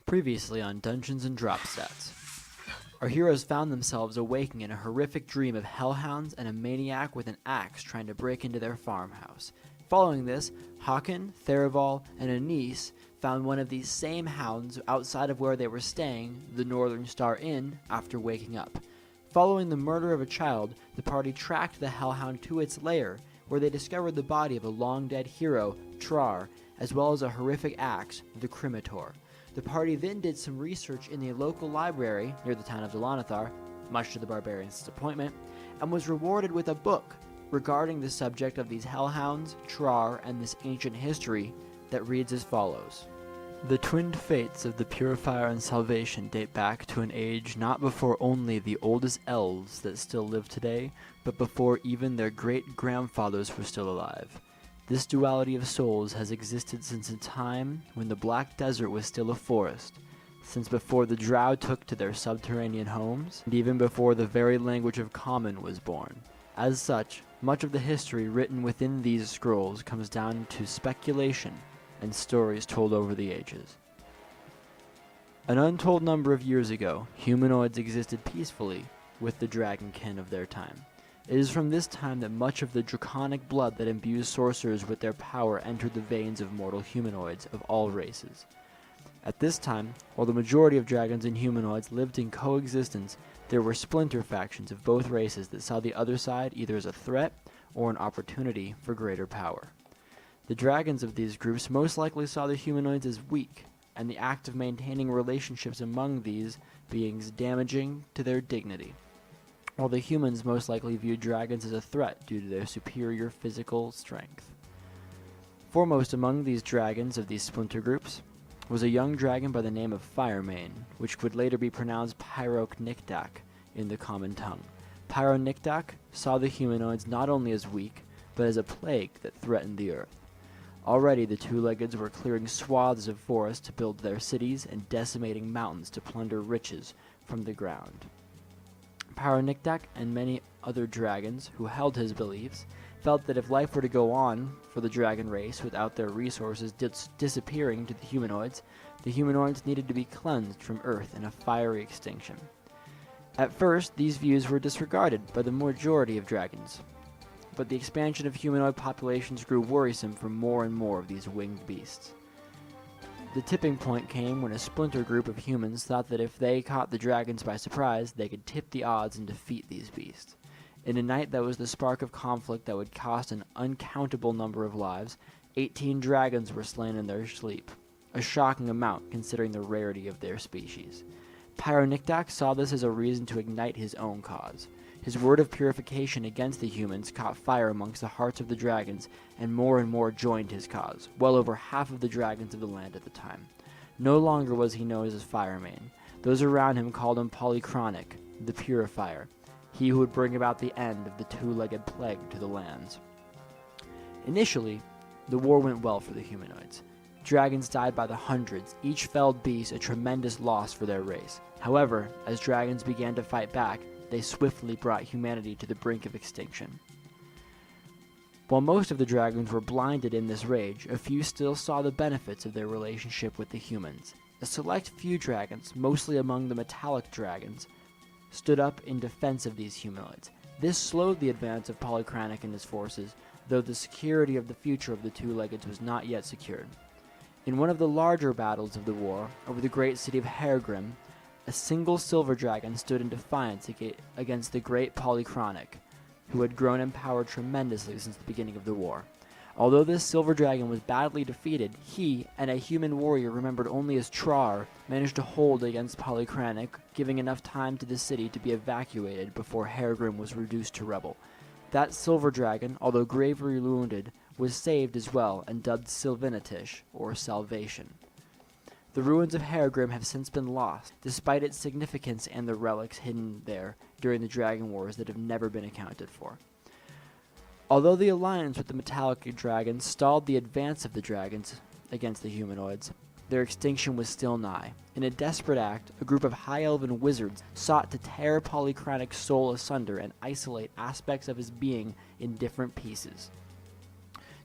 Previously on Dungeons and Dropstats. Our heroes found themselves awaking in a horrific dream of hellhounds and a maniac with an axe trying to break into their farmhouse. Following this, Haken, Theroval, and Annice found one of these same hounds outside of where they were staying, the Northern Star Inn, after waking up. Following the murder of a child, the party tracked the hellhound to its lair, where they discovered the body of a long-dead hero, Trar, as well as a horrific axe, the Cremator. The party then did some research in the local library near the town of Llanisweir, much to the barbarians' disappointment, and was rewarded with a book regarding the subject of these hellhounds, Trar, and this ancient history that reads as follows. The twinned fates of the Purifier and Salvation date back to an age not before only the oldest elves that still live today, but before even their great-grandfathers were still alive. This duality of souls has existed since a time when the Black Desert was still a forest, since before the Drow took to their subterranean homes, and even before the very language of Common was born. As such, much of the history written within these scrolls comes down to speculation and stories told over the ages. An untold number of years ago, humanoids existed peacefully with the dragonkin of their time. It is from this time that much of the draconic blood that imbues sorcerers with their power entered the veins of mortal humanoids of all races. At this time, while the majority of dragons and humanoids lived in coexistence, there were splinter factions of both races that saw the other side either as a threat or an opportunity for greater power. The dragons of these groups most likely saw the humanoids as weak, and the act of maintaining relationships among these beings damaging to their dignity, while the humans most likely viewed dragons as a threat due to their superior physical strength. Foremost among these dragons of these splinter groups was a young dragon by the name of Firemane, which would later be pronounced Pyroknikdak in the common tongue. Pyroknikdak saw the humanoids not only as weak, but as a plague that threatened the earth. Already the two-leggeds were clearing swaths of forest to build their cities and decimating mountains to plunder riches from the ground. Pyroknikdak and many other dragons who held his beliefs felt that if life were to go on for the dragon race without their resources disappearing to the humanoids needed to be cleansed from Earth in a fiery extinction. At first, these views were disregarded by the majority of dragons, but the expansion of humanoid populations grew worrisome for more and more of these winged beasts. The tipping point came when a splinter group of humans thought that if they caught the dragons by surprise, they could tip the odds and defeat these beasts. In a night that was the spark of conflict that would cost an uncountable number of lives, 18 dragons were slain in their sleep, a shocking amount considering the rarity of their species. Pyroknikdak saw this as a reason to ignite his own cause. His word of purification against the humans caught fire amongst the hearts of the dragons, and more joined his cause, well over half of the dragons of the land at the time. No longer was he known as Firemane. Those around him called him Polychronic, the Purifier, he who would bring about the end of the two-legged plague to the lands. Initially, the war went well for the humanoids. Dragons died by the hundreds, each felled beast a tremendous loss for their race. However, as dragons began to fight back, they swiftly brought humanity to the brink of extinction. While most of the dragons were blinded in this rage, a few still saw the benefits of their relationship with the humans. A select few dragons, mostly among the metallic dragons, stood up in defense of these humanoids. This slowed the advance of Polychronic and his forces, though the security of the future of the two-leggeds was not yet secured. In one of the larger battles of the war, over the great city of Haken, a single silver dragon stood in defiance against the great Polychronic, who had grown in power tremendously since the beginning of the war. Although this silver dragon was badly defeated, he, and a human warrior remembered only as Trar, managed to hold against Polychronic, giving enough time to the city to be evacuated before Haken was reduced to rubble. That silver dragon, although gravely wounded, was saved as well and dubbed Sylvanatish, or Salvation. The ruins of Haken have since been lost, despite its significance and the relics hidden there during the Dragon Wars that have never been accounted for. Although the alliance with the metallic dragons stalled the advance of the dragons against the humanoids, their extinction was still nigh. In a desperate act, a group of high elven wizards sought to tear Polychronic's soul asunder and isolate aspects of his being in different pieces.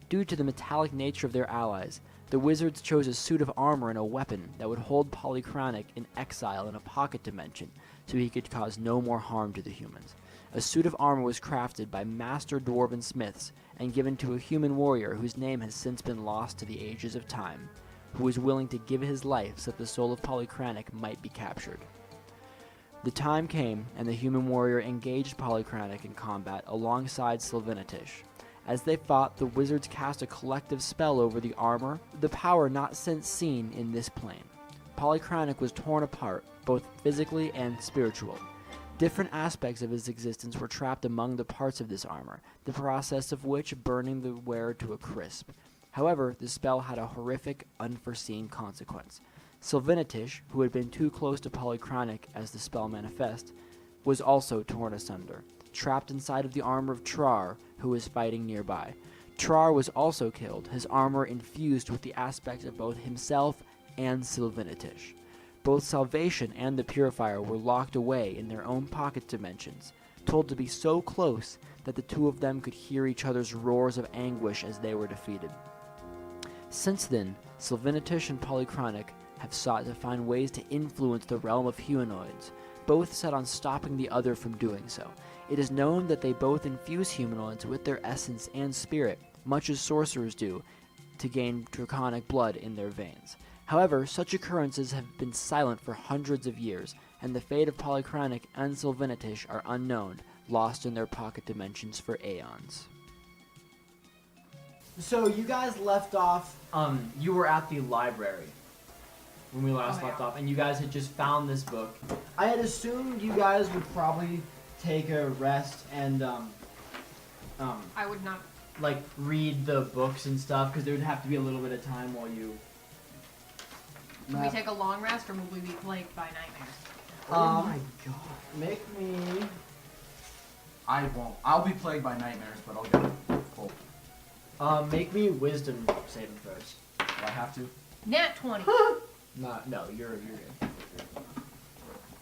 Due to the metallic nature of their allies, The wizards chose a suit of armor and a weapon that would hold Polychronic in exile in a pocket dimension so he could cause no more harm to the humans. A suit of armor was crafted by master dwarven smiths and given to a human warrior whose name has since been lost to the ages of time, who was willing to give his life so that the soul of Polychronic might be captured. The time came, and the human warrior engaged Polychronic in combat alongside Sylvanitish. As they fought, the wizards cast a collective spell over the armor, the power not since seen in this plane. Polychronic was torn apart, both physically and spiritually. Different aspects of his existence were trapped among the parts of this armor, the process of which burning the wearer to a crisp. However, the spell had a horrific, unforeseen consequence. Sylvanitish, who had been too close to Polychronic as the spell manifest, was also torn asunder, trapped inside of the armor of Trar, who was fighting nearby. Trar was also killed, his armor infused with the aspects of both himself and Sylvanitish. Both Salvation and the Purifier were locked away in their own pocket dimensions, told to be so close that the two of them could hear each other's roars of anguish as they were defeated. Since then, Sylvanitish and Polychronic have sought to find ways to influence the realm of humanoids, both set on stopping the other from doing so. It is known that they both infuse humanoids with their essence and spirit, much as sorcerers do, to gain draconic blood in their veins. However, such occurrences have been silent for hundreds of years, and the fate of Polychronic and Sylvanitish are unknown, lost in their pocket dimensions for aeons. So you guys left off, you were at the library when we last left off, and you guys had just found this book. I had assumed you guys would probably take a rest and, I would not. like, read the books and stuff, because there would have to be a little bit of time while you... Can we take a long rest, or will we be plagued by nightmares? Oh my god. Make me... I won't. I'll be plagued by nightmares, but I'll get it full. Make me wisdom saving first. Do I have to? Nat 20. No, you're good.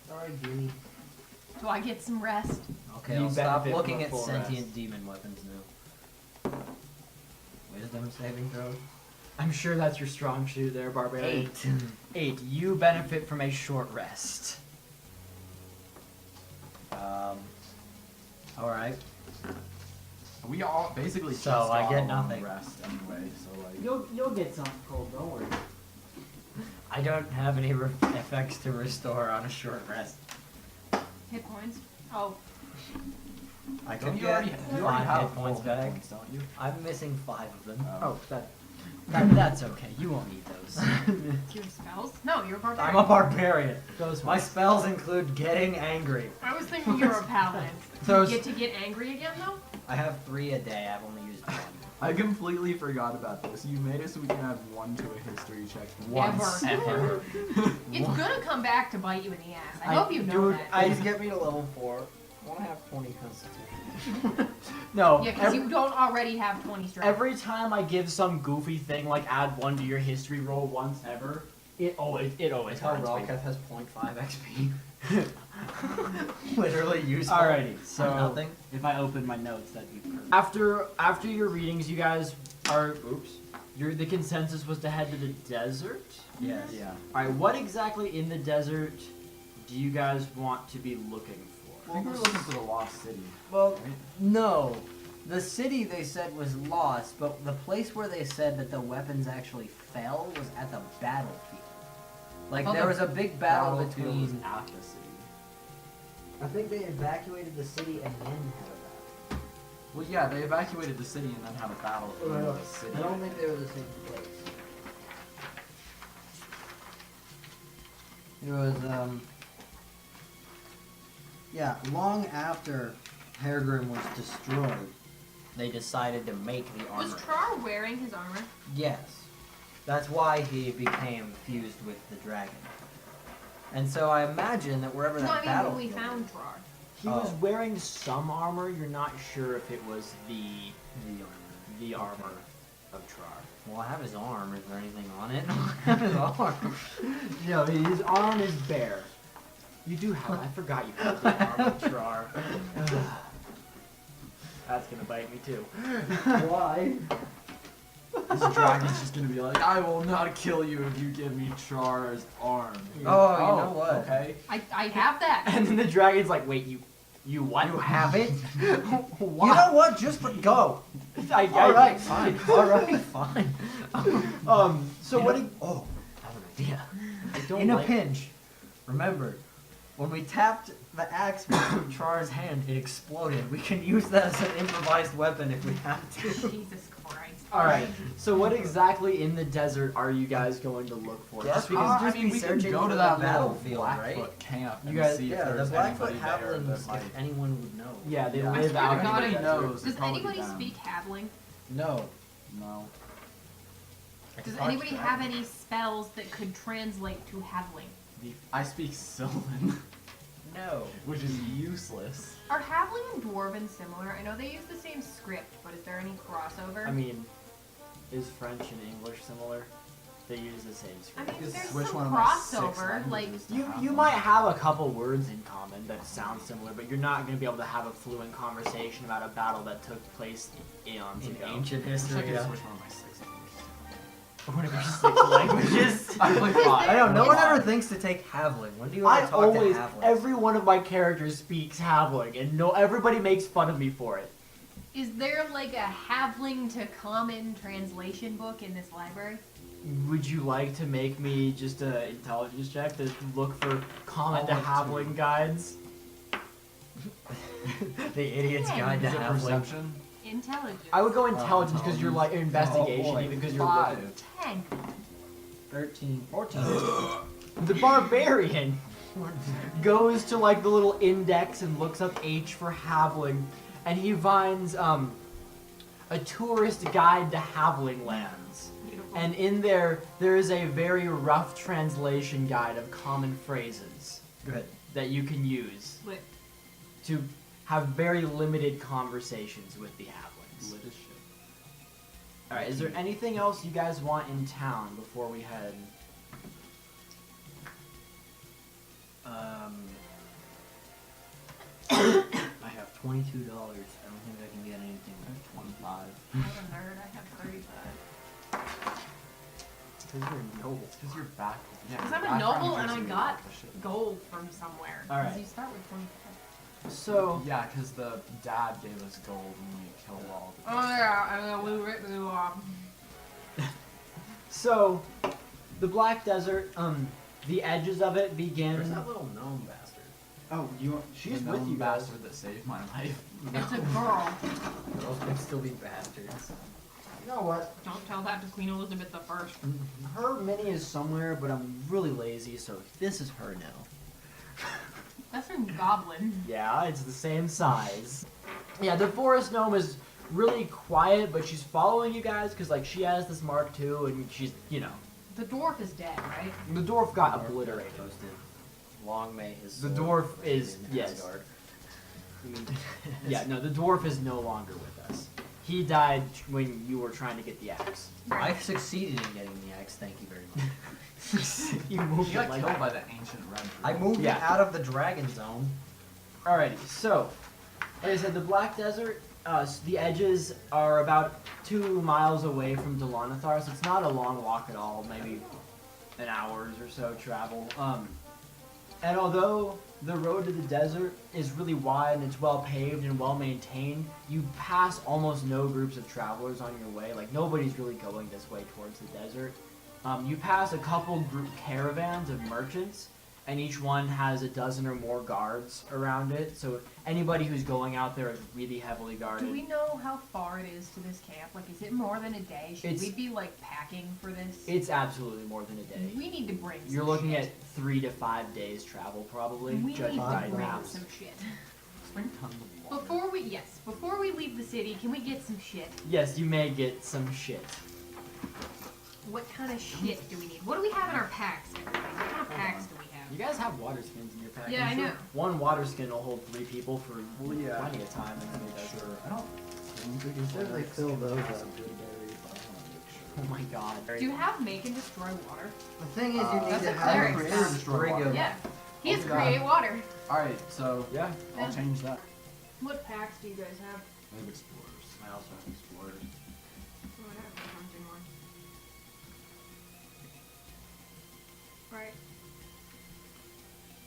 Sorry, Jimmy. Do I get some rest? Okay, You I'll stop benefit looking from a at full sentient rest. demon weapons now. Wisdom saving throw? I'm sure that's your strong suit there, Barbarian. 8. 8. You benefit from a short rest. Alright. We all basically So, just I got get a long nothing. rest anyway, so like... You'll get something cold, don't worry. I don't have any effects to restore on a short rest. Hit points? Oh. I Don't could you get already, you already 5 have hit points full back. hit points, don't you? I'm missing 5 of them. Oh, That's okay. You won't need those. Do you have spells? No, you're a barbarian. I'm a barbarian. Those My spells include getting angry. I was thinking you were a paladin. Do So you get to get angry again, though? I have 3 a day. I've only used 1. I completely forgot about this. You made it so we can add 1 to a history check once. Ever. It's gonna come back to bite you in the ass. I hope you know that. Ice get me to level 4. I want to have 20 constitution. No, Yeah, because you don't already have 20 strength. every time I give some goofy thing like add 1 to your history roll once ever, it always Tell hurts me. Rolketh has 0.5 XP. Literally useful. Alrighty, so nothing. if I open my notes, that'd be perfect. After your readings, you guys are the consensus was to head to the desert. Yes. Yeah. All right, what exactly in the desert do you guys want to be looking I for? think we're looking for the lost city. Well, Right? no. The city they said was lost, but the place where they said that the weapons actually fell was at the battlefield. Like, Oh, there was a big battle Battlefield was between... at the city. I think they evacuated the city and then had a battle. Well, yeah, they evacuated the city and then had a battle in the city. I don't think they were the same place. It was, yeah, long after Haregrim was destroyed, they decided to make the armor. Was Trar wearing his armor? Yes. That's why he became fused with the dragon. And so I imagine that wherever No, that I mean battle when we found Trar. He was Oh. wearing some armor. You're not sure if it was the armor of Trar. Well, I have his arm. Is there anything on it? I have his arm. No, his arm is bare. You do have. I forgot you have the arm of Trar. That's gonna bite me too. Why? This dragon's just gonna be like, I will not kill you if you give me Trar's arm. Oh, you know what? Okay. I have that. And then the dragon's like, wait, you what? You have it? Why? You know what? Just go. Alright, fine. Alright, fine. So what? Oh, I have an idea. I don't In a like- pinch, remember, when we tapped the axe with Trar's hand, it exploded. We can use that as an improvised weapon if we have to. Jesus Christ. All right. So what exactly in the desert are you guys going to look for? Yes, Just we because can just be we searching can go for to the that battlefield, Blackfoot right? camp and You guys- see if Yeah, the there's Blackfoot anybody there Havlins, that might... if anyone would know. yeah, they Yeah. live I out swear in to God, the Anybody desert. knows. Does it'd probably anybody be them. speak Havling? No. No. Does anybody have any spells that could translate to Havling? I speak Sylvan, No. which is useless. Are Havling and Dwarven similar? I know they use the same script, but is there any crossover? I mean, is French and English similar? They use the same I script. mean, Just there's switch some one of my 6 crossover. Like, languages to You Havlin. might have a couple words in common that sound similar, but you're not going to be able to have a fluent conversation about a battle that took place eons In ago. ancient I wish I history, could yeah. switch one of my 6 languages. One of your 6 languages. I play Because 5. I know, no one It's- ever thinks to take Havlin. When do you I ever talk always, to Havlin? every one of my characters speaks Havling, and no, everybody makes fun of me for it. is there like a Havling to common translation book in this library? Would you like to make me just an intelligence check to look for common to I'll like to. Havling guides? The idiot's Yeah, guide to Is it Havlin. perception? Intelligence. I would go intelligence because you're like investigation, Oh boy, even because you're 5. looking. 10. 13, 14. The barbarian goes to like the little index and looks up H for Havling, and he finds a tourist guide to Havling lands. Beautiful. And in there is a very rough translation guide of common phrases Good. that you can use Lit. to have very limited conversations with the Havlings. Lit as shit. Alright, is there anything else you guys want in town before we head? I have $22. I don't think I can get anything. I have 25. I'm a nerd. I have 35. Because you're noble. Because you're back. Yeah, Because I'm a back noble from and I Jersey, got the shit. gold from somewhere. All right. 'Cause you start with 25. So, Yeah, because the dad gave us gold when we killed all the... Oh yeah, and then we ripped you off. so, the Black Desert, the edges of it begin. There's that little gnome bastard. Oh, she's the with gnome you guys. bastard that saved my life. It's a girl. Girls can still be bastards. You know what? Don't tell that to Queen Elizabeth I. Her mini is somewhere, but I'm really lazy, so this is her now. That's from Goblin. Yeah, it's the same size. Yeah, the forest gnome is really quiet, but she's following you guys because, like, she has this mark too, and she's, you know, The dwarf is dead, right? the dwarf got obliterated. Toasted. Long may his The soul dwarf is in yes. Asgard. Yeah, no, the dwarf is no longer with us. He died when you were trying to get the axe. I succeeded in getting the axe, thank you very much. You moved He got it like killed that. by the ancient red druid. I moved Yeah. it out of the dragon zone. Alrighty, so, like I said, the Black Desert, the edges are about 2 miles away from Llanisweir, so it's not a long walk at all, maybe an hour's or so travel. And although the road to the desert is really wide and it's well paved and well maintained, you pass almost no groups of travelers on your way. Like, nobody's really going this way towards the desert. You pass a couple group caravans of merchants, and each one has a dozen or more guards around it. So anybody who's going out there is really heavily guarded. Do we know how far it is to this camp? Like, is it more than a day? Should It's- we be, like, packing for this? It's absolutely more than a day. We need to bring some You're looking shit. at 3 to 5 days travel probably, We judging need by to bring maps. some shit. Bring tons of water. Before we leave the city, can we get some shit? Yes, you may get some shit. What kind of shit do we need? What do we have in our packs? Everybody? What kind of packs do we have? You guys have water skins in your pack. Yeah, I'm I sure know. One water skin will hold 3 people for Well, yeah. plenty of time. In the desert. Sure. I don't think They said they fill those up. Oh my god. Do you have make and destroy water? The thing is, you need That's to a have cleric a spell. sprig of... Yeah. He has Oh, God. create water. Alright, so Yeah. I'll change that. What packs do you guys have? I have explorers. I also have explorers. Oh, I have hunting one. Right.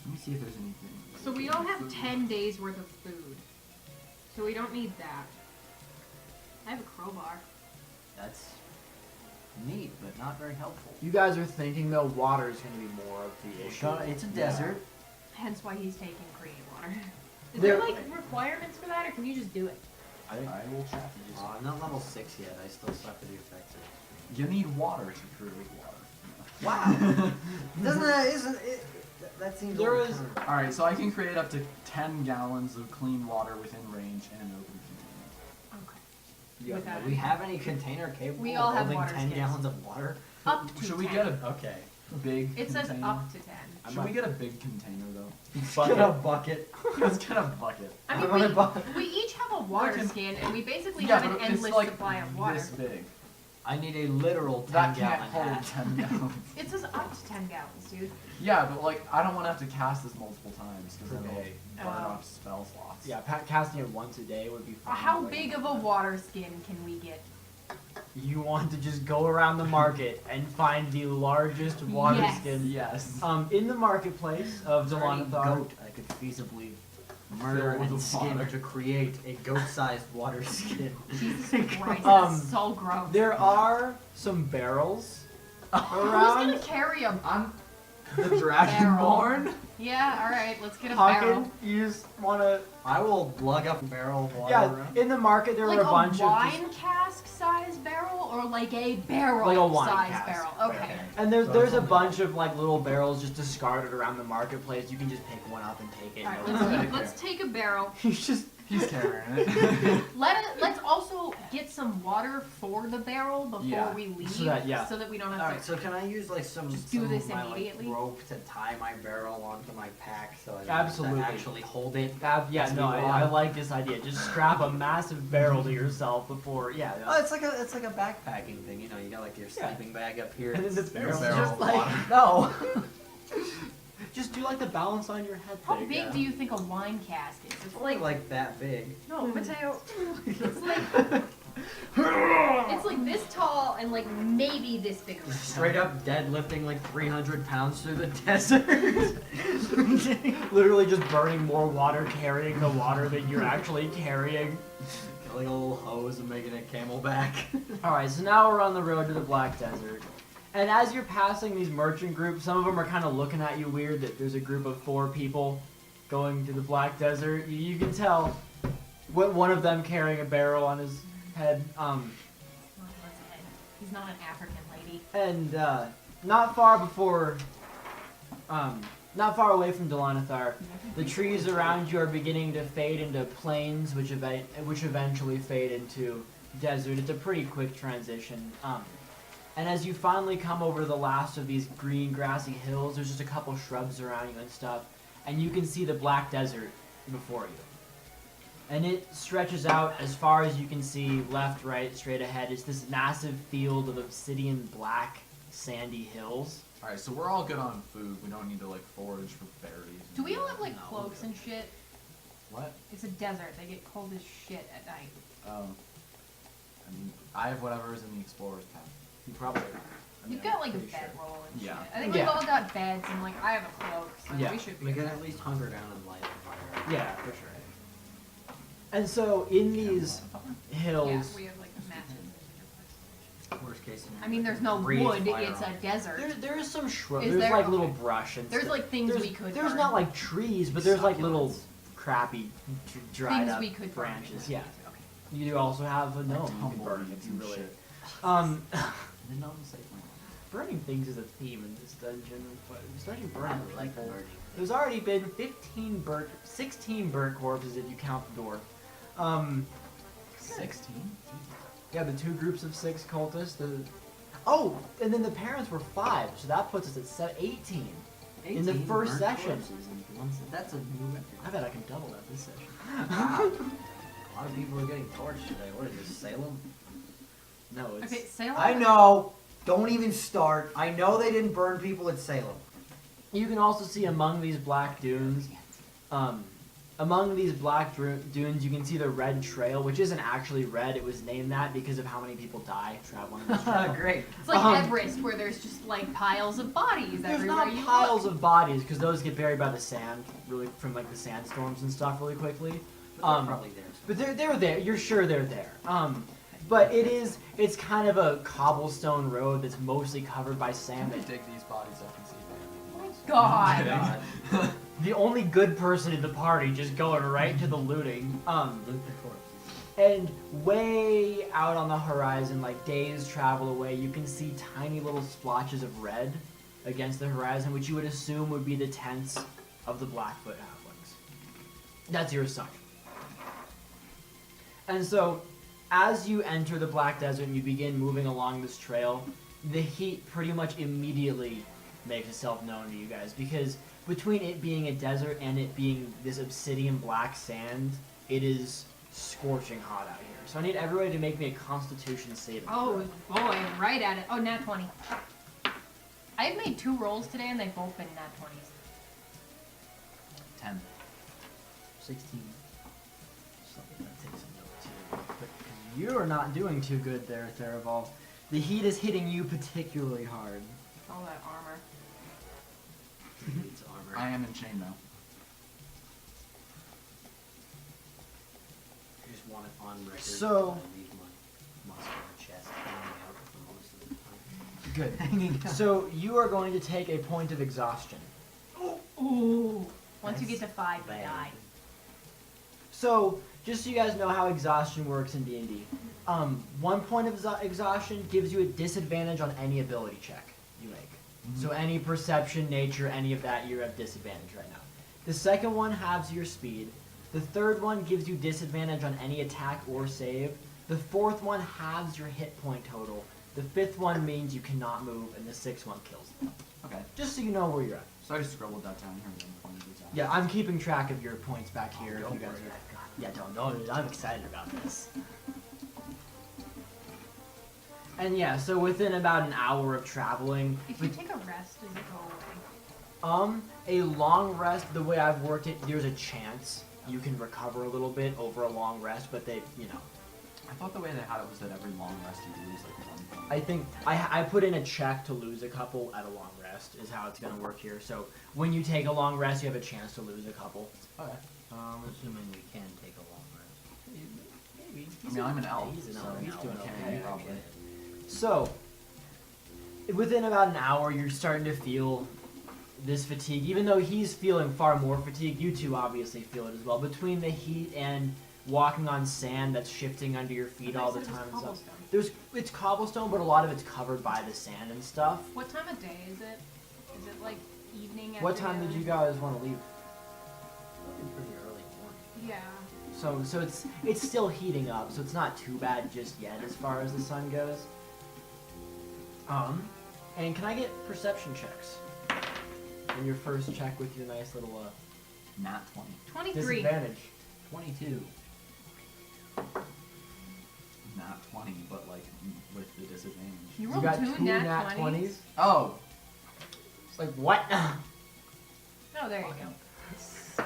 Let me see if there's anything. So we all have 10 days worth of food. So we don't need that. I have a crowbar. That's neat, but not very helpful. You guys are thinking though water is going to be more of the issue. It's a desert. Hence why he's taking create water. Is There- there like requirements for that, or can you just do it? I will check. I'm not level 6 yet. I still suck at the effects. You need water to create water. Wow. Doesn't that isn't it? That seems. There a is- little counter. All right, so I can create up to 10 gallons of clean water within range in an open container. Okay. Yeah, With that. do we have any container capable We all of have holding water 10 skins. gallons of water? Up to Should 10. we get a Okay. big It says container? up to 10. Should we get a big container though? Get a bucket. Let's get a bucket. I I mean, wanna buy- we each have a water Look, skin, and we basically Yeah, have an but it's endless like supply of water. this big. I need a literal 10 That can't gallon hold hat. 10 gallons. It says up to 10 gallons, dude. Yeah, but like I don't want to have to cast this multiple times because then Okay. it'll burn Oh. off spell slots. Yeah, casting it once a day would be fine. How Like, big of a water skin can we get? You want to just go around the market and find the largest water Yes. skin. Yes. In the marketplace of Is there any Llanisweir. goat I could feasibly murder Fill with and skin water. to create a goat-sized water skin? Jesus Christ, Um, that's so gross. There are some barrels Who's around. gonna carry a... I'm the Dragonborn. Yeah, alright, let's get a barrel. Haken, you just want to. I will lug up a barrel of water Yeah, around. in the market there Like are a bunch a of. wine cask size barrel, or like a barrel Like a wine size cask barrel? Okay. barrel. And there's a bunch of like little barrels just discarded around the marketplace. You can just pick one up and take it. Alright, No let's, worries. let's take a barrel. You just He's carrying it. Let's also get some water for the barrel before Yeah. we leave, So that- we don't have Alright, to. so can I use like some, Just do some this of my immediately? like, rope to tie my barrel onto my pack so I don't Absolutely. have to actually hold it? yeah, As no, we I walk. like this idea. Just strap a massive barrel to yourself before, yeah. Oh, it's like a backpacking thing, you know. You got like your Yeah. sleeping bag up here. And then the it's barrel barrel just of like water. no. just do like the balance on your head How thing. big yeah. do you think a wine cask is? It's It's only like that big. no, Mateo. It's like this tall and like maybe this big around. Straight up deadlifting like 300 pounds through the desert. Literally just burning more water, carrying the water that you're actually carrying. Got like a little hose and making a camelback. Alright, so now we're on the road to the Black Desert. And as you're passing these merchant groups, some of them are kind of looking at you weird that there's a group of 4 people going to the Black Desert. You can tell one of them carrying a barrel on his head. He's not an African lady. And not far before, not far away from Llanisweir, the trees around you are beginning to fade into plains, which eventually fade into desert. It's a pretty quick transition. And as you finally come over the last of these green, grassy hills, there's just a couple shrubs around you and stuff, and you can see the Black Desert before you. And it stretches out as far as you can see, left, right, straight ahead. It's this massive field of obsidian black, sandy hills. Alright, so we're all good on food. We don't need to like forage for berries. Do we all have like No, cloaks and shit? What? It's a desert. They get cold as shit at night. I mean, I have whatever is in the explorer's pack. You probably. You've got like a bedroll and Yeah. shit. I think Yeah. we've all got beds and like I have a cloak, so Yeah. we should be. We can at least hunker down and light a fire. Yeah, for sure. And so in these Yeah, hills, we have like matches. Worst case scenario. I mean, there's no breathe wood. fire It's on a it. desert. there is some shrubs. Is There's there? like Okay. little brush and There's stuff. like things there's, we could. There's burn. not like trees, but there's like little Succulents. crappy, dried things up we could burn. branches. Yeah. Okay. You do also have a gnome you can burn tumbleweeds if you and really. shit. The gnomes say Burning things is a theme in this dungeon, but especially burning I like people. burning. There's already been 16 burnt corpses if you count the dwarf. 16? Yeah, the 2 groups of 6 cultists. Oh, and then the parents were 5, so that puts us at 18. In the 18 first burnt session. corpses in one se- That's a new record. I bet I can double that this session. Wow. A lot of people are getting torched today. What is this, Salem? No, it's. Okay, Salem. I know. Don't even start. I know they didn't burn people at Salem. You can also see among these black dunes, a Among these black dunes, you can see the red trail, which isn't actually red. It was named that because of how many people die traveling this trail. Great. It's like Everest, where there's just like piles of bodies There's everywhere not you piles look. of bodies because those get buried by the sand, really from like the sandstorms and stuff, really quickly. But they're probably there. But they're there. You're sure they're there. But it's kind of a cobblestone road that's mostly covered by Can sand. we dig these bodies up and see if they have any God. God. The only good person in the party just going right to the looting. Loot the corpse. And way out on the horizon, like days travel away, you can see tiny little splotches of red against the horizon, which you would assume would be the tents of the Blackfoot halflings. That's your assumption. And so, as you enter the Black Desert and you begin moving along this trail, the heat pretty much immediately makes itself known to you guys, because between it being a desert and it being this obsidian black sand, it is scorching hot out here. So I need everybody to make me a Constitution saving Oh throw. boy, right at it. Oh, nat 20. I've made 2 rolls today and they've both been nat 20s. 10. 16. Something that takes a note too. But you are not doing too good there, Theroval. The heat is hitting you particularly hard. All that armor. It's armor. I am in chain though. I just want it on record. So- I leave my muscular chest hanging out for most of the time. Good. Hanging out. So you are going to take a point of exhaustion. Ooh. Once you That's get to 5, you bad. die. So, just so you guys know how exhaustion works in D&D, 1 point of exhaustion gives you a disadvantage on any ability check you make. So any perception, nature, any of that, you're at disadvantage right now. The second one halves your speed. The third one gives you disadvantage on any attack or save. The fourth one halves your hit point total. The fifth one means you cannot move, and the sixth one kills you. Okay. Just so you know where you're at. So I just scribbled that down here and then pointed this out. Yeah, I'm keeping track of your points back here. Oh, if you don't guys worry. are... Yeah, don't. I'm excited about this. And yeah, so within about an hour of traveling, If you take a rest, does it go away? a long rest, the way I've worked it, there's a chance you can recover a little bit over a long rest, but they, you know, I thought the way they had it was that every long rest you lose like 1 point. I think I put in a check to lose a couple at a long rest is how it's gonna work here. So when you take a long rest, you have a chance to lose a couple. Okay. Assuming we can take a long rest. Maybe. I mean, I'm an elf, He's an so elf. He's doing okay, okay. probably. So, within about an hour, you're starting to feel this fatigue. Even though he's feeling far more fatigue, you two obviously feel it as well. Between the heat and walking on sand that's shifting under your feet all the time and stuff. It's cobblestone, but a lot of it's covered by the sand and stuff. What time of day is it? Is it like evening? What time did you guys want to leave? Probably pretty early morning. Yeah. So it's still heating up, so it's not too bad just yet as far as the sun goes. And can I get perception checks? In your first check with your nice little Nat 20. 23. disadvantage. 22. Nat 20, but like with the disadvantage. You You rolled got 2 two nat 20s? 20s. Oh! It's like what? Oh, there you go.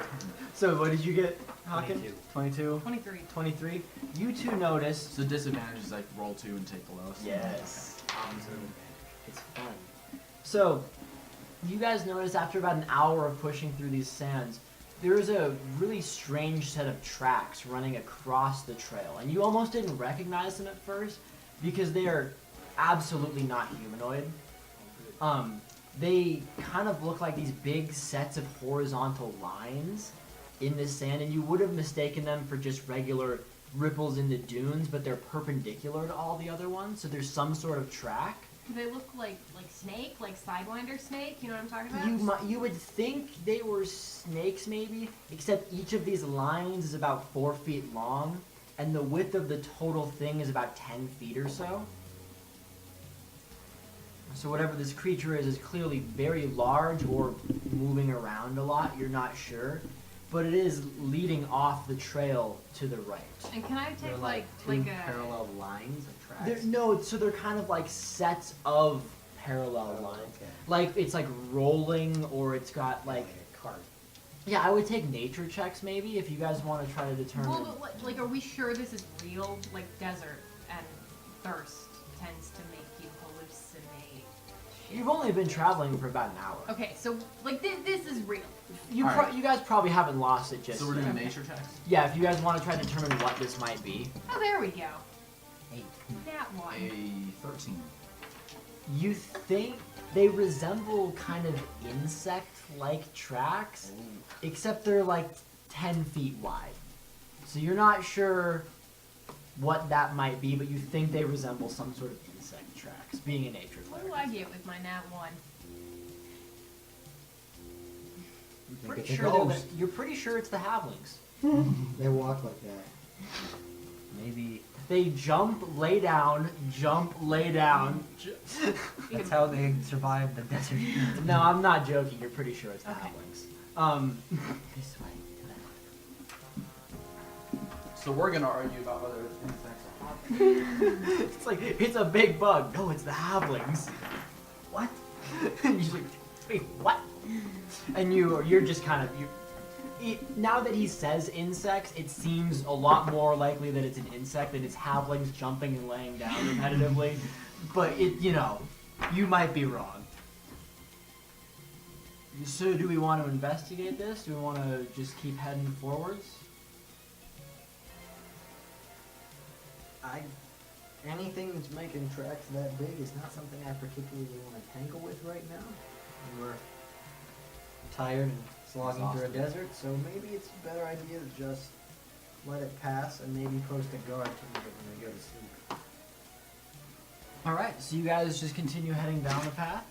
So what did you get, Haken? 22. 22? 23. 23? You two notice. So disadvantage is like roll 2 and take the lowest. Yes. It's fun. So, you guys notice after about an hour of pushing through these sands, there is a really strange set of tracks running across the trail. And you almost didn't recognize them at first because they are absolutely not humanoid. They kind of look like these big sets of horizontal lines in the sand, and you would have mistaken them for just regular ripples in the dunes, but they're perpendicular to all the other ones, so there's some sort of track. Do they look like snake, like Sidewinder snake? You know what I'm talking about? You would think they were snakes maybe, except each of these lines is about 4 feet long, and the width of the total thing is about 10 feet or so. So whatever this creature is clearly very large or moving around a lot, you're not sure. But it is leading off the trail to the right. And can I They're take like two like a parallel lines of tracks. So they're kind of like sets of parallel lines. Okay. Like it's like rolling, or it's got like a cart. Yeah, I would take nature checks maybe if you guys want to try to determine. Well, but, like, are we sure this is real? Like, desert and thirst tends to make you hallucinate. You've only been traveling for about an hour. Okay, so, like, this is real. You Alright. you guys probably haven't lost it just So we're doing yet. nature checks? Yeah, if you guys want to try to determine what this might be. Oh, there we go. 8. That one. A 13. You think they resemble kind of insect-like tracks, except they're like 10 feet wide. So you're not sure what that might be, but you think they resemble some sort of insect tracks, being a nature What player. do I get with my nat 1? You're pretty sure it's the halflings. They walk like that. Maybe They jump, lay down, that's how they survive the desert. No, I'm not joking. You're pretty sure it's the Okay. halflings. This way. So we're gonna argue about whether it's insects or halflings. It's like, it's a big bug. No, it's the halflings. What? And you're like, wait, what? And you're just kind of, now that he says insects, it seems a lot more likely that it's an insect than it's halflings jumping and laying down repetitively. But you might be wrong. So do we want to investigate this? Do we want to just keep heading forwards? Anything that's making tracks that big is not something I particularly want to tangle with right now. We're tired and slogging through a desert, so maybe it's a better idea to just let it pass and maybe post a guard to it when we go to sleep. Alright, so you guys just continue heading down the path?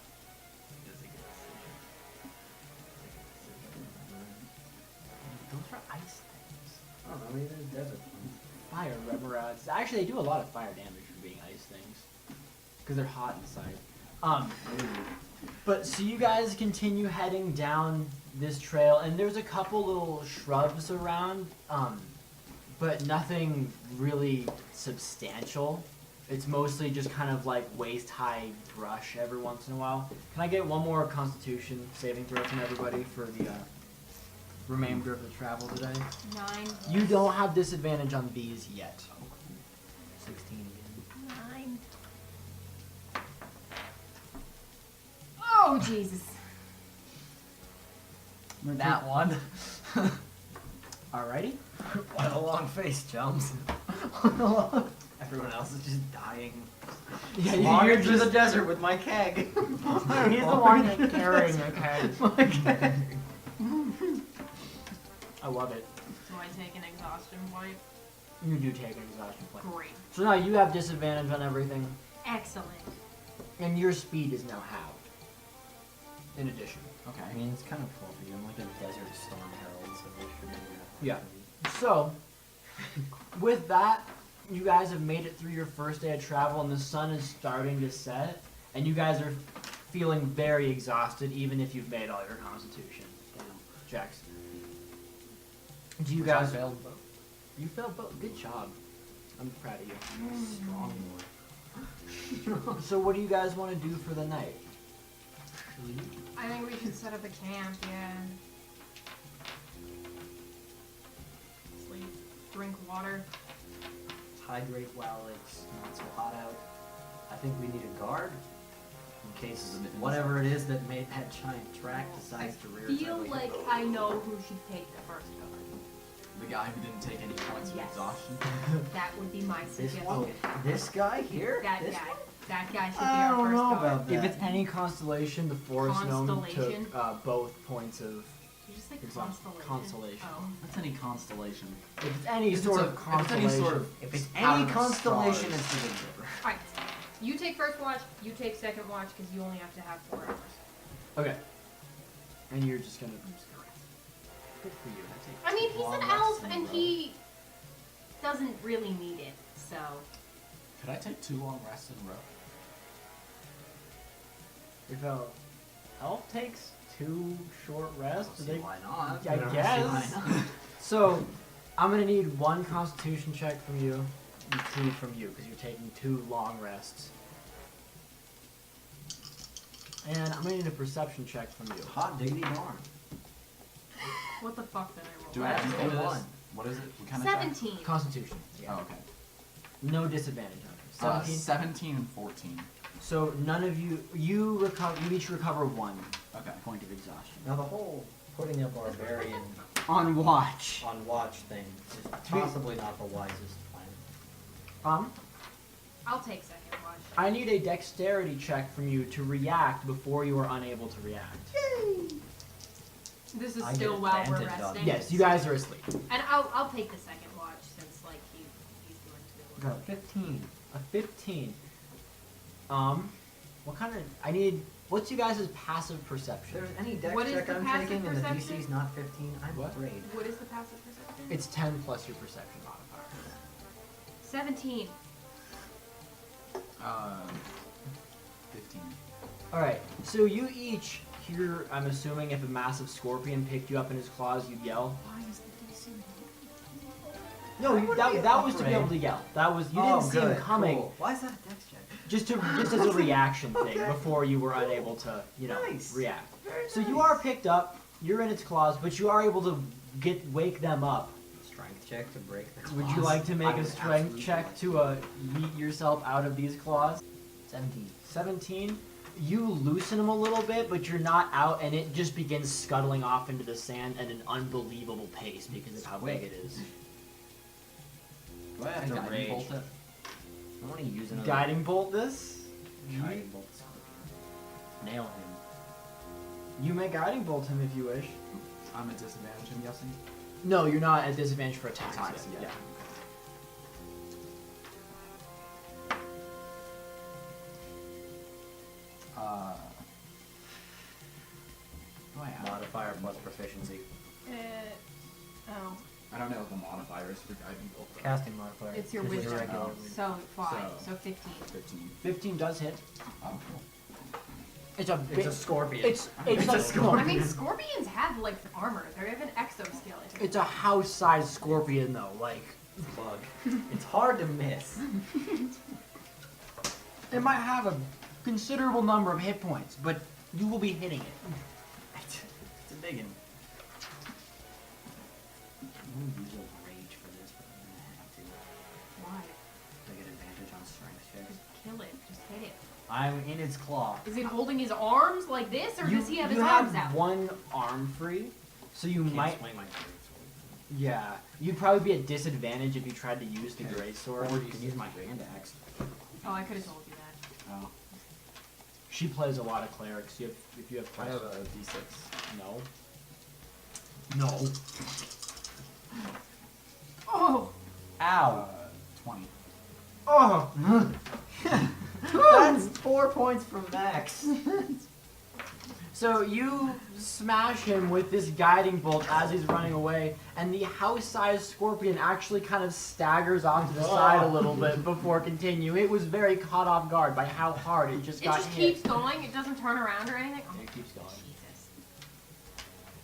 Those are ice things. I don't know, maybe there's desert ones. Fire remorads. Actually, they do a lot of fire damage for being ice things. Because they're hot inside. But so you guys continue heading down this trail, and there's a couple little shrubs around, but nothing really substantial. It's mostly just kind of like waist-high brush every once in a while. Can I get one more Constitution saving throw from everybody for the remainder of the travel today? 9. You don't have disadvantage on these yet. 16 again. 9. Oh, Jesus. That one. Alrighty. What a long face, chums. Everyone else is just dying. Yeah, Walking through the desert with my keg. He's the one that's carrying the keg. I love it. Do I take an exhaustion point? You do take an exhaustion point. Great. So now you have disadvantage on everything, Excellent. and your speed is now halved. In addition. I Okay. mean, it's kind of fluffy. I'm like a desert storm herald, so they should be. Yeah. So, with that, you guys have made it through your first day of travel, and the sun is starting to set, and you guys are feeling very exhausted, even if you've made all your Constitution checks. Do you guys failed both? You failed both. Good job. I'm proud of you. Strong So what do you guys want to do for the night? I think we should set up a camp, yeah. Sleep. Drink water. Hydrate while it's not so hot out. I think we need a guard in case whatever it is that made that giant track decides to rear its Feel ugly like head. I know who should take the first guard. The guy who didn't take any points of Yes. exhaustion. That would be my This suggestion. one? This guy here? That This guy. one? That guy should be I our don't first know guard. about that. If it's any constellation, the forest gnome Constellation? took both points of Did you just say exhaustion. constellation? Constellation. Oh. What's any constellation? If it's any If sort it's of if it's constellation, any sort of If it's pattern any of constellation, stars. it's the Big Dipper. Alright. You take first watch, you take second watch, because you only have to have 4 hours. okay. And you're just gonna. Good for you. I mean, he's Long an rests elf in a and row. he doesn't really need it, so. Could I take 2 long rests in a row? If a elf takes 2 short rests, I do don't see they? why not. I don't see guess. why not. So, I'm gonna need 1 Constitution check from you, and 2 from you, because you're taking 2 long rests. And I'm gonna need a Perception check from you. Hot diggity darn. What the fuck did I roll? Do I have to Roll do this? one. What is it? What kind of check? 17. Constitution. Yeah. Oh, okay. No disadvantage on it. 17. 17 and 14. So none of you you each recover 1 Okay. point of exhaustion. Now the whole putting a barbarian On watch. on watch thing is possibly not the wisest plan. I'll take second watch. I need a dexterity check from you to react before you are unable to react. This is I still get while we're advantage on resting. Yes, you guys are asleep. And I'll take the second watch since like he's doing Got a 15. A 15. What kind of... I need... What's you guys' passive If perception? there's any dex What is check the I'm passive taking and the perception? DC's not 15, I'm What? afraid. two. What is the passive perception? It's 10 plus your perception modifier. 17. 15. Alright, so you each hear, I'm assuming if a massive scorpion picked you up in his claws, you'd yell. Why is the DC? No, I you, wouldn't be that was to be afraid. able to yell. That was, you Oh, didn't see him good, coming. cool. Why is that a dex check? Just as a reaction thing Okay. before you were unable to, Nice. react. Very So you nice. are picked up, you're in its claws, but you are able to wake them up. Strength check to break the Would you claws. like to I make a would strength absolutely check like to yeet yourself out of these claws? 17. 17. You loosen them a little bit, but you're not out, and it just begins scuttling off into the sand at an unbelievable pace because of how big it is. Do I have It's to a guiding rage. bolt it? I want to use another Guiding bolt this? guiding bolt the scorpion. Nail him. You may guiding bolt him if you wish. I'm at disadvantage, I'm guessing. No, you're not at disadvantage for attacks. Attacks, yet. yeah. What do I have? Modifier plus proficiency. Oh. I don't know what the modifier is for guiding bolt. though. Casting modifier. It's your 'cause it's wisdom. regular Oh. wisdom. So 5. So- So 15. 15. 15 does hit. Oh, cool. It's a It's big. a scorpion. It's It's like a scorpion. I mean, scorpions have like armor. They're even exoskeleton. It's a house-sized scorpion though. Like bug. It's hard to miss. it might have a considerable number of hit points, but you will be hitting it. It's a big one. I'm gonna use a rage for this, but I'm gonna have to. Why? I get advantage on strength checks. Just kill it. Just hit it. I'm in its claw. Is it holding his arms like this, or does he have his you arms have out? one arm free, so you Can't might. swing my greatsword. Yeah, you'd probably be at disadvantage if you tried to use the great sword. Or you can use my grand axe. Oh, I could have told you that. Oh. She plays a lot of clerics. You have, if you have I have plus- a d6. no. No. Oh! Ow! 20. Oh. That's 4 points from Max. So you smash him with this guiding bolt as he's running away, and the house-sized scorpion actually kind of staggers off to the side a little bit before continuing. It was very caught off guard by how hard it just It got just hit. keeps going. It doesn't turn around or anything. Oh, It keeps going. Jesus.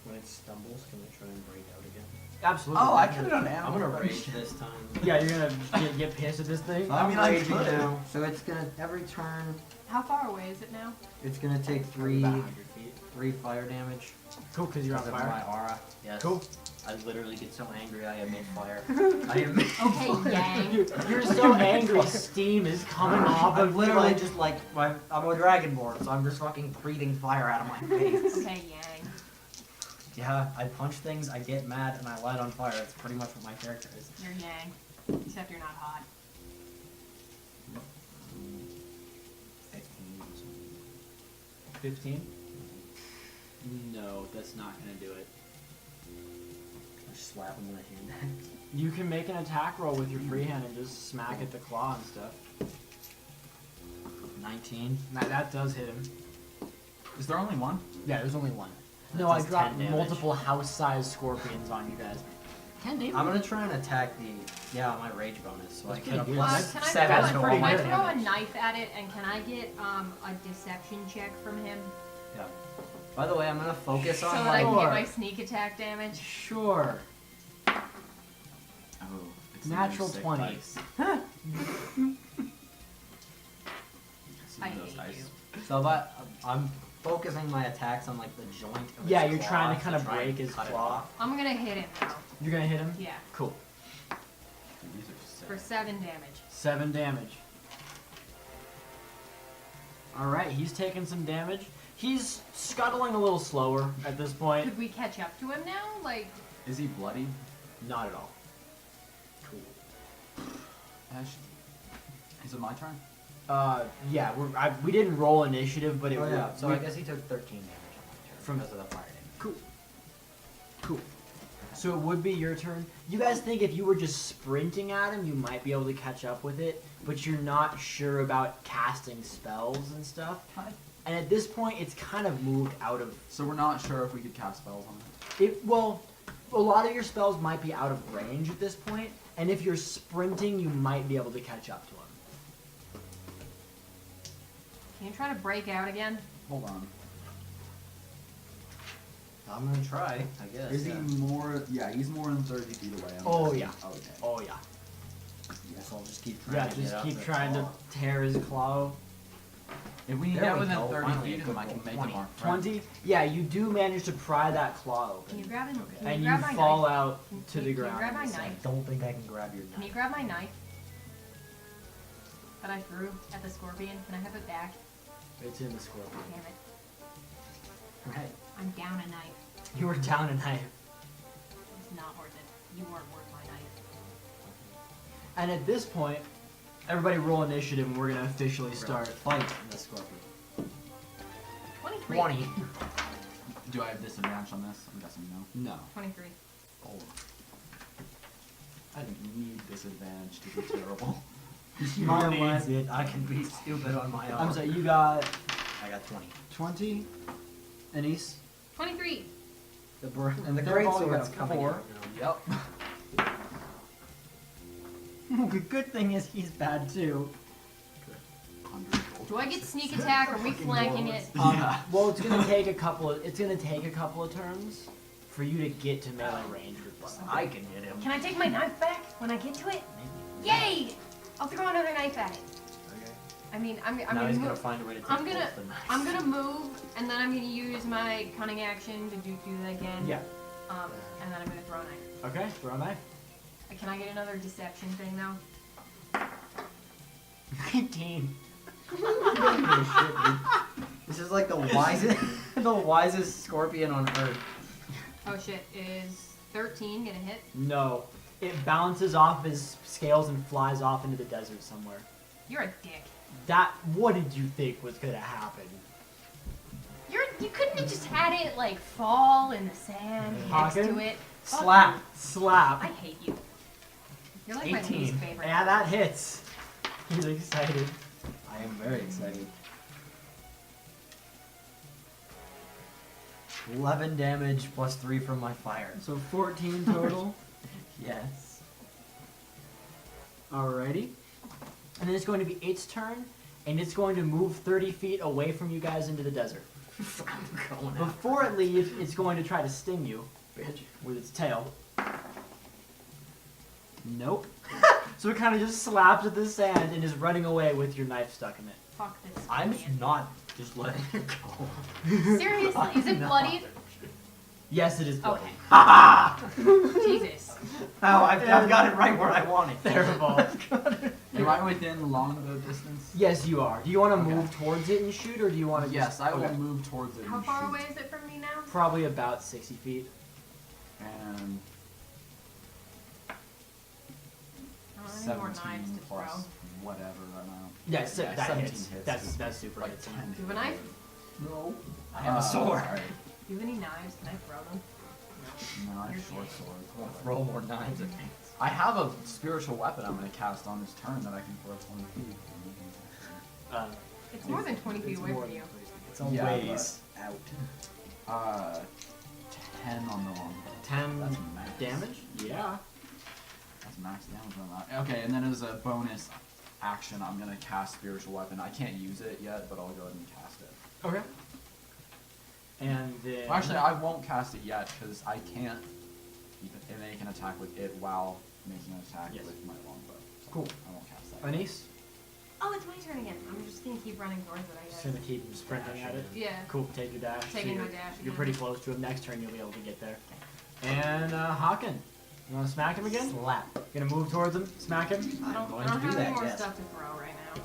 When it stumbles, can it try and break out again? Absolutely. Oh, I could have done that. I'm gonna rage this time. Yeah, you're gonna get pissed at this thing. I mean, I raging could. now. So it's gonna every turn. How far away is it now? It's gonna take three About 100 feet. 3 fire damage. Cool, because you're on Because of fire. my aura. Yes. Cool. I literally get so angry I emit fire. I am. Okay, Yang. You're so angry, steam is coming off I'm of literally you. just like I'm a dragonborn, so I'm just fucking breathing fire out of my face. Okay, Yang. Yeah, I punch things, I get mad, and I light on fire. That's pretty much what my character is. You're Yang. Except you're not hot. 15. 15? No, that's not gonna do it. I just slap him with a hand. You can make an attack roll with your free hand and just smack at the claw and stuff. 19. That does hit him. Is there only one? Yeah, there's only one. That No, I does dropped 10 damage. multiple house-sized scorpions on you guys. 10 damage? I'm gonna try and attack my rage bonus, so That's I pretty can good. plus Can I 7 That's to all pretty can my I good. throw a damage. knife at it, and can I get a deception check from him Yeah. By the way, I'm gonna focus so on that I my. can get Sure. my sneak attack damage? Sure. Oh. It's Natural sick 20. dice. See I those hate dice. you. So, but I'm focusing my attacks on like the joint of Yeah, his you're claw trying to kind of try break and his cut it claw. off. I'm gonna hit him now. You're gonna hit him? Yeah. Cool. These are For sick. 7 damage. 7 damage. Alright, he's taking some damage. He's scuttling a little slower at this point. Could we catch up to him now? Like, Is he bloody? Not at all. Cool. Is it my turn? Yeah, we didn't roll initiative, but it Oh would. yeah, so we- I guess he took 13 damage on my turn From- because of the fire damage. Cool. Cool. So it would be your turn. You guys think if you were just sprinting at him, you might be able to catch up with it, but you're not sure about casting spells and stuff. And at this point, it's kind of moved out of So we're not sure if we could cast spells on it. it. Well, a lot of your spells might be out of range at this point, and if you're sprinting, you might be able to catch up to him. can you try to break out again? Hold on. I'm gonna try, I guess. Is yeah. he more? Yeah, he's more than 30 feet away. I'm Oh, guessing. yeah. Okay. Oh yeah. Guess I'll just keep trying Yeah, to just get out keep the trying to claw. tear his claw. If we There get we within go, 30 finally, feet a of him, I good can roll. make 20. him our friend. 20? Yeah, you do manage to pry that claw Can you open. grab, can And you you grab my fall knife? out Can- to can- the can you ground. grab my in the knife? sand. I don't think I can grab your Can you knife. grab my knife that I threw at the scorpion? Can I have it back? It's in the scorpion. Damn it. Right. I'm down a knife. You were down a knife. It's not worth it. You weren't worth my knife. And at this point, everybody roll initiative and we're going to officially start. Fight the scorpion. 23. 20. Do I have disadvantage on this? I'm guessing no. No. 23. Oh. I didn't need disadvantage to be terrible. My needs it. I can be stupid on my own. I'm sorry, you got I got 20. 20. Annice? 23. And the They're great all sword's got coming 4. out now. Yep. Good thing is he's bad too. 100 gold. Do I get sneak attack? Are we flanking it? Yeah. Well, it's gonna take a couple of turns for you to get to melee range with this. I can hit him. Can I take my knife back when I get to it? Yay! I'll throw another knife at it. Okay. I mean, I'm now gonna he's move. gonna find a way to take I'm gonna, both the knives. I'm gonna move, and then I'm gonna use my cunning action to do that again. Yeah. And then I'm gonna throw a knife. Okay, throw a knife. Can I get another deception thing though? 19. This is like the wisest, the wisest scorpion on earth. Oh shit! Is 13 gonna hit? No. It bounces off his scales and flies off into the desert somewhere. You're a dick. What did you think was gonna happen? You couldn't have just had it like fall in the sand next Haken? to it. Fuck Slap. you. Slap. I hate you. You're like my 18. least favorite. Yeah, that hits. He's excited. I am very excited. 11 damage plus 3 from my fire. So 14 total. Yes. Alrighty. And then it's going to be its turn, and it's going to move 30 feet away from you guys into the desert. I'm going out. Before it leaves, it's going to try to sting you Bitch. with its tail. Nope. So it kind of just slaps at the sand and is running away with your knife stuck in it. Fuck this. I'm scorpion. not just letting it go. Seriously, is it No. bloodied? Yes, it is bloody. Okay. Jesus. Oh, I've got it right where I want it. Theroval. Am I within longbow distance? Yes, you are. Do you want to Okay. move towards it and shoot, or do you want to Yes, I will Okay. move towards it. How and far shoot. away is it from me now? Probably about 60 feet. And I need more knives 17 to plus throw. whatever amount. Yes, Yeah, that 17 hits. hits. That's super Like hits. 10. Do you have a knife? No. I have a sword. Alright. Do you have any knives? Can I throw them? No, I have You're short gay. sword. I'll throw more knives at me. I have a spiritual weapon I'm going to cast on this turn that I can throw 20 feet. It's more than 20 feet away more from you. It's a Yeah, ways out. 10 on the longbow. 10 That's max. damage? Yeah. That's max damage on that. Okay, and then as a bonus action, I'm going to cast spiritual weapon. I can't use it yet, but I'll go ahead and cast it. Okay. And then... Well, actually, I won't cast it yet because I can't make an attack with it while making an attack Yes. with my longbow. So Cool. I won't cast that. Annice? Oh, it's my turn again. I'm just gonna keep running towards it, I Just guess. gonna keep sprinting at it. Yeah. Cool, take your dash. Taking you're, my dash You're again. pretty close to him. Next turn you'll be able to get there. And Haken, you wanna smack him again? Slap. Gonna move towards him, smack him. I don't going to have do any that, more yes. stuff to throw right now.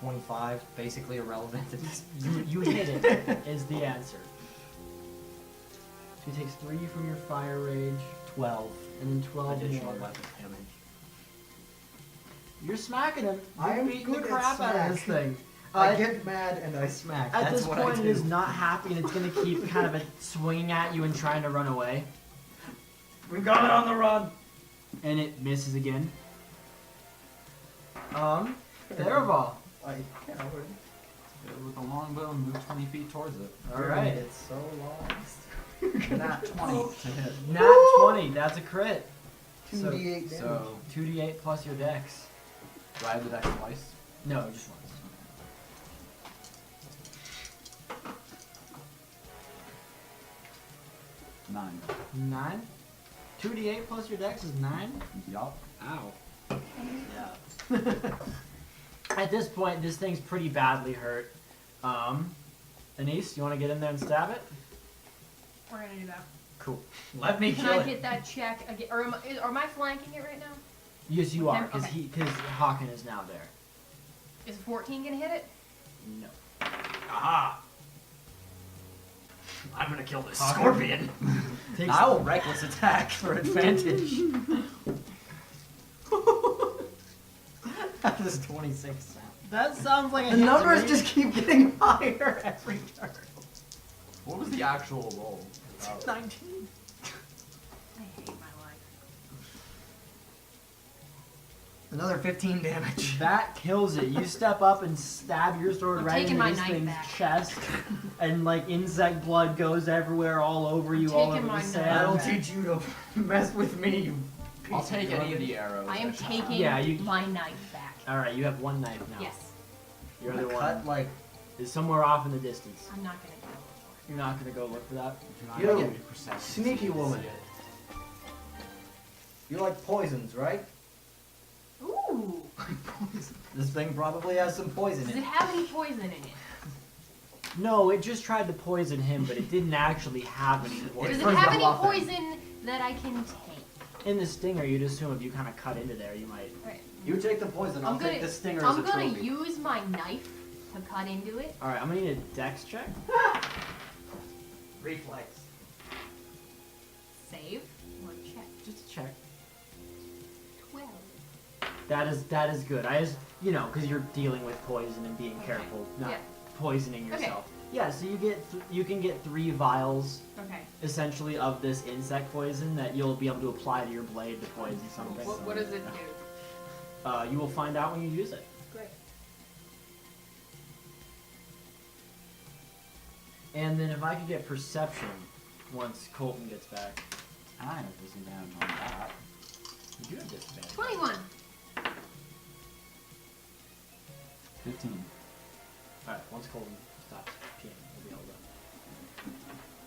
25, basically irrelevant at this You hit it, is the answer. So he takes 3 from your fire rage, 12, and then 12 additional more. weapon damage. You're smacking him. You're I am beating good the at crap out of this smack. thing. I get mad and I smack. At That's this what point, I it do. is not happy, and it's gonna keep kind of swinging at you and trying to run away. We've got it on the run. And it misses again. Theroval. I coward. With the longbow, move 20 feet towards it. Alright. It's so lost. Not 20 to hit. Nat 20, that's a crit. 2d8 damage. So, 2d8 plus your dex. do I have the dex twice? No, just once. Okay. 9. 9? 2d8 plus your dex is 9? Yup. Ow. Yeah. At this point, this thing's pretty badly hurt. Annice, you want to get in there and stab it? We're gonna do that. Cool. Let me Can kill I it. get that check again? Or am I flanking it right now? Yes, you are, because Okay. Haken is now there. Is 14 gonna hit it? No. Aha! I'm gonna kill this Haken? scorpion. Takes I will reckless attack for advantage. How does 26 sound? That sounds like a The hit numbers to me. just keep getting higher every turn. What was the actual roll? 19. I hate my life. Another 15 damage. That kills it. You step up and stab your sword I'm right taking into my this knife thing's back. chest, and like insect blood goes everywhere, all over you, all taking over my the knife sand. That'll back. teach you to mess with me, you piece I'll take of any of garbage. the arrows. I am that you taking have. Yeah, you- my knife back. All right, you have one knife now. Yes. Your I'm other gonna cut one like is somewhere off in the distance. I'm not gonna kill You're not gonna go look for that. Can I You, get perception sneaky so you can woman. see it? you like poisons, right? it. Ooh. This thing probably has some poison Does in it it. have any poison in it? No, it just tried to poison him, but it didn't actually have any Does poison. it turns have the any muffin. poison that I can take? In the stinger, you'd assume if you kind of cut into there, you might. Right. You take the poison, I'll I'm take gonna- the stinger I'm as a gonna trophy. use my knife to cut into it. All right, I'm gonna need a dex check. Reflex. Save or check. Just a check. 12. That is good. Because you're dealing with poison and being careful, not Yeah. poisoning Okay. yourself. Yeah, so you can get 3 vials Okay. essentially of this insect poison that you'll be able to apply to your blade to poison something. What does it do? You will find out when you use it. Great. And then if I could get perception once Colton gets back. I have disadvantage on that. You do have disadvantage. 21. 15. Alright, once Colton stops peeing, we'll be all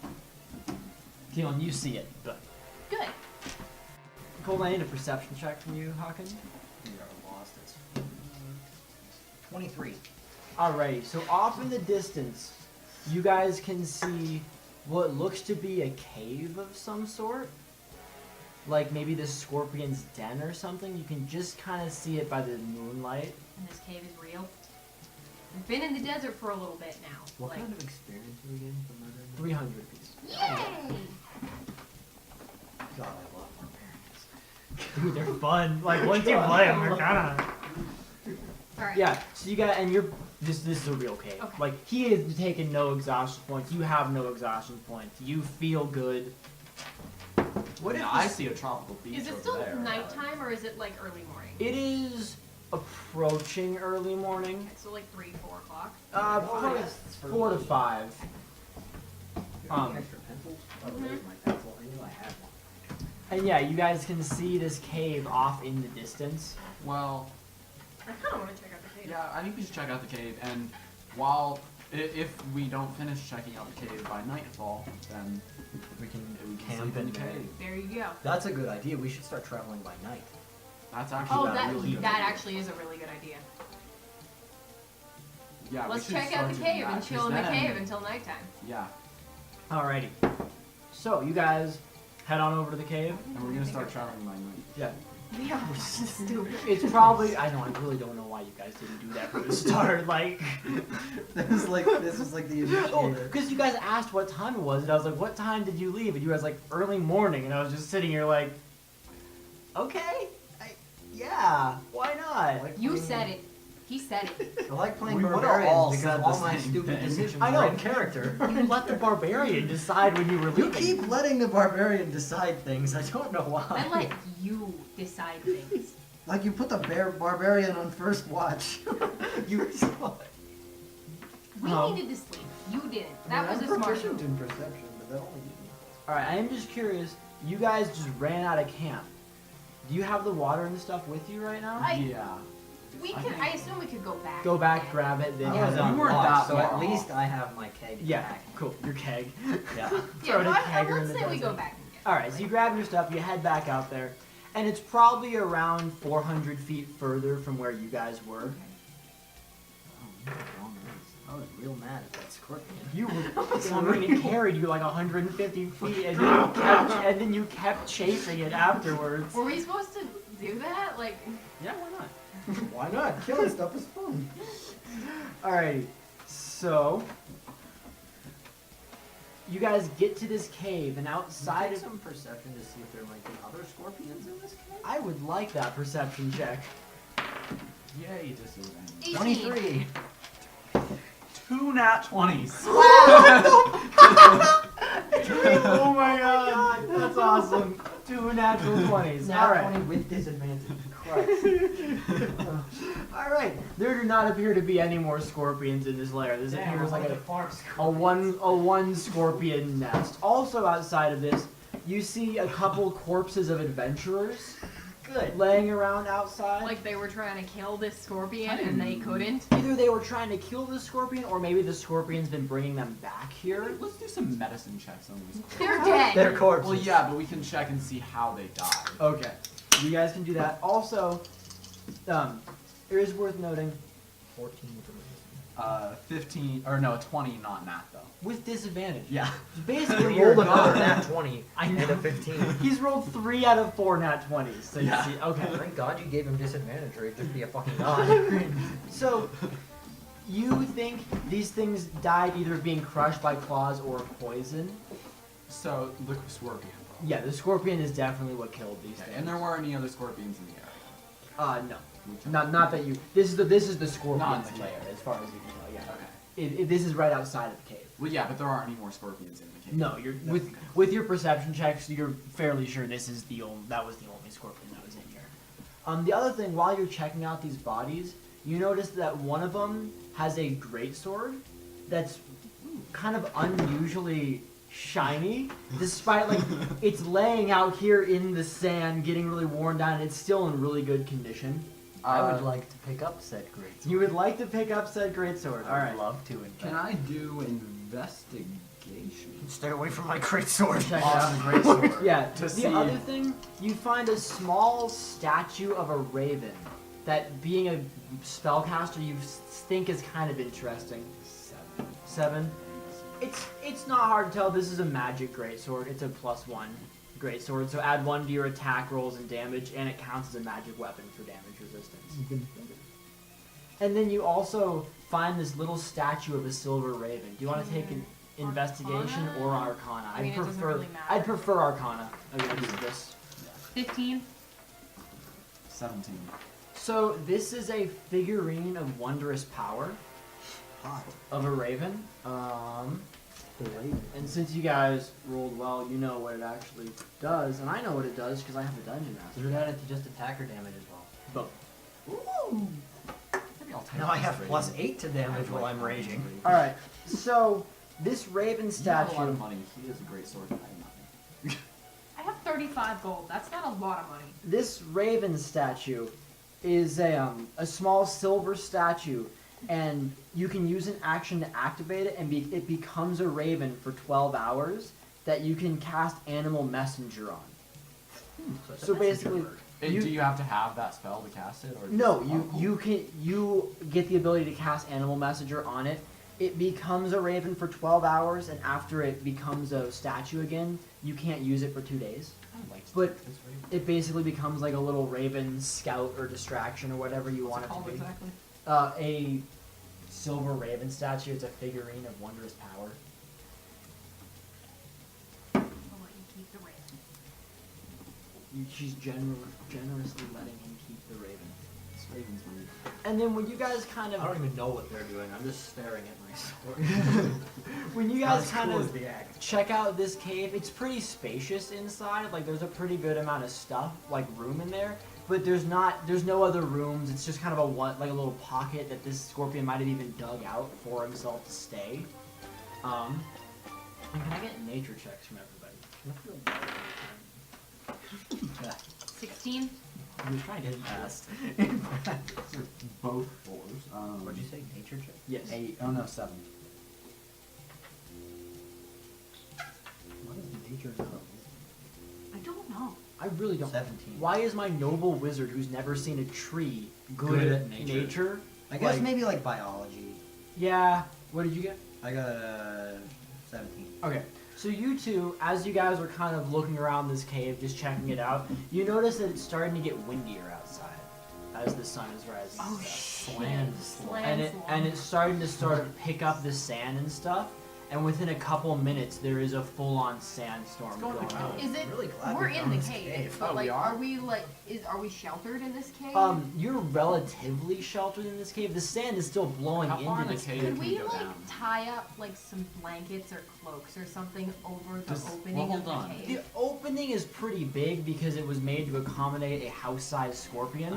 done. Keelin, you see it. Good. Good. Colton, I need a perception check from you, Haken. You are lost. It's 23. Alrighty, so off in the distance, you guys can see what looks to be a cave of some sort. Like maybe the scorpion's den or something. You can just kind of see it by the moonlight. And this cave is real. We've been in the desert for a little bit now. What like, kind of experience are we getting from murdering? 300 piece. Yay! God, I love barbarians. Dude, they're fun. Like once you play them, they're kind of. Alright. Yeah. So you got, and you're. This is a real cave. Okay. Like he has taken no exhaustion points. You have no exhaustion points. You feel good. What if I see a tropical beach Is it over still there. nighttime or is it like early morning? It is approaching early morning. Okay, so like 3, 4 o'clock. Probably 4 to 5. Any extra pencils? Oh, Mhm. there's my pencil. I knew I had one. And yeah, you guys can see this cave off in the distance. Well, I kind of want to check out the cave. yeah, I think we should check out the cave, and while if we don't finish checking out the cave by nightfall, then We can we can camp sleep in in the there. cave. There you go. That's a good idea. We should start traveling by night. That's actually Oh, a that really good that idea. actually is a really good idea. Yeah, we Let's should check start out the doing cave that, and chill 'cause in the then- cave until nighttime. Yeah, Alrighty. So you guys head on over to the cave. and we're gonna start traveling by night. Yeah. Yeah, which is stupid. It's probably I know I really don't know why you guys didn't do that from the start. Like, This was like the initiator. because you guys asked what time it was, and I was like, "What time did you leave?" And you guys like early morning, and I was just sitting here like, "Okay, yeah, why not?" Like You playing- said it. He said it. I like playing We would've barbarian all because said the all my same stupid thing. decisions I know. are in character. You let the barbarian decide when you were You leaving. keep letting the barbarian decide things. I don't know why. I let you decide things. Like you put the barbarian on first watch. You saw it. We No. needed to sleep. You didn't. I That mean, was I'm a smart proficient move. in perception, but that only gives me. All right, I am just curious. You guys just ran out of camp. Do you have the water and stuff with you right now? Yeah. We could. I assume we could go back. Go back, grab it, then I head was on. you weren't unlocked, that so at far least off. I have my keg. Yeah, back. cool. Your keg. Yeah. Yeah, Throw no, the kegger in let's the say we go desert. back and get. All right, so you grab your stuff, you head back out there, and it's probably around 400 feet further from where you guys were. Oh, wrong race. I was real mad at that scorpion. You were someone carried you like 150 feet, and then you kept chasing it afterwards. Were we supposed to do that? Like, Yeah, why not? Why not? Killing stuff is fun. Alrighty, so you guys get to this cave, and outside Take of some perception to see if there might be other scorpions in this cave. I would like that perception check. Yay, disadvantage. 18. 23. 2 nat 20s. Oh my god, that's awesome. 2 natural 20s. Nat Alright. 20 with disadvantage. Christ. Alright. There do not appear to be any more scorpions in this lair. This appears like a one scorpion nest. Also outside of this, you see a couple corpses of adventurers Good. laying around outside. Like they were trying to kill this scorpion and they couldn't. Either they were trying to kill the scorpion, or maybe the scorpion's been bringing them back here. Let's do some medicine checks on these. They're dead. They're corpses. Well, yeah, but we can check and see how they died. Okay. You guys can do that. Also, it is worth noting, 14 for 15 or no, 20, not nat though. with disadvantage. Yeah. Basically, me. you're Rolled another gone. nat 20 I and know. a 15. He's rolled 3 out of 4 nat 20s. So you Yeah. see, okay. Thank God you gave him disadvantage, or he'd just be a fucking god. So, you think these things died either being crushed by claws or poison? So the scorpion. Yeah, the scorpion is definitely what killed these Okay, things. and there weren't any other scorpions in the area. No. We Not that you. This is the scorpion's Not in the lair, cave. as far as you can tell. Yeah. Okay. This is right outside of the cave. Well, yeah, but there aren't any more scorpions in the cave. No, you're No, okay. with your perception checks, you're fairly sure this is that was the only scorpion that was in here. The other thing, while you're checking out these bodies, you notice that one of them has a greatsword that's kind of unusually shiny, despite like it's laying out here in the sand, getting really worn down. And it's still in really good condition. I would like to pick up said great. You would like to pick up said greatsword. All right. love to. In Can I do investigation? Stay away from my great sword. Check it On out. the greatsword. Yeah, To the see- other thing, you find a small statue of a raven that, being a spellcaster, you think is kind of interesting. 7. It's not hard to tell. This is a magic greatsword. It's a +1 greatsword, so add 1 to your attack rolls and damage, and it counts as a magic weapon for damage resistance. And then you also find this little statue of a silver raven. Do you want to take an investigation or Arcana? I mean, it doesn't really matter. I'd prefer Arcana against this. 15. 17. So this is a figurine of wondrous power Hot. of a raven. The raven. And since you guys rolled well, you know what it actually does, and I know what it does because I have the dungeon So master. you're at it to just attack or damage as well. Both. Ooh. Maybe I'll take Now I this have rating. +8 to damage while I'm raging. All right. So this raven You have a lot statue. of money. He has a great sword. I have nothing. I have 35 gold. That's not a lot of money. This raven statue is a small silver statue, and you can use an action to activate it, and it becomes a raven for 12 hours that you can cast Animal Messenger on. it's a So messenger basically, bird. Do you have to have that spell to cast it? Or No, just- you get the ability to cast Animal Messenger on it. It becomes a raven for 12 hours, and after it becomes a statue again, you can't use it for 2 days. I'd like to But take this raven. it basically becomes like a little raven scout or distraction or whatever you want it to called be. exactly? A silver raven statue. It's a figurine of wondrous power. I'll let you keep the raven. She's generously letting him keep the raven. This raven's weird. And then when you guys kind I don't of even know what they're doing. I'm just staring at my sword. when you Not guys as kind cool of as the axe. check out this cave, it's pretty spacious inside. Like there's a pretty good amount of stuff, like room in there. But there's no other rooms. It's just kind of a little pocket that this scorpion might have even dug out for himself to stay. And can I get nature checks from everybody? 16. He was trying to get past. Both fours. What'd you say? Nature check? Yes. 8. Oh no, 7. What is nature know? I don't know. I really don't. 17. Why is my noble wizard who's never seen a tree good at nature? I guess Like- maybe like biology. Yeah. What did you get? I got a 17. Okay. So you two, as you guys are kind of looking around this cave, just checking it out, you notice that it's starting to get windier outside as the sun is rising. Oh, and stuff. shit. And it's starting to sort of pick up the sand and stuff. And within a couple minutes, there is a full-on sandstorm Let's go in the going on. cave. Is it? I'm really glad We're we in found the this cave. cave. But Oh, like, we are? are we sheltered in this cave? You're relatively sheltered in this cave. The sand is still blowing How far into in this the cave. cave? Could can we go like down. tie up like some blankets or cloaks or something over the Just- opening well, of hold the on. cave? The opening is pretty big because it was made to accommodate a house-sized scorpion.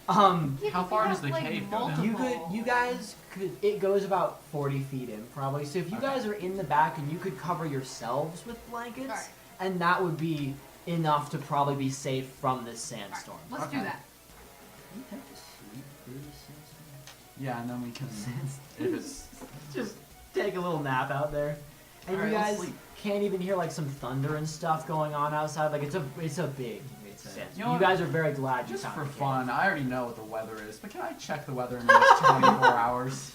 Yeah, How 'cause far we does have, the like, cave go down? You guys could. It goes about 40 feet in, probably. So if you Okay. guys are in the back and you could cover yourselves with blankets, Alright. and that would be enough to probably be safe from this sandstorm. Let's do Okay. that. You have to sleep through the sandstorm. Yeah, and then we can. If it's. Just take a little nap out there, and Alright, you let's guys sleep. can't even hear like some thunder and stuff going on outside. Like it's a big It's sandstorm. You know You what? guys are very glad you Just found for the cave. fun, I already know what the weather is, but can I check the weather in the next 24 hours?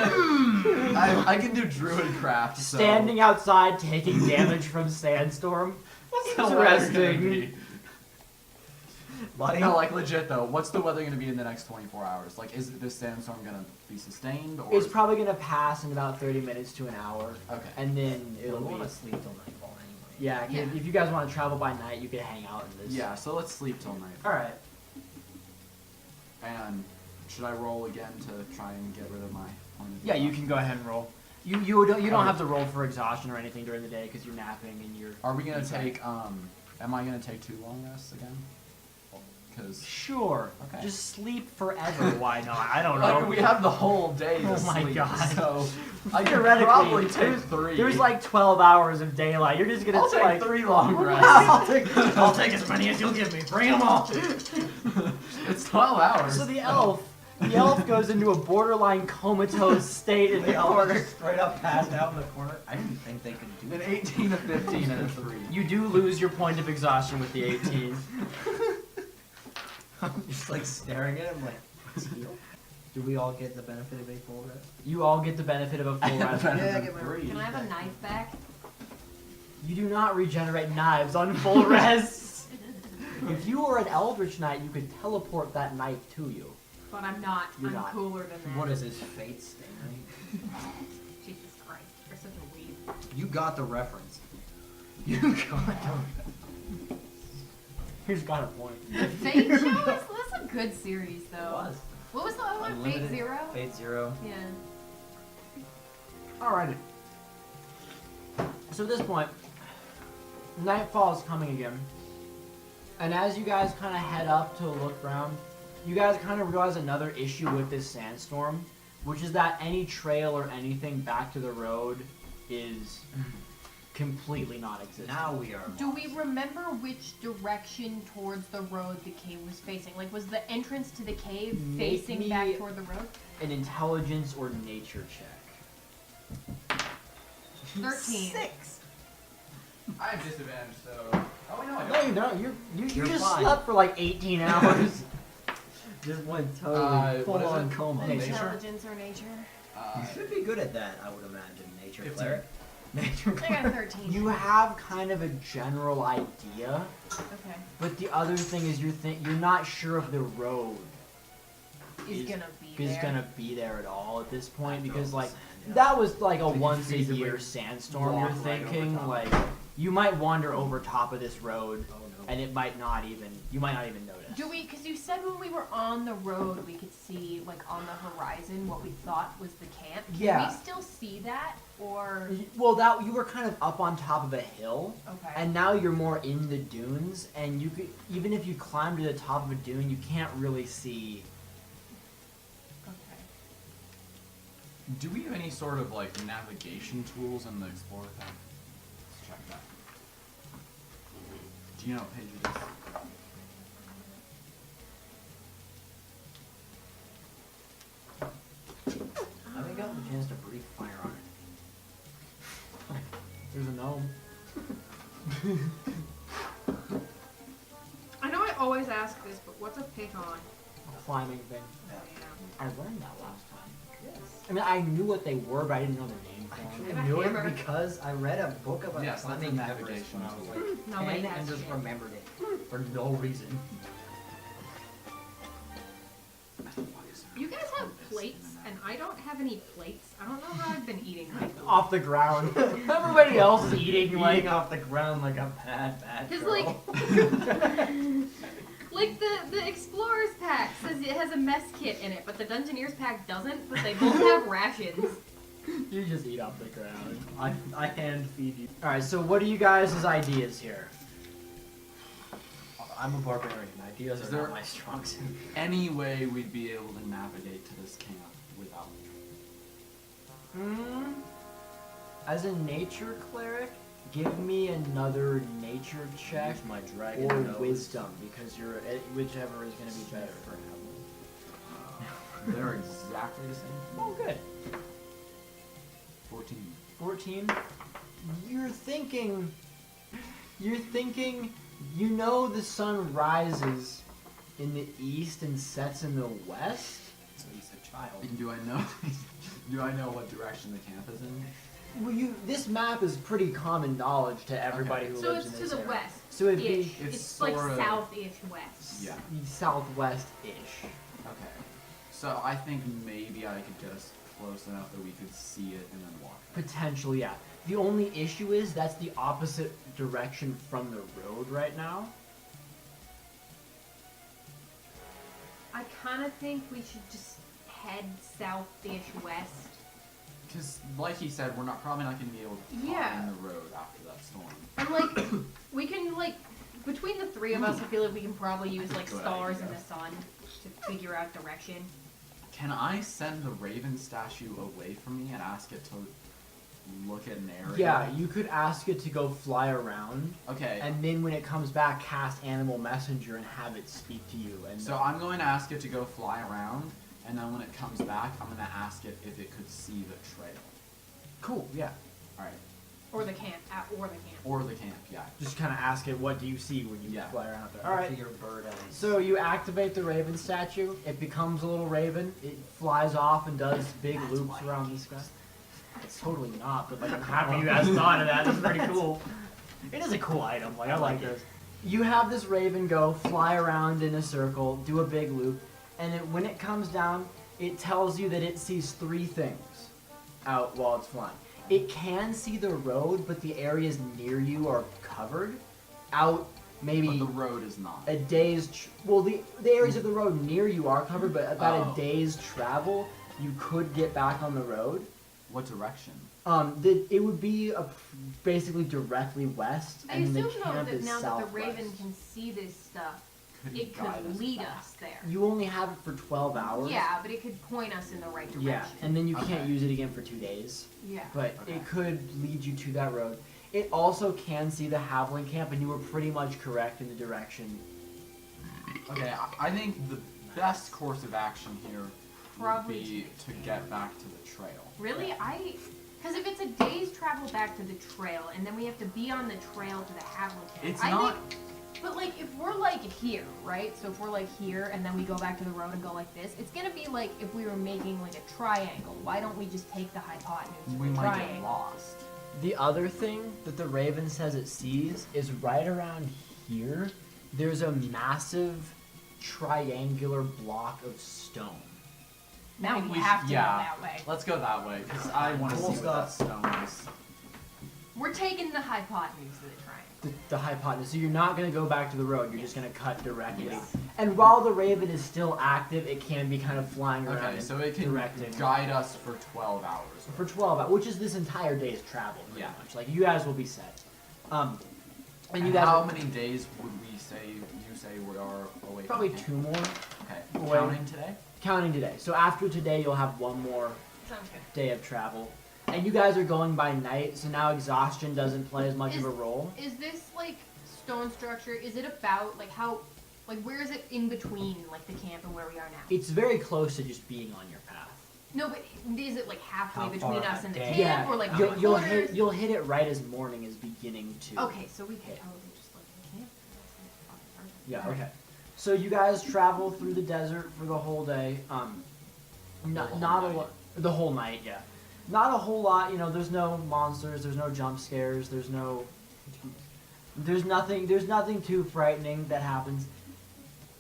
I can do druidcraft, so... Standing outside, taking damage from sandstorm. What's the weather gonna Interesting. be? Buddy, No, like legit though, what's the weather gonna be in the next 24 hours? Like, is this sandstorm gonna be sustained, or... It's probably gonna pass in about 30 minutes to an hour, Okay. and then it'll it'll be. want to sleep till nightfall anyway. Yeah, Yeah. if you guys want to travel by night, you can hang out in this. Yeah, so let's sleep till night. All right. And should I roll again to try and get rid of my... Yeah, you can go ahead and roll. You don't have to roll for exhaustion or anything during the day because you're napping and you're. Are we gonna inside. take, am I gonna take 2 long rests again? Because... Sure. Okay. Just sleep forever. Why not? I don't know. Like, we have the whole day to Oh my sleep, God. so I could Theoretically, probably take 3. There's like 12 hours of daylight. You're just gonna I'll take like 3 long rests. I'll take as many as you'll give me. Bring them all. It's 12 hours. So the elf goes into a borderline comatose state in the They all corner. just straight up passed out in the corner. I didn't think they could do An that. 18, a 15, and a 3. You do lose your point of exhaustion with the 18. I'm just like staring at him like, what's heal? Do we all get the benefit of a full rest? You all get the benefit of a full rest. Yeah, I get my 3. Can I have a knife back? You do not regenerate knives on full rest. If you were an Eldritch Knight, you could teleport that knife to you. But I'm not. You're I'm not. cooler than that. What is this, fate stay night? Jesus Christ. You're such a weeb. You got the reference. You got He's got a point. The Fate show is that's a good series though. It was. What was the other one? Fate Unlimited. Zero? Fate Zero. Yeah. Alrighty. So at this point, nightfall is coming again. And as you guys kind of head up to look around, you guys kind of realize another issue with this sandstorm, which is that any trail or anything back to the road is completely non-existent. Now we are. Do we remember which direction towards the road the cave was facing? Like, was the entrance to the cave Make facing me- back toward the road? An intelligence or nature check. 13. 6. I have disadvantage, so Oh, I know. I No, you don't. You You're just fine. slept for like 18 hours. Just went totally what is full on it? coma. Nature? Intelligence or nature? You should be good at that, I would imagine. Nature 15. cleric. Nature I got cleric. 13. You have kind of a general idea, Okay. but the other thing is you're not sure if the road Is gonna be is there. gonna be there at all at this point because Drove like the sand, yeah. that was like a So you once a feasibly year sandstorm. You're walk right over thinking top. like you might wander over top of this road Oh no. and it might not even you might not even notice. Do we? Because you said when we were on the road, we could see like on the horizon what we thought was the camp. Can Yeah. we still see that, or Well, that you were kind of up on top of a hill. okay? And now you're more in the dunes, and you could even if you climb to the top of a dune, you can't really see. Okay. Do we have any sort of like navigation tools in the Explorer pack? Let's check that. Do you know what page it is? I haven't gotten a chance to breathe fire on it. There's a gnome. I know I always ask this, but what's a pick on? Climbing thing. Yeah. I learned that last time. Yes. I mean, I knew what they were, but I didn't know the name for I them. have a knew hammer. it because I read a book about Yes, that's a climbing Everest navigation when I was tool. like Nobody 10 has and just shit. remembered it for no reason. You guys have plates, and I don't have any plates. I don't know how I've been eating my food. Off the ground. Everybody else is eating like Eating off the ground like a bad Cause girl. like the Explorers pack says it has a mess kit in it, but the Dungeoneers pack doesn't. But they both have rations. you just eat off the ground. I hand feed you. All right, so what are you guys' ideas here? I'm a barbarian. Ideas Is are there- not my strong suit. Any way we'd be able to navigate to this camp without? As a nature cleric, give me another nature check Use my dragon or nose. wisdom because you're whichever is going to be better. They're exactly the same. Oh, good. 14. 14. You're thinking. You know the sun rises in the east and sets in the west. So he's a child. And do I know? Do I know what direction the camp is in? Well, this map is pretty common knowledge to everybody who So lives it's in to this the area. west. So it'd be Ish. it's It's like sorta- south-ish west. Yeah. southwest-ish. Okay. So I think maybe I could get us close enough that we could see it and then walk. Potentially, yeah. The only issue is that's the opposite direction from the road right now. I kind of think we should just head south-ish west. Because, like he said, we're probably not going to be able to Yeah. find the road after that storm. And like, we can like, between the three of us, I feel like we can probably use like Good stars idea. and the sun to figure out direction. Can I send the raven statue away from me and ask it to look at an area? Yeah, you could ask it to go fly around, Okay. and then when it comes back, cast Animal Messenger and have it speak to you. And So I'm going to ask it to go fly around, and then when it comes back, I'm going to ask it if it could see the trail. cool, yeah. Alright. Or the camp, or the camp. Or the camp, yeah. Just kind of ask it, what do you see when you Yeah. fly around there? All All right. right. Your bird eyes. So you activate the raven statue. It becomes a little raven. It flies off and does big That's loops why around I the keep sky. this. It's totally not, but like I'm happy you guys thought of that. It's pretty cool. It is a cool item. Like I like this. You have this raven go fly around in a circle, do a big loop, and when it comes down, it tells you that it sees three things out while it's flying. It can see the road, but the areas near you are covered. Out maybe But the road is not. a day's the areas of the road near you are covered, but about Oh. a day's travel, you could get back on the road. What direction? It would be basically directly west, I and then assume the though camp that is now that the raven southwest. can see this stuff, Could it guide could us lead back? us there. You only have it for 12 hours. Yeah, but it could point us in the right direction. Yeah, and then you can't Okay. use it again for 2 days. Yeah. But Okay. it could lead you to that road. It also can see the Havlin camp, and you were pretty much correct in the direction. Okay, I think the best course of action here would Probably be to get back to the trail. Really, Because if it's a day's travel back to the trail, and then we have to be on the trail to the Havlin camp, It's I not. think. But like, if we're like here, right? So if we're like here, and then we go back to the road and go like this, it's gonna be like if we were making like a triangle. Why don't we just take the hypotenuse of We the might triangle? get lost. The other thing that the Raven says it sees is right around here, there's a massive triangular block of stone. Now We we should- have to yeah. go that way. Let's go that way, because I want to Cool see what that stuff. stone is. We're taking the hypotenuse of the triangle. The hypotenuse. So you're not going to go back to the road, you're just going to cut directly. Yeah. And while the Raven is still active, it can be kind of flying around. Okay, and so it can directing. guide us for 12 hours. For 12 hours, which is this entire day's travel, pretty Yeah. much. Like, you guys will be set. And And you guys how will- many days would we say, you say we are away from Probably camp? 2 more, Okay, away. counting today? counting today. So after today, you'll have 1 more Sounds good. day of travel. And you guys are going by night, so now exhaustion doesn't play as much of a role. Is this like stone structure? Is it about like how, like where is it in between like the camp and where we are now? It's very close to just being on your path. No, but is it like halfway How between far us and the a camp, day? Yeah, or like you'll quarters? hit it right as morning is beginning to. Okay, so we could hit. totally just live in camp. Yeah. Okay. So you guys travel through the desert for the whole day. Not whole not a night. lot. The whole night. Yeah. Not a whole lot. You know, there's no monsters. There's no jump scares. There's nothing too frightening that happens.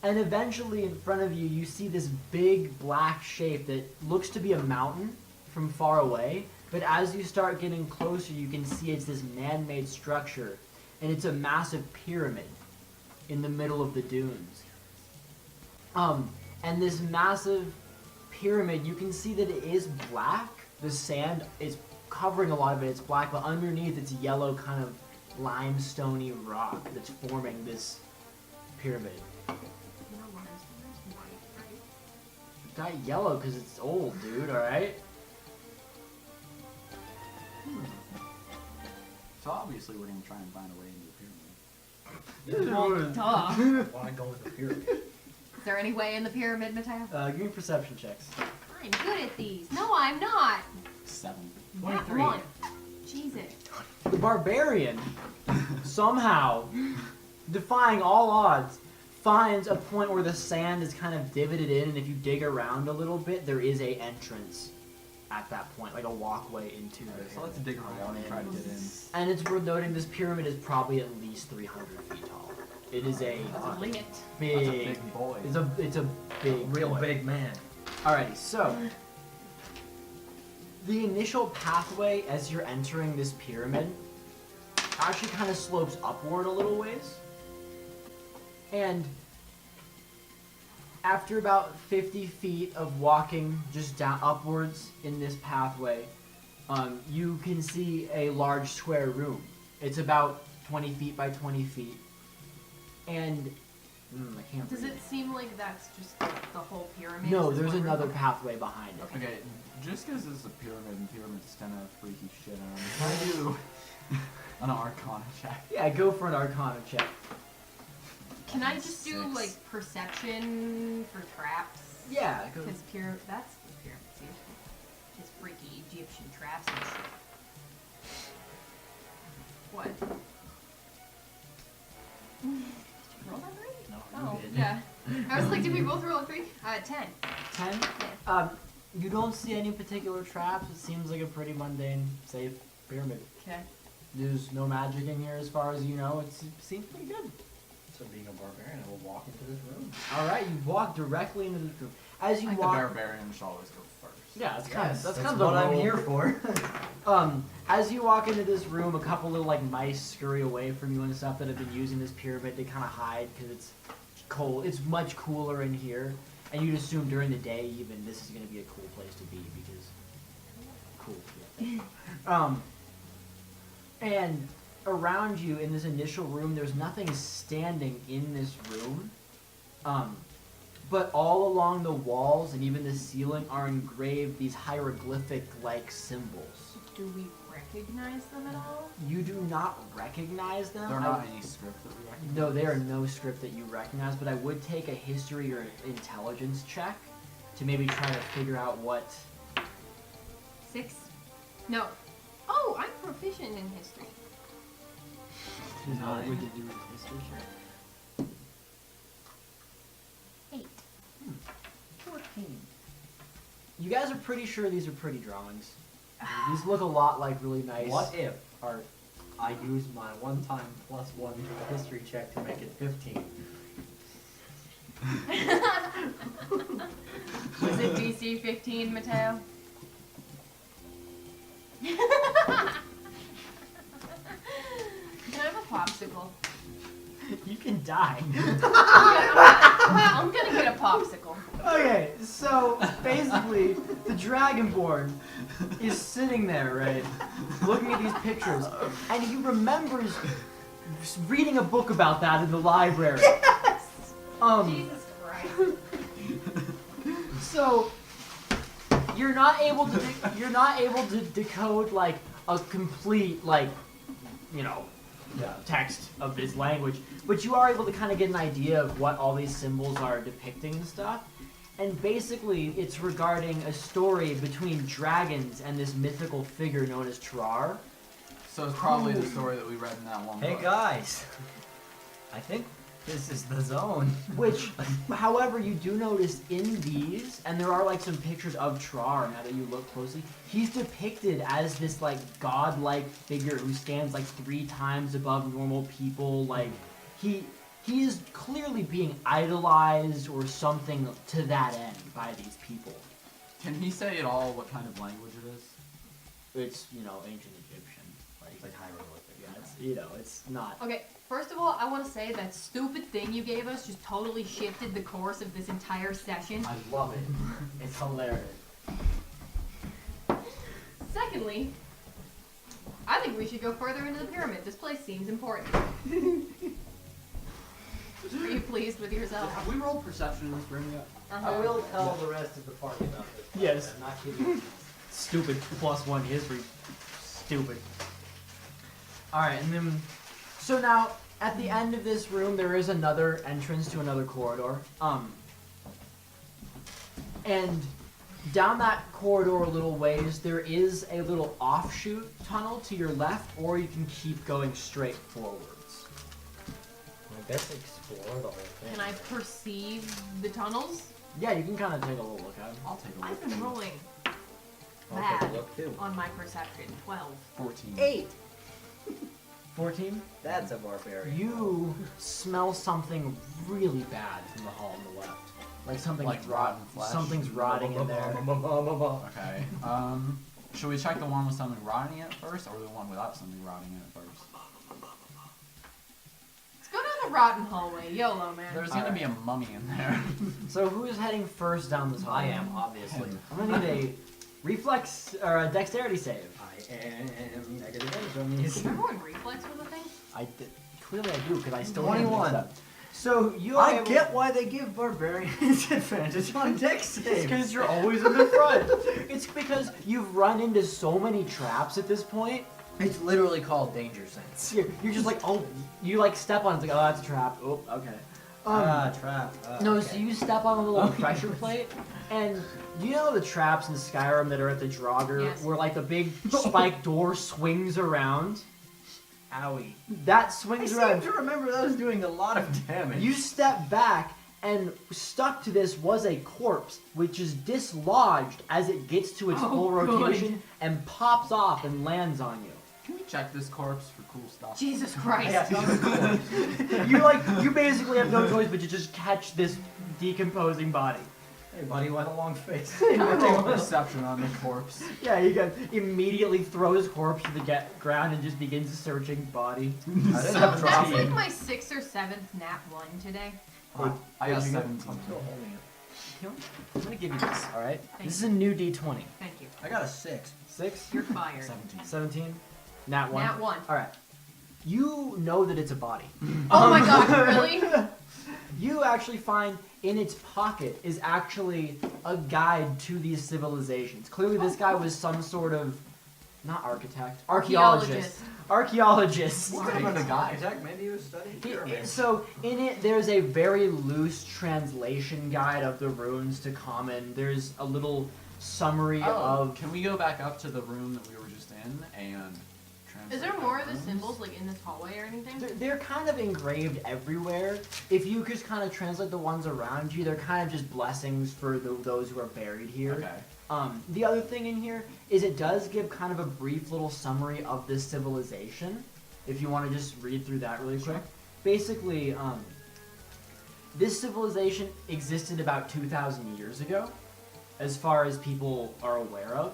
And eventually, in front of you, you see this big black shape that looks to be a mountain from far away. But as you start getting closer, you can see it's this man-made structure, and it's a massive pyramid in the middle of the dunes. And this massive pyramid, you can see that it is black. The sand is covering a lot of it. It's black, but underneath it's yellow, kind of limestoney rock that's forming this pyramid. You know what is white, right? It's got yellow because it's old, dude. All right. So obviously we're going to try and find a way into the pyramid. Well, duh. Want to go with the pyramid? Is there any way in the pyramid, Mateo? Give me perception checks. I'm good at these. No, I'm not. 7. Not 23. one. Jesus. The barbarian somehow, defying all odds, finds a point where the sand is kind of divoted in, and if you dig around a little bit, there is a entrance at that point, like a walkway into the Alright, so let's pyramid. dig around and try to get in. And it's worth noting this pyramid is probably at least 300 feet tall. It is a That's a limit. big, That's a big boy. it's a big Real boy. big man. Alrighty, so the initial pathway as you're entering this pyramid actually kind of slopes upward a little ways. And after about 50 feet of walking just down upwards in this pathway, you can see a large square room. It's about 20 feet by 20 feet. And I can't Does read it seem like that's just the whole pyramid? No, Is this there's one another room? pathway behind it. Okay, just because it's a pyramid and pyramids tend to have freaky shit on them, can I do an Arcana check? Yeah, go for an Arcana check. Can I just do 6. like perception for traps? Yeah, go. Because that's the pyramid. See, it's freaky Egyptian traps and shit. What? Did you roll that right? No, Oh, you did. yeah. I was like, did we both roll a 3? 10. 10. You don't see any particular traps. It seems like a pretty mundane, safe pyramid. Okay. There's no magic in here as far as you know. It seems pretty good. So being a barbarian, I will walk into this room. All right, you walk directly into this room. As you I think walk, the barbarian should always go first. yeah, that's kind of Yes, that's kind of what the I'm role. here for. As you walk into this room, a couple little like mice scurry away from you and stuff that have been using this pyramid to kind of hide because it's cold. It's much cooler in here, and you'd assume during the day even this is going to be a cool place to be because cool. Yeah. And around you in this initial room, there's nothing standing in this room. But all along the walls and even the ceiling are engraved these hieroglyphic-like symbols. Do we recognize them at all? You do not recognize them. There are not any script that we recognize. No, they are no script that you recognize, but I would take a history or intelligence check to maybe try to figure out what... 6? No. proficient in history. Is that what we 9. could do with history? Sure. 8. 14. You guys are pretty sure these are pretty drawings. These look a lot like really nice What if art. I use my one-time +1 to a history check to make it 15? Was it DC 15, Mateo? Can I have a popsicle? You can die. I'm gonna get a popsicle. Okay, so basically, the Dragonborn is sitting there, right, looking at these pictures, and he remembers reading a book about that in the library. Yes! Um, Jesus Christ. so you're not able to decode like a complete text of this language, but you are able to kind of get an idea of what all these symbols are depicting and stuff. And basically, it's regarding a story between dragons and this mythical figure known as Trar. So it's probably the story that we read in that one Hey book. guys, I think this is the zone. Which, however, you do notice in these, and there are like some pictures of Trar now that you look closely, he's depicted as this like godlike figure who stands like 3 times above normal people. Like he is clearly being idolized or something to that end by these people. Can he say at all what kind of language it is? It's ancient Egyptian. It's like hieroglyphic. Yeah, it's not. Okay, first of all, I want to say that stupid thing you gave us just totally shifted the course of this entire session. I love it. It's hilarious. Secondly, I think we should go further into the pyramid. This place seems important. Are you pleased with yourself? Have we rolled perception in this room yet? Uh-huh. I will tell the rest of the party about this. Yes. I'm not kidding. Stupid +1 history. Stupid. Alright, and then so now at the end of this room there is another entrance to another corridor. And down that corridor a little ways there is a little offshoot tunnel to your left, or you can keep going straight forwards. I guess explore the whole thing. Can I perceive the tunnels? Yeah, you can kind of take a little look at them. I'll take a look. I've been rolling I'll bad take a look too. on my perception. 12. 14. 8! 14? That's a barbarian. You smell something really bad from the hall on the left. Like something Like rotten flesh? Something's rotting in there. Okay. Should we check the one with something rotting in it first, or the one without something rotting in it first? Let's go down the rotten hallway. YOLO, man. There's gonna be a mummy in there. So who is heading first down this hall? I am, obviously. I'm gonna need a reflex or a dexterity save. I am negative edge on these. Remember when reflex was a thing? Clearly I do because I still 21. Have so you are I able- get why they give barbarians advantage on dex It's saves. because you're always in the front. It's because you've run into so many traps at this point. It's literally called danger sense. You're just like, oh, you like step on it, it's like, oh, that's a trap. Oh, okay. Trap. No, okay. so you step on a little Okay. pressure plate, and you know the traps in Skyrim that are at the Draugr, Yes. where like the big spike door swings around? Owie. That I swings seem around. to remember those doing a lot of damage. You step back, and stuck to this was a corpse, which is dislodged as it gets to its Oh, full good. rotation and pops off and lands on you. Can we check this corpse for cool stuff? Jesus Christ. You basically have no choice but to just catch this decomposing body. Hey buddy, why the long face? Can we roll perception on the corpse? Yeah, you can immediately throw his corpse to the ground and just begins searching body. I didn't have So a that's drop. like my 6th or 7th nat 1 today. I got What'd you get? 17. I'm still holding it. I'm gonna give you this, alright? Thank This is a new D20. Thank you. I got a 6. 6? You're fired. 17. 17? Nat 1? Nat 1. Alright. You know that it's a body. Oh my god, really? You actually find in its pocket is actually a guide to these civilizations. Clearly this guy was some sort of, not architect, archaeologist. Archaeologist. What kind of a guy? Architect? Maybe he was studying pyramids. So in it, there's a very loose translation guide of the runes to common. There's a little summary Oh, of. can we go back up to the room that we were just in and translate. Is there more of the runes? symbols like in this hallway or anything? They're kind of engraved everywhere. If you could kind of translate the ones around you, they're kind of just blessings for those who are buried here. Okay. The other thing in here is it does give kind of a brief little summary of this civilization. If you want to just read through that really quick. Basically, this civilization existed about 2,000 years ago, as far as people are aware of,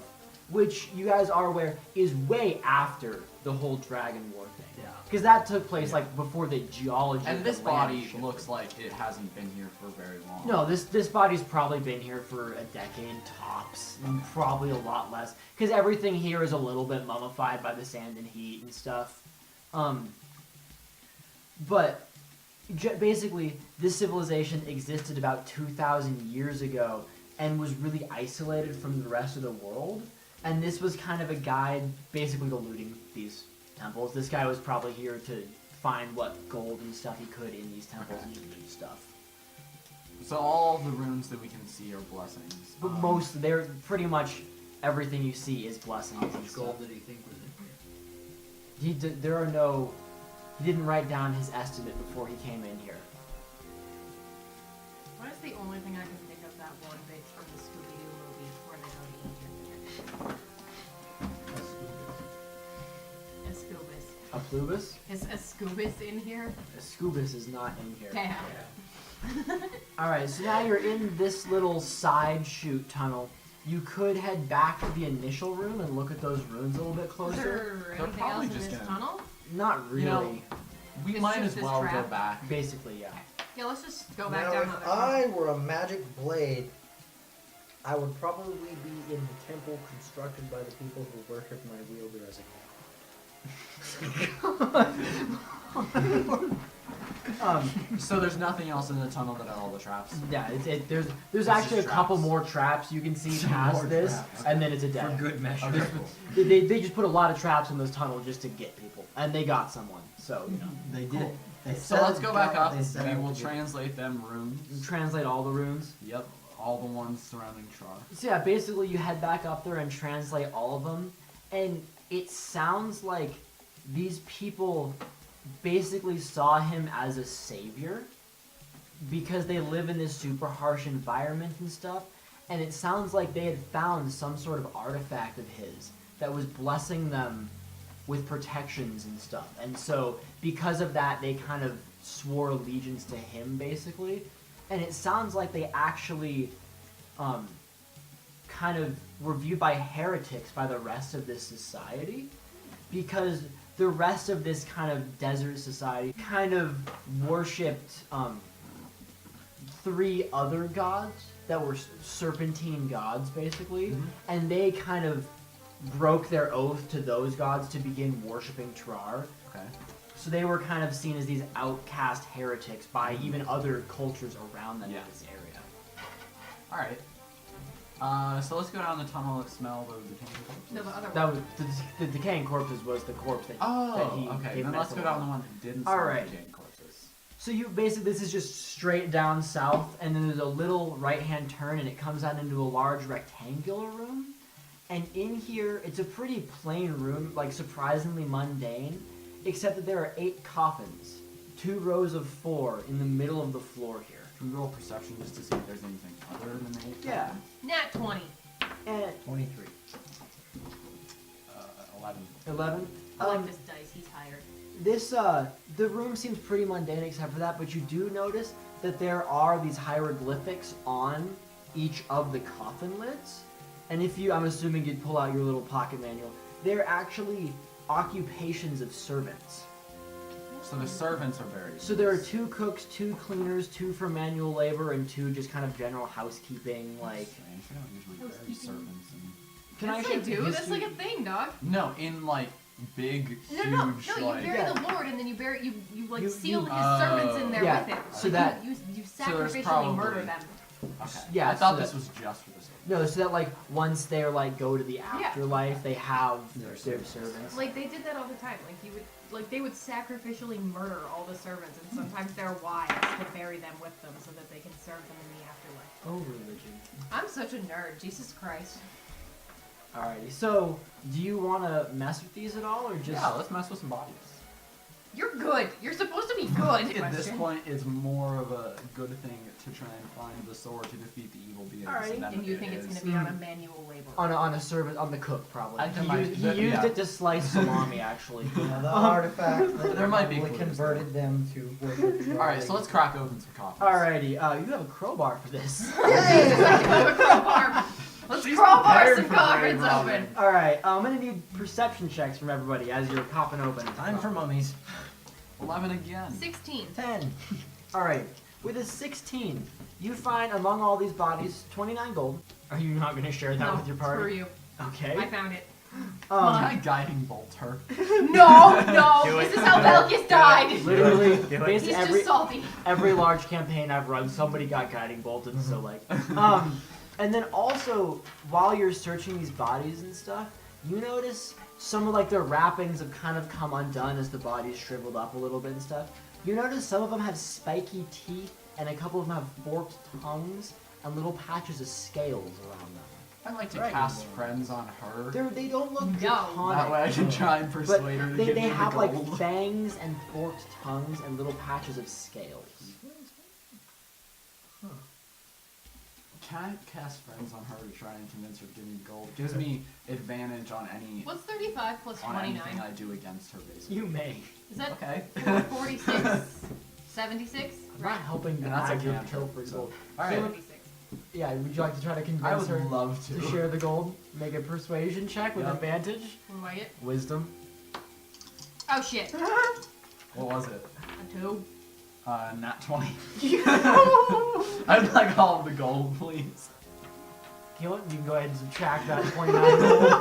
which you guys are aware is way after the whole Dragon War thing. Yeah. Because that took place like before the geology. And of this the land body shifted. looks like it hasn't been here for very long. No, this body's probably been here for a decade tops, and probably a lot less, because everything here is a little bit mummified by the sand and heat and stuff. But basically, this civilization existed about 2,000 years ago and was really isolated from the rest of the world. And this was kind of a guide, basically, to looting these temples. This guy was probably here to find what gold and stuff he could in these temples and loot stuff. So all the runes that we can see are blessings. But most, they're pretty much everything you see is blessings. How and much stuff. gold did he think was in here? There are no. He didn't write down his estimate before he came in here. What is the only thing I can think of that one bitch from the Scooby-Doo movie where they go to Egypt? That's stupid. A Scoobus. A plubus? Is a Scoobus in here? A scubus is not in here. Damn. Alright, so now you're in this little side chute tunnel. You could head back to the initial room and look at those runes a little bit Is closer. there They're anything probably else in just this gonna- tunnel? Not really. You know, we It's might just as this well go trap. back. Basically, yeah. Yeah, let's just go back Now, down if another I were a magic blade, I would probably be in the temple constructed by the people who worship my wielder as a So there's nothing else in the tunnel that are all the traps. Yeah, there's It's actually a just couple traps. more traps you can see Some past more this, traps. and then it's a for dead. good measure. Okay. They just put a lot of traps in this tunnel just to get people, and they got someone. So you know, They Cool. did. They So set let's go back up. they set We out will to get- translate them runes. translate all the runes. Yep, all the ones surrounding Trar. So yeah, basically you head back up there and translate all of them, and it sounds like these people basically saw him as a savior because they live in this super harsh environment and stuff, and it sounds like they had found some sort of artifact of his that was blessing them with protections and stuff. And so because of that, they kind of swore allegiance to him basically. And it sounds like they actually kind of were viewed by heretics by the rest of this society, because the rest of this kind of desert society kind of worshipped three other gods that were serpentine gods basically, and they kind of broke their oath to those gods to begin worshipping Trar. Okay. So they were kind of seen as these outcast heretics by even other cultures around them Yeah. in this area. Alright. So let's go down the tunnel and smell the decaying corpses. No, the other That one. was the decaying corpses was the corpse that, Oh, that he okay. gave Then let's Mesa go down one. the one that didn't smell Alright. the decaying corpses. So you basically, this is just straight down south, and then there's a little right-hand turn, and it comes out into a large rectangular room. And in here, it's a pretty plain room, like surprisingly mundane, except that there are 8 coffins, 2 rows of 4 in the middle of the floor here. Can we roll perception just to see if there's anything other than the 8? Yeah. Nat 20. And 23. 11. 11. I like this dice. He's hired. This the room seems pretty mundane except for that, but you do notice that there are these hieroglyphics on each of the coffin lids. And if you, I'm assuming you'd pull out your little pocket manual, they're actually occupations of servants. So the servants are very. So there are 2 cooks, 2 cleaners, 2 for manual labor, and 2 just kind of general housekeeping, like... Strange. We don't usually bury Housekeeping. servants in... Can That's I like, show dude, that's history? like a thing, dog. No, in like big, No, huge, no, you like... bury Yeah. the Lord, and then you bury you like You- seal you- his servants in there Yeah, with him. so Like, that- you So there's sacrificially probably- murder them. Okay. Yeah, I thought so this that- was just for the servants. No, so that like once they're like go to the afterlife, they have their servants. Like they did that all the time. Like they would sacrificially murder all the servants, and sometimes their wives to bury them with them so that they can serve them in the afterlife. Oh, religion. I'm such a nerd. Jesus Christ. Alrighty. So, do you want to mess with these at all, or just? Yeah, let's mess with some bodies. You're good. You're supposed to be good. At this point, it's more of a good thing to try and find the sword to defeat the evil beings. Alright. than And you it think it's is- going to be on a manual labor? On a servant, on the cook probably. I think He might- used yeah. it to slice salami actually. Yeah, the artifact that There might be probably clues converted them to worship. Alright, so let's crack open some coffins. Alrighty. You have a crowbar for this. Have a crowbar. Let's She's crowbar prepared some for coffins brain open. robbing. Alright. I'm gonna need perception checks from everybody as you're popping open. Time for mummies. 11 again. 16. 10. Alright. With a 16, you find among all these bodies 29 gold. Are you not gonna share that No, with your party? screw you. Okay. I found it. Can I guiding bolt her? No, no. Do This it. is how Velkis died. Literally, Do it. basically He's just salty. every large campaign I've run, somebody got guiding bolted. So like, and then also while you're searching these bodies and stuff, you notice some of like their wrappings have kind of come undone as the bodies shriveled up a little bit and stuff. You notice some of them have spiky teeth, and a couple of them have forked tongues and little patches of scales around them. I like to Right. cast friends on her. They don't look No. draconic. That way I can try and But persuade her to they give me the have like gold. fangs and forked tongues and little patches of scales. Can I cast friends on her to try and convince her to give me gold? Gives me advantage on any What's 35 plus on anything 29? I do against her, basically. You may. Is that Okay. 46? 76? I'm not helping you And that's a add your cantrip, kill for so- gold. Alright. 76. Yeah, would you like to try to I convince her would love to to. share the gold? Make a persuasion check with Yep. advantage? What do I get? Wisdom. Oh shit. What was it? A 2. Nat 20. I'd like all of the gold, please. Keelin, you can go ahead and subtract that 29 gold.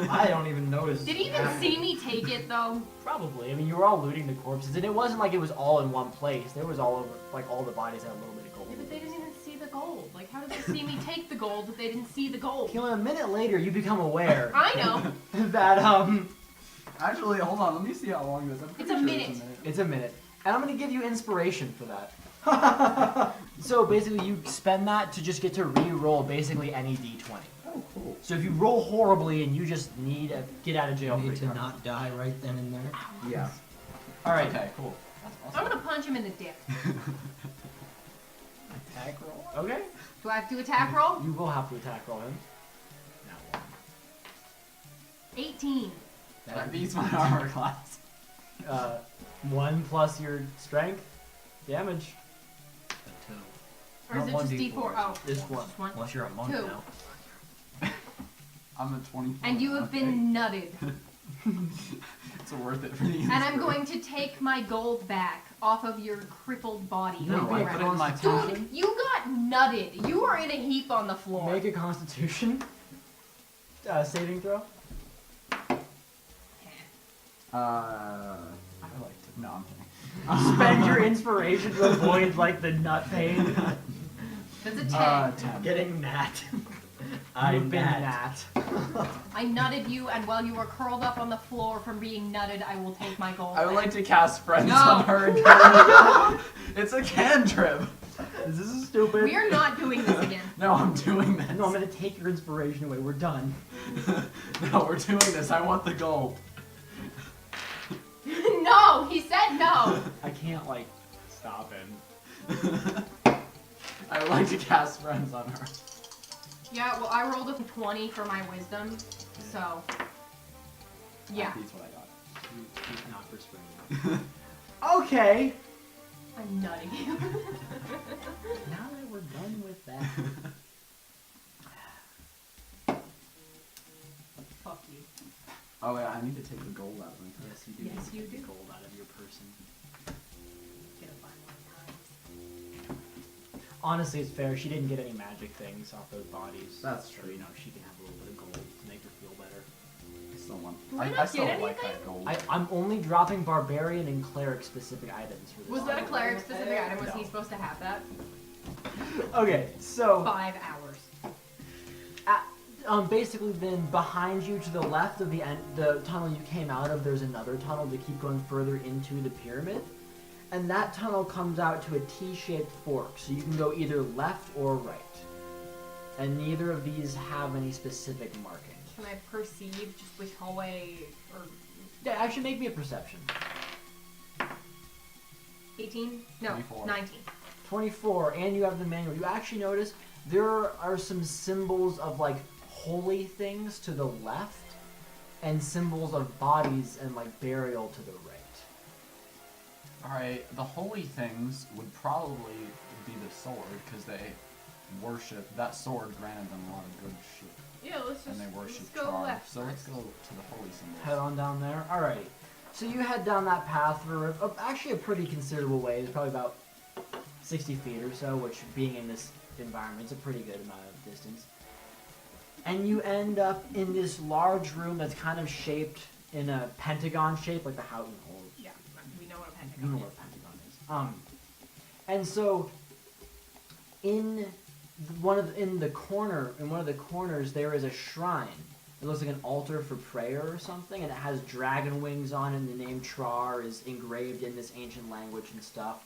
I don't even notice. Did he even see me take it though? Probably. I mean, you were all looting the corpses, and it wasn't like it was all in one place. There was all over, like all the bodies had a little bit of gold. Yeah, but they didn't even see the gold. Like, how did they see me take the gold if they didn't see the gold? Keelin, a minute later, you become aware I know. that Actually, hold on. Let me see how long this is. I'm pretty It's a sure minute. it's a minute, and I'm gonna give you inspiration for that. So basically, you spend that to just get to re-roll basically any d20. Oh, cool. So if you roll horribly and you just need a get out of jail You need free to card. not die right then and there. Yeah. All right. Okay, cool. That's I'm awesome. gonna punch him in the dick. Attack roll. Okay. Do I have to attack roll? You will have to attack roll him. 18. That beats my armor class. 1 plus your strength damage. A 2. Or is it Not just 1d4. D4? Oh, This one. just one. Unless you're a monk 2. now. I'm a 24. And you have okay. been nutted. It's worth it for the And I'm going to take my gold back off of your crippled body. No, Make I a put it in my Dude, pocket. you got nutted. You are in a heap on the floor. Make a Constitution saving throw. I like to. No, I'm kidding. Spend your inspiration to avoid like the nut pain. That's a 10. 10. Getting nat. I'm You've been nat. nat. I nutted you, and while you were curled up on the floor from being nutted, I will take my gold. I would back. like to cast friends No. on her again. It's a cantrip. This is stupid. We are not doing this again. No, I'm doing this. No, I'm gonna take your inspiration away. We're done. No, we're doing this. I want the gold. No, he said no. I can't like stop him. I would like to cast friends on her. Yeah, well, I rolled a 20 for my wisdom, so yeah. That beats what I got. He's not persuaded. Okay. I'm nutting you. Now that we're done with that. Fuck you. Oh yeah, I need to take the gold out of my purse. Yes, you do. Yes, you do. Gold out of your person. Gonna find one time. Honestly, it's fair. She didn't get any magic things off those bodies. That's So, true. you know, she can have a little bit of gold to make her feel better. I still want. Do I I not still get like anything? that gold. I'm only dropping barbarian and cleric specific items for this. Was that a item. cleric specific item? Was No. he supposed to have that? Okay, so 5 hours. basically then behind you to the left of the tunnel you came out of, there's another tunnel to keep going further into the pyramid. And that tunnel comes out to a T-shaped fork, so you can go either left or right. and neither of these have any specific markings. Can I perceive just which hallway or Yeah, actually make me a perception. 18? No, 24. 19. 24, and you have the manual. You actually notice there are some symbols of like holy things to the left, and symbols of bodies and like burial to the right. Alright, the holy things would probably be the sword, because they worship, that sword granted them a lot of good shit. Yeah, let's And just they worship let's go Trar. left So let's first. go to the holy symbols. Head on down there. Alright. So you head down that path for actually a pretty considerable way. It's probably about 60 feet or so, which being in this environment is a pretty good amount of distance. And you end up in this large room that's kind of shaped in a pentagon shape, like the house. Yeah, we know what a You know pentagon what is. a pentagon is. And so in one of the corners there is a shrine. It looks like an altar for prayer or something, and it has dragon wings on it, and the name Trar is engraved in this ancient language and stuff.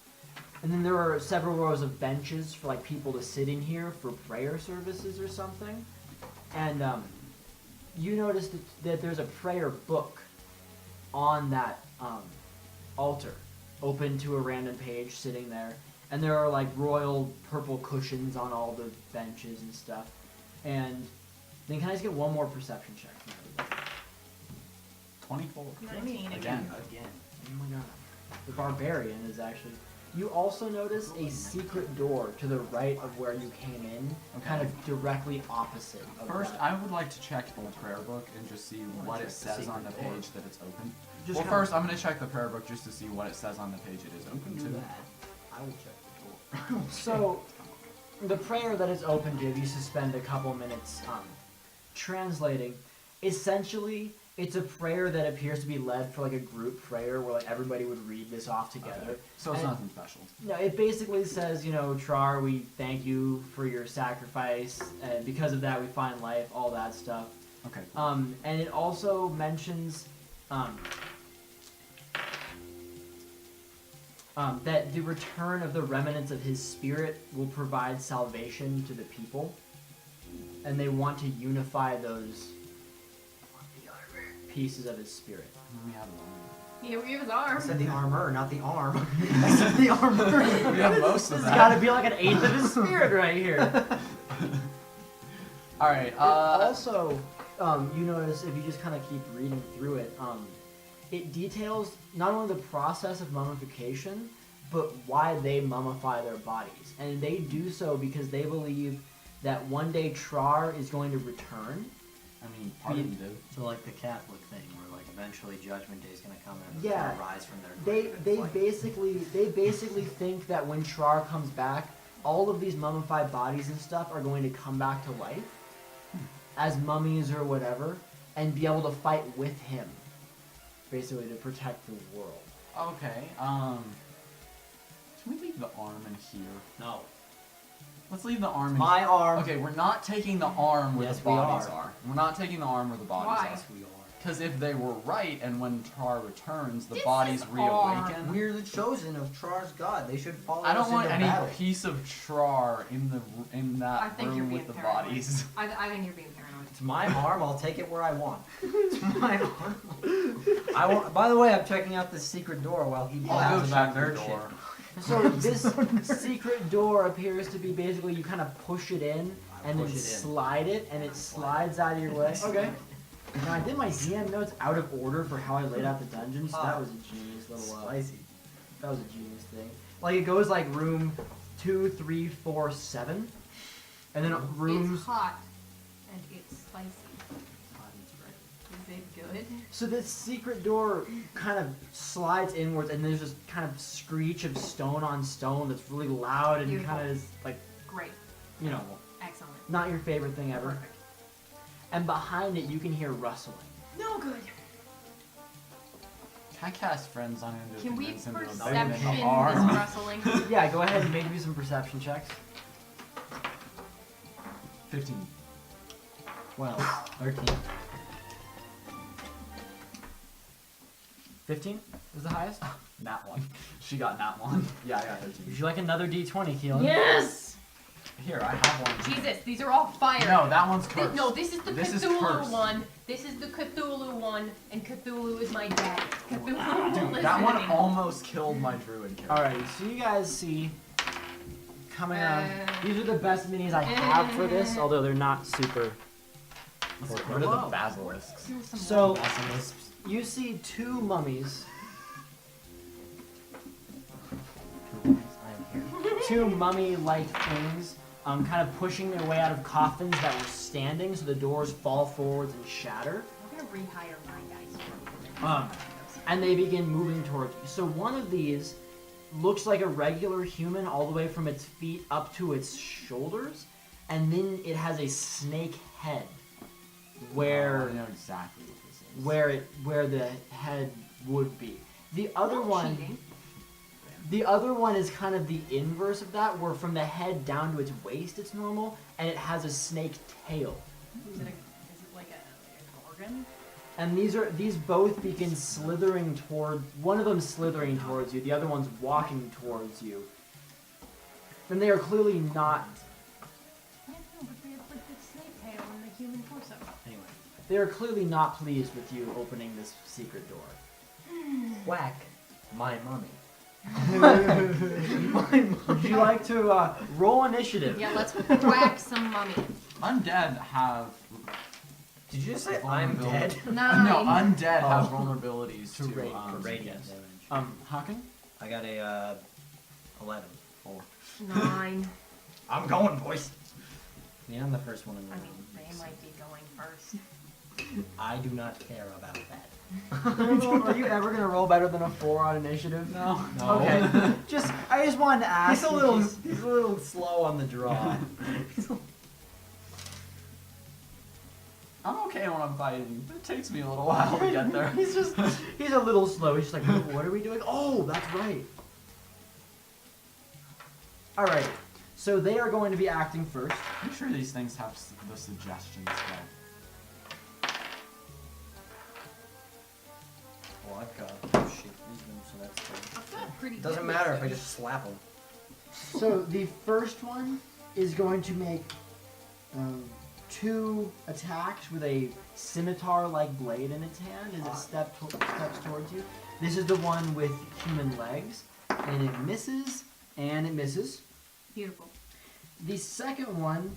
And then there are several rows of benches for like people to sit in here for prayer services or something. And you notice that there's a prayer book on that altar, open to a random page sitting there. And there are like royal purple cushions on all the benches and stuff. And then can I just get one more perception check from everybody? 24. 19 again. Again. Oh my god. The barbarian is actually... You also notice a secret door to the right of where you came in, kind of directly opposite of First, that. I would like to check the prayer book and just see what it check the says on the secret door. page that it's open. Just Well, kinda- first, I'm going to check the prayer book just to see what it says on the page it is open Do to. that. I will check the door. So, the prayer that is open to, if you suspend a couple minutes translating, essentially, it's a prayer that appears to be led for like a group prayer where like everybody would read this off together. Okay. So it's And- nothing special. No, it basically says, you know, Trar, we thank you for your sacrifice, and because of that we find life, all that stuff. Okay. And it also mentions that the return of the remnants of his spirit will provide salvation to the people, and they want to unify those pieces of his spirit. We have one. Yeah, we have his I arm. said the armor, not the arm. I said the armor. We have most This of has that. got to be like an eighth of his spirit right here. Alright, Also, you notice if you just kind of keep reading through it, it details not only the process of mummification, but why they mummify their bodies. And they do so because they believe that one day Trar is going to return. I mean, part of them do. So like the Catholic thing, where like eventually Judgment Day is gonna come and Yeah. they'll rise from their They grave. they It's like- basically think that when Trar comes back, all of these mummified bodies and stuff are going to come back to life as mummies or whatever, and be able to fight with him, basically to protect the world. Okay, can we leave the arm in here? No. Let's leave the arm in My arm. Okay, we're not taking the arm where Yes, the we bodies are. We're not taking the arm where the bodies Why? are. Yes, we are. Because if they were right, and when Trar returns, the This bodies is reawaken. We're the chosen of Trar's god. They should follow I don't us want into any battle. piece of Trar in that I think you're room being with the paranoid. bodies. I think you're being paranoid. It's my arm. I'll take it where I want. It's my arm. I want. By the way, I'm checking out this secret door while he I'll blasts go about check the nerd door. So this secret door appears to be basically you kind of push it in and then push it in. slide it, and it slides out of your way. Okay. Now I did my DM notes out of order for how I laid out the dungeon, so that was a genius little. Spicy. That was a genius thing. Like it goes like room 2, 3, 4, 7, and then rooms. It's hot and it's spicy. Is it good? So this secret door kind of slides inwards, and there's this kind of screech of stone on stone that's really loud and Beautiful. kind of is like, Great. you know, Excellent. not your favorite thing ever. Perfect. And behind it, you can hear rustling. No good. Can I cast friends on him to Can we convince him to perception abandon this the arm? wrestling? Yeah, go ahead and make me some perception checks. 15. 12, 13. 15 is the highest. Nat 1. She got nat 1. Yeah, I got 13. Would you like another D20, Keelin? Yes! Here, I have one. Jesus, these are all fire. No, that one's cursed. No, this is the This is Cthulhu cursed. one. This is the Cthulhu one, and Cthulhu is my dad. Cthulhu will Dude, that one listen. almost killed my druid character. Alrighty, so you guys see coming up. These are the best minis I have for this, although they're not super. What are the basilisks? Do some So Basilisks. you see two mummies, I'm here. two mummy-like things, kind of pushing their way out of coffins that were standing, so the doors fall forwards and shatter. We're gonna rehire my guys. And they begin moving towards you. So one of these looks like a regular human all the way from its feet up to its shoulders, and then it has a snake head where I know exactly what this is. where the head would be. The other No one cheating. the other one is kind of the inverse of that, where from the head down to its waist it's normal, and it has a snake tail. Is it like an organ? And these both begin slithering toward, one of them slithering towards you, the other one's walking towards you. And they are clearly not, I don't know, but they have like the snake tail and the human torso. anyway, they are clearly not pleased with you opening this secret door. Whack my mummy. Would you like to roll initiative? Yeah, let's whack some mummy. Undead have. Did you just say I'm dead? Nine. No, undead have Oh. vulnerabilities to Radiant yes. damage. Haken? I got a 11. 9. I'm going, boys. Yeah, I'm the first one in the I room. mean, they might be going first. I do not care about that. Are you ever gonna roll better than a 4 on initiative? No. Okay. I just wanted to ask. He's a little slow on the draw. I'm okay when I'm fighting, but it takes me a little while to get there. he's a little slow. He's just like, what are we doing? Oh, that's right. All right. So they are going to be acting first. I'm sure these things have the suggestion spell. Well, I've got shit wisdom, so that's good. I've got pretty Doesn't good matter if I wisdom. just slap him. So the first one is going to make 2 attacks with a scimitar-like blade in its hand as it steps towards you. This is the one with human legs, and it misses, and it misses. Beautiful. The second one,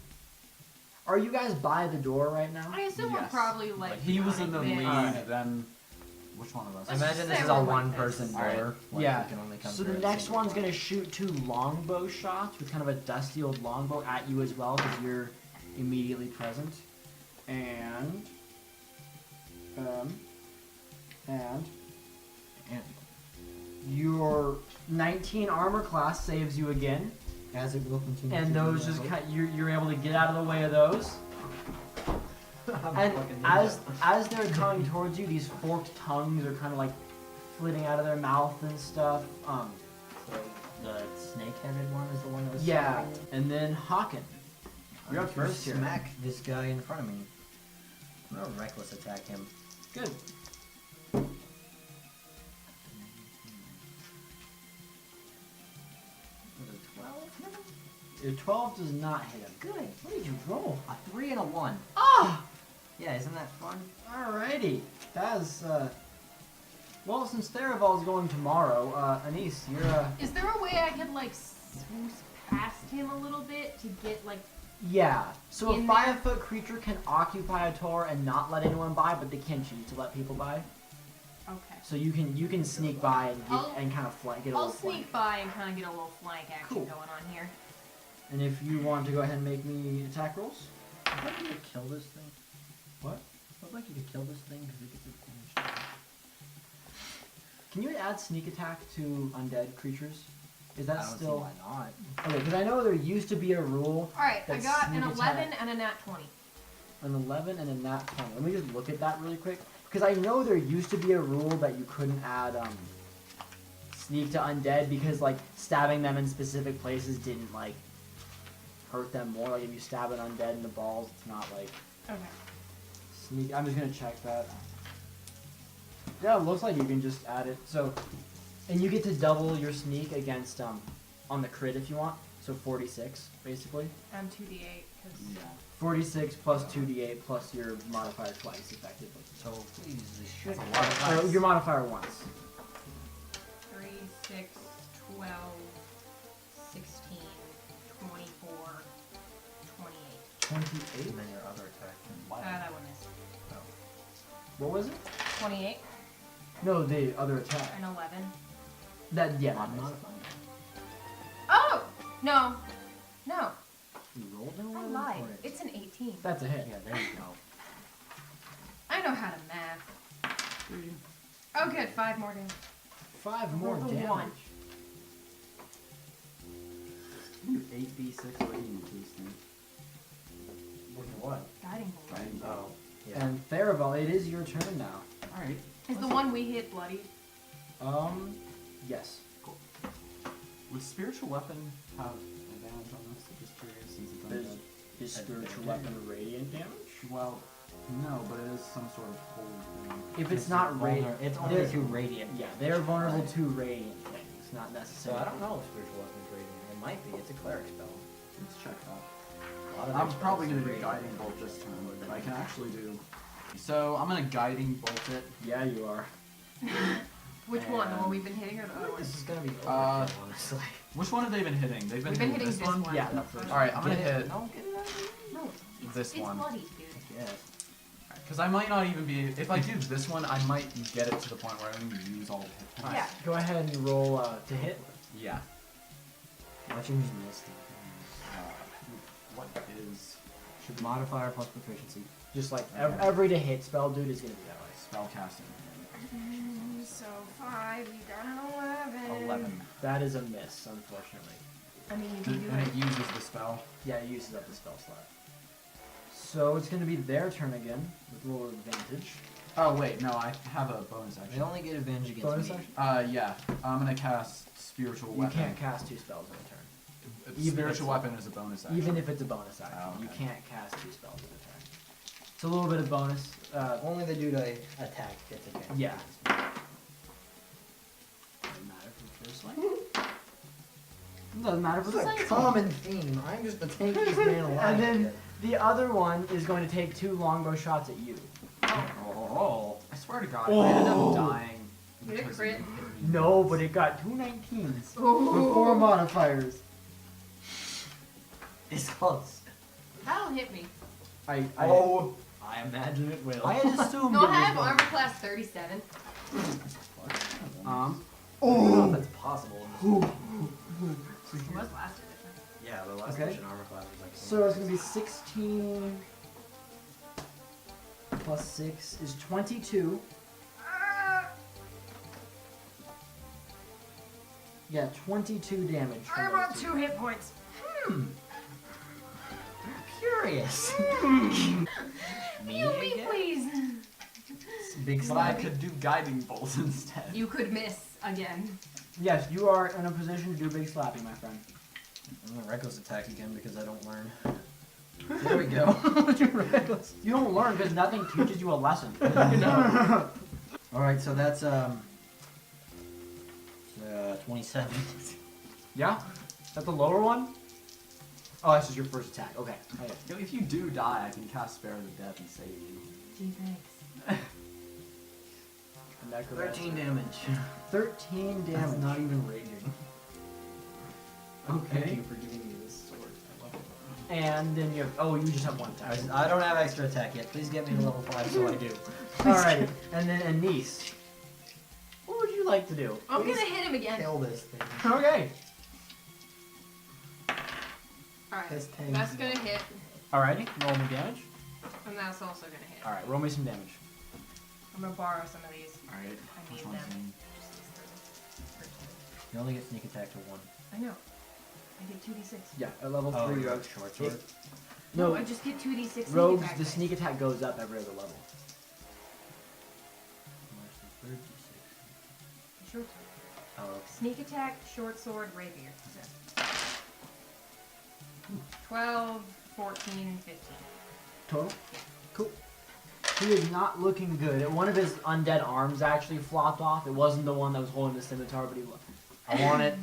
are you guys by the door right now? I assume we're Yes. probably like. he was in the running lead, bit. Alright. then which one of us? Let's Imagine just this say is we're a like one-person this. door. Alright. Like, Yeah. you can only come So through the at a next single one's time. going to shoot 2 longbow shots with kind of a dusty old longbow at you as well, because you're immediately present. And your 19 armor class saves you again, As it will continue. and to do those that, just I hope. you're able to get out of the way of those. I'm And fucking as they're coming towards you, these forked tongues are kind of like flitting out of their mouth and stuff. So the snake-headed one is the one that was Yeah, slapping? and then Haken. You're up I'm gonna first here. Smack this guy in front of me. I'm gonna reckless attack him. Good. With a 12? Your 12 does not hit him. Good. What did you roll? A 3 and a 1. Ah! Yeah, isn't that fun? Alrighty. That is, well, since Theroval is going tomorrow, Annice, you're, Is there a way I could like swoop past him a little bit to get like? yeah. So a In 5-foot creature can occupy a tower and not let anyone by, but they can choose to let people by. Okay. So you can sneak by and I'll- and kind of flank, get a I'll little flank. sneak by and kind of get a little flank action Cool. going on here. And if you want to go ahead and make me attack rolls. I'd like you to kill this thing. What? I'd like you to kill this thing because it gets advantage. Can you add sneak attack to undead creatures? Is that I don't still? see why not. Okay, because I know there used to be a rule, All right, I That's got an sneak 11 attack. and a nat 20. an 11 and a nat 20. Let me just look at that really quick. Because I know there used to be a rule that you couldn't add sneak to undead because like stabbing them in specific places didn't like hurt them more. Like if you stab an undead in the balls, it's not like Okay. sneak. I'm just gonna check that. Yeah, it looks like you can just add it. So, and you get to double your sneak against on the crit if you want. So 46, basically. I'm 2d8 because. Yeah. 46 plus 2d8 plus your modifier twice, effectively. So please, this shit. That's a lot of dice. Your modifier once. 3, 6, 12, 16, 24, 28. 28. And then your other attack. That one missed. What was it? 28 No, the other attack. and 11. That, yeah. Modifier. Oh! No. No. You rolled an I 11 lied. for it. It's an 18. That's a hit. Yeah, there you go. I know how to math. Oh, good. 5 more damage. 5 more Roll a damage. 1. 8d6 radiant boosting. With what? Guiding bolt. Right? Oh. Yeah. And Theroval, it is your turn now. Alright. Is the one we hit bloody? Yes. Would spiritual weapon have advantage on this? I'm just curious since it's Is, undead. is spiritual weapon radiant damage? Well, no, but it is some sort of holy thing. If it's not radiant, It's only they're- 2 radiant. Yeah, they're vulnerable to radiant things, not So necessarily. I don't know if spiritual weapon's radiant. It might be. It's a cleric spell. Let's check that. A lot of I'm their probably spells gonna are do radiant. guiding bolt this turn, but I can actually do. So I'm gonna guiding bolt it. Yeah, you are. Which one? The one we've been hitting or the other one? This is gonna be Uh, overkill, honestly. Which one have they been hitting? They've been We've been hitting this one. Yeah, that first. All right, I'm gonna Get it? hit No, get it out of here. No. this It's one. bloody, dude. Yes. Because I might not even be. If I do this one, I might get it to the point where I don't even use all the hit points. Yeah. Go ahead and roll to hit. Yeah. Watch him use Misty. What is Should modifier plus proficiency. Just like every to hit spell, dude, is gonna be that way. spell casting? So 5, you got an 11. 11. That is a miss, unfortunately. I mean, you can do And it. it uses the spell. Yeah, it uses up the spell slot. So it's gonna be their turn again with roll advantage. Oh wait, no, I have a bonus They action. only get advantage against Bonus me. action? Yeah, I'm gonna cast spiritual You weapon. can't cast 2 spells in a turn. even if Spiritual it's- weapon is a bonus action. Even if it's a bonus action, Oh, you okay. can't cast 2 spells in a turn. It's a little bit of bonus. Only the dude I attack gets advantage. Yeah. against me. Doesn't matter for the first one. Doesn't matter for This the is a second one. common theme. I'm just the tankiest man alive. And then here. the other one is going to take 2 longbow shots at you. Oh, I swear to God, Oh. I ended up dying. You did because crit? of the 30 No, minutes. but it got 2 19s Ooh. with 4 modifiers. It's close. That'll hit me. I imagine it will. I had assumed No, it I have was armor class 37. going. I don't know if that's possible. It was last edition. Yeah, the last Okay. edition armor class was like. So it's gonna be 16 plus 6 is 22. Yeah, 22 damage. from I'm those on 2 hit points. Curious. Heal me, please. Big But I slap. could do guiding bolt instead. You could miss again. Yes, you are in a position to do big slapping, my friend. I'm gonna reckless attack again because I don't learn. There we go. You don't learn because nothing teaches you a lesson. Alright, so that's 27. Yeah? That's the lower one? Oh, this is your first attack. Okay. Okay. Yo, if you do die, I can cast Spare the Death and save you. Gee, thanks. And that could also- 13 damage. 13 damage. That's not even raging. Thank Okay. you for giving me this sword. I love it. And then you have, oh, you just have 1 attack. I don't have extra attack yet. Please get me to level 5 so I do. Alright, and then Annice. What would you like to do? I'm gonna hit him again. Kill this thing. Okay. Alright. This tank. That's gonna hit, Alrighty, roll me damage. and that's also gonna hit. Alright, roll me some damage. I'm gonna borrow some of these. Alright, I which need one's them. me? Just these 3. You only get sneak attack to 1. I know. I get 2d6. Yeah, at level 3 you rogues. have short sword. No, I just get 2d6 sneak Rogues, attack the dice. sneak attack goes up every other level. Where's the third d6? Short sword. Oh, Sneak attack, short sword, rapier. That's it. 12, 14, 15. Total? Cool. He is not looking good. One of his undead arms actually flopped off. It wasn't the one that was holding the scimitar, but he I want it.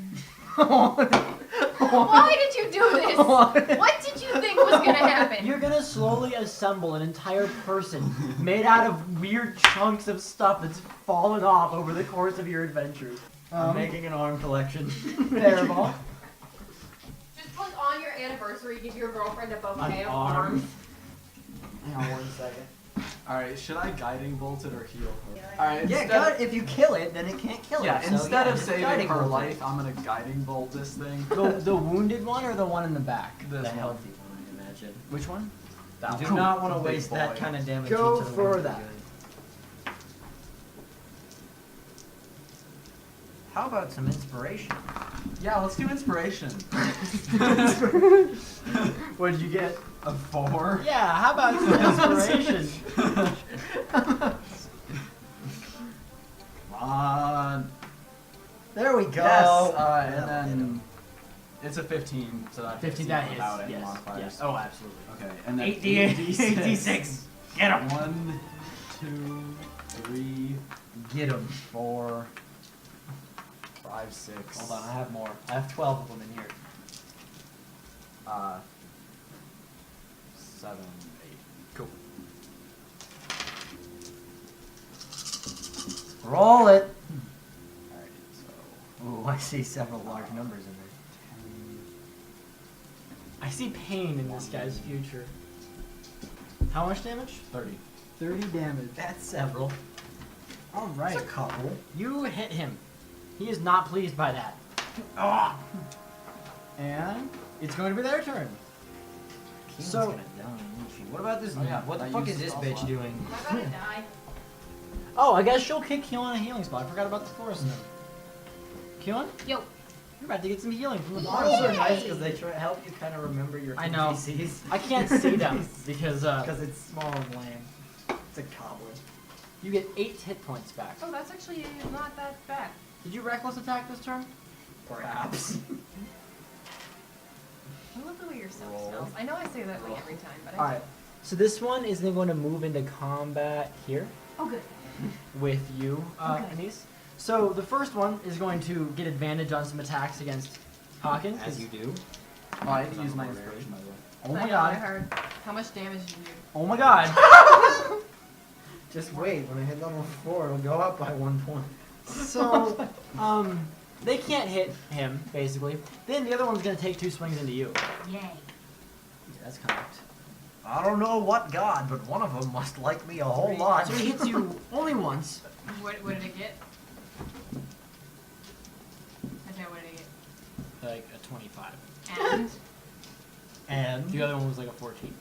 I want it. Why did you do this? What did you think was gonna happen? You're gonna slowly assemble an entire person made out of weird chunks of stuff that's fallen off over the course of your adventure. I'm making an arm collection. Theroval. Just like on your anniversary, give your girlfriend a bouquet An of arm. arms. Hang on 1 second. Alright, should I guiding bolt it or heal her? Alright, Yeah, instead, if you kill it, then it can't kill yeah, it. So, instead of just saving guiding her bolt it. life, I'm gonna guiding bolt this thing. The wounded one or the one in the back? This The one. healthy one, I imagine. Which one? You do Cool. not want to The big waste that boy. kind of damage. Go into the for wounded that. good. How about some inspiration? Yeah, let's do inspiration. What did you get? A 4? Yeah, how about some inspiration? Come on. There we go. Yes, That'll and then hit him. it's a 15, so that 15 hits that even hits. without any Yes. modifiers. Yes. Oh, absolutely. Okay, and then 8d6. Get him. 1, 2, 3, Get him. 4, 5, 6. Hold on, I have more. I have 12 of them in here. 7, 8. Cool. Roll it. Alright, so Ooh, I see several large numbers in there. I see pain in this guy's future. How much damage? 30. 30 damage. That's several. All right. That's a couple. You hit him. He is not pleased by that. Ah! And it's going to be their turn. Keelan's So- gonna die, isn't she? What about this? Oh, yeah, What the I fuck used is this spell bitch slot. doing? Am I about to die? Oh, I guess she'll kick Keelin a healing spot. I forgot about the forest then. Keelin, Yo, you're about to get some healing from the Models forest. are nice because they try help you kind of remember your I know. NPCs. I can't see them because Because it's small and lame. It's a cobbler. you get 8 hit points back. oh, that's actually not that bad. Did you reckless attack this turn? Perhaps. I love the way your stuff Roll. smells. I know I say that like every time, but I All right. So this one is then going to move into combat here Oh, good. with you, Okay. Annice. So the first one is going to get advantage on some attacks against Haken. As you do. Oh, I had to use my inspiration, by the way. Oh I my know, I god. heard. How much damage did you do? Oh my god. Just wait. When I hit level 4, it'll go up by 1 point. So, they can't hit him, basically. Then the other one's going to take 2 swings into you. Yay. Yeah, that's correct. I don't know what god, but one of them must like me a whole lot. So he hits you only once. What did it get? Okay, what did it Like a 25. get? And? And The other one was like a 14.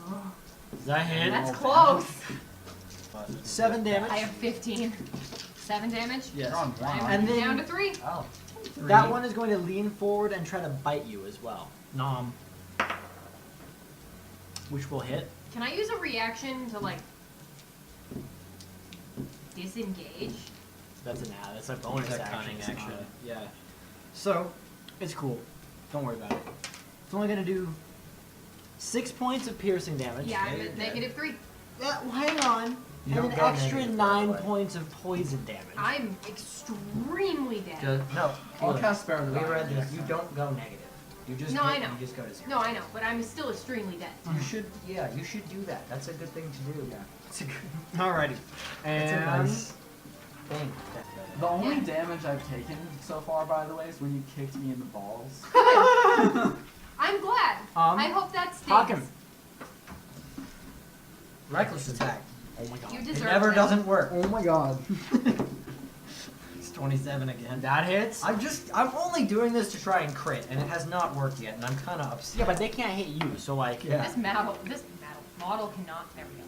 Oh, Does that hit? that's close. 7 damage. I have 15. 7 damage? Yes. You're on one, I'm aren't And then- down to 3. Oh. That one is going to lean forward and try to bite you as well. Nom. Which will hit. Can I use a reaction to like disengage? That's an that's a bonus It's a action. cunning it's not action. a- yeah. So, it's cool. Don't worry about it. It's only going to do 6 points of piercing damage. Yeah, Yeah, I'm you're at dead. -3. Yeah, well, hang on. You And don't an go extra negative, by the 9 way. points of poison damage. I'm extremely dead. No, I'll Keelan, cast Spare the we Dying read this. next You time. don't go negative. You just No, hit I and know. You just go to 0. No, I know, but I'm still extremely dead. You should, yeah, you should do that. That's a good thing to do. Yeah. It's a good. Alrighty. It's And a nice thing. The only Yeah. damage I've taken so far, by the way, is when you kicked me in the balls. I'm glad. I hope that stings. Haken. Reckless attack. Oh my god. You It deserve never that. doesn't work. Oh my god. It's 27 again. That hits. I'm only doing this to try and crit, and it has not worked yet, and I'm kind of upset. Yeah, but they can't hit you, so like. Yeah. This model cannot. There we go.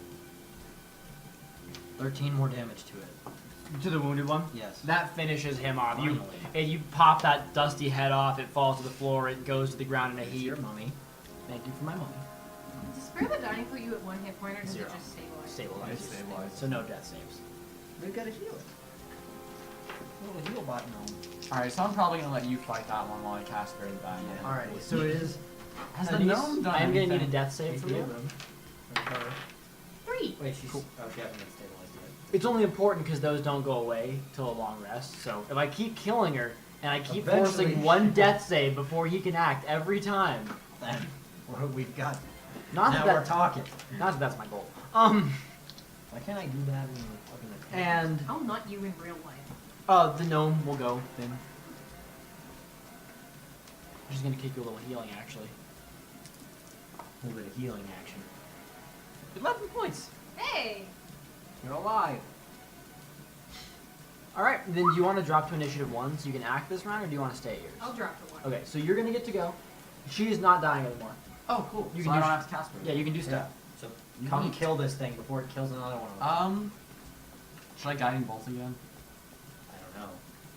13 more damage to it. To the wounded one? Yes. That finishes him off. You Finally. and you pop that dusty head off, it falls to the floor, it goes to the ground in a It's heap. your mummy. Thank you for my money. Does Spare the Dying put you at 1 hit point or does 0. it just stabilize? Stabilize. It's stabilized. So no death saves. We've got to heal it. Little heal button on. Alright, so I'm probably gonna let you fight that one while I cast Spare the Dying. Alrighty, so it is. Has the Annice, gnome done I am gonna need a anything? death save from you. 3. Wait, she's. Cool. Oh, she hasn't been stabilized yet. It's only important because those don't go away till a long rest. So if I keep killing her, And I keep Eventually- forcing one death save before he can act every time. Then we've got. Not now that we're talking. not that that's my goal. Why can't I do that when we're fucking at And I'll nut you in real life. the gnome will go then. I'm just gonna kick you a little healing actually. A little bit of healing action. 11 points. Hey! You're alive. Alright, then do you want to drop to initiative 1 so you can act this round, or do you want to stay at yours? I'll drop the one. Okay, so you're gonna get to go. She is not dying anymore. Oh, cool. You So can I do don't sh- have to cast it. Yeah, you can do Yeah. stuff. So come Neat. kill this thing before it kills another one of them. Should I guiding bolt again? I don't know.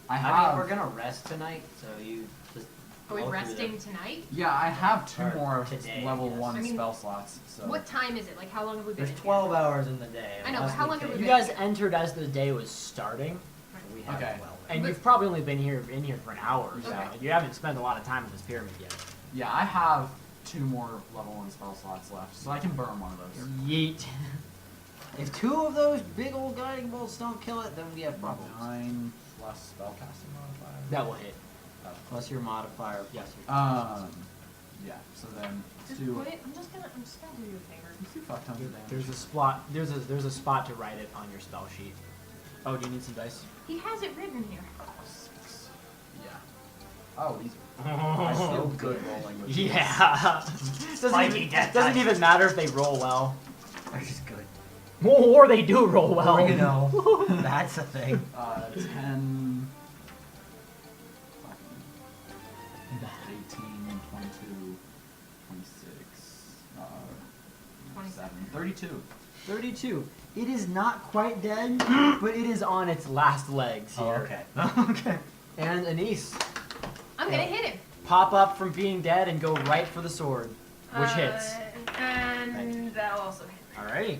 I I have. mean, we're gonna rest tonight, so you just. Are we go through resting tonight? Yeah, I have 2 Or more today, level yes. 1 I mean, spell slots. So. What time is it? Like, how long have we been There's in 12 here? hours in the day. I know, but unless how we long have we take- You guys entered as the day was starting, We have Okay. well. and But- you've probably only been here for an hour or so. Okay. You haven't spent a lot of time in this pyramid yet. Yeah, I have 2 more level 1 spell slots left, so I can burn one of those. Yeet. If 2 of those big old guiding bolts don't kill it, then we have problems. 9 plus spellcasting modifier. That will hit. Plus your modifier. Yes. Yeah. So then Just do. put it. I'm just gonna do you a favor. Let's do fuck tons of damage. There's a spot. There's a spot to write it on your spell sheet. Oh, do you need some dice? He has it written here. 6. Yeah. Oh, these are. Oh, I'm so good rolling with these. Yeah. Spiky death doesn't dice. even matter if they roll well. They're just good. Or they do roll well. Or, you know, that's a thing. 10. 18, 22, 26, 27, 32. 32. It is not quite dead, but it is on its last legs Oh, here. okay. okay. And Annice, I'm gonna hit him. pop up from being dead and go right for the sword, which hits. And that'll also hit. Alrighty.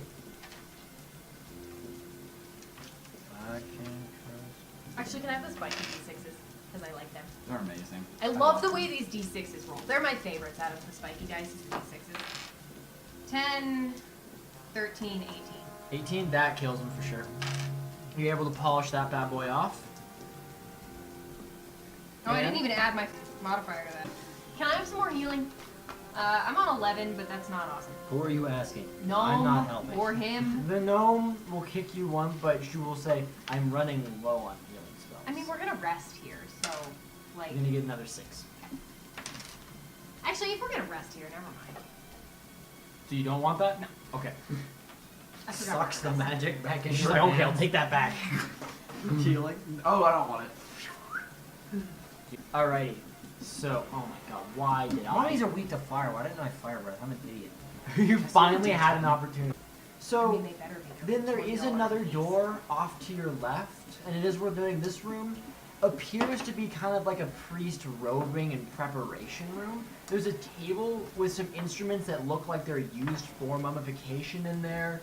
I can't trust. Actually, can I have the spiky d6s? Because I like them. They're amazing. I love the way these d6s roll. They're my favorites out of the spiky dice, is the d6s. 10, 13, 18. 18, that kills him for sure. You're able to polish that bad boy off. Oh, I And- didn't even add my modifier to that. Can I have some more healing? I'm on 11, but that's not awesome. Who are you asking? Gnome I'm not helping. or him. The gnome will kick you one, but she will say, I'm running low on healing spells. I mean, we're gonna rest here, so, like... You're gonna get another 6. Actually, if we're gonna rest here, never mind. So you don't want that? No. Okay. I forgot. Sucks the magic back in She's your like, okay, I'll hands. take that back. Healing? Oh, I don't want it. Alrighty. So, oh my god, why did Mummies are weak to fire. Why didn't I fire breath? I'm an idiot. You finally had an opportunity. I So, mean, they better be. then there is another door off to your left, and it is worth noting this room appears to be kind of like a priest robing and preparation room. There's a table with some instruments that look like they're used for mummification in there.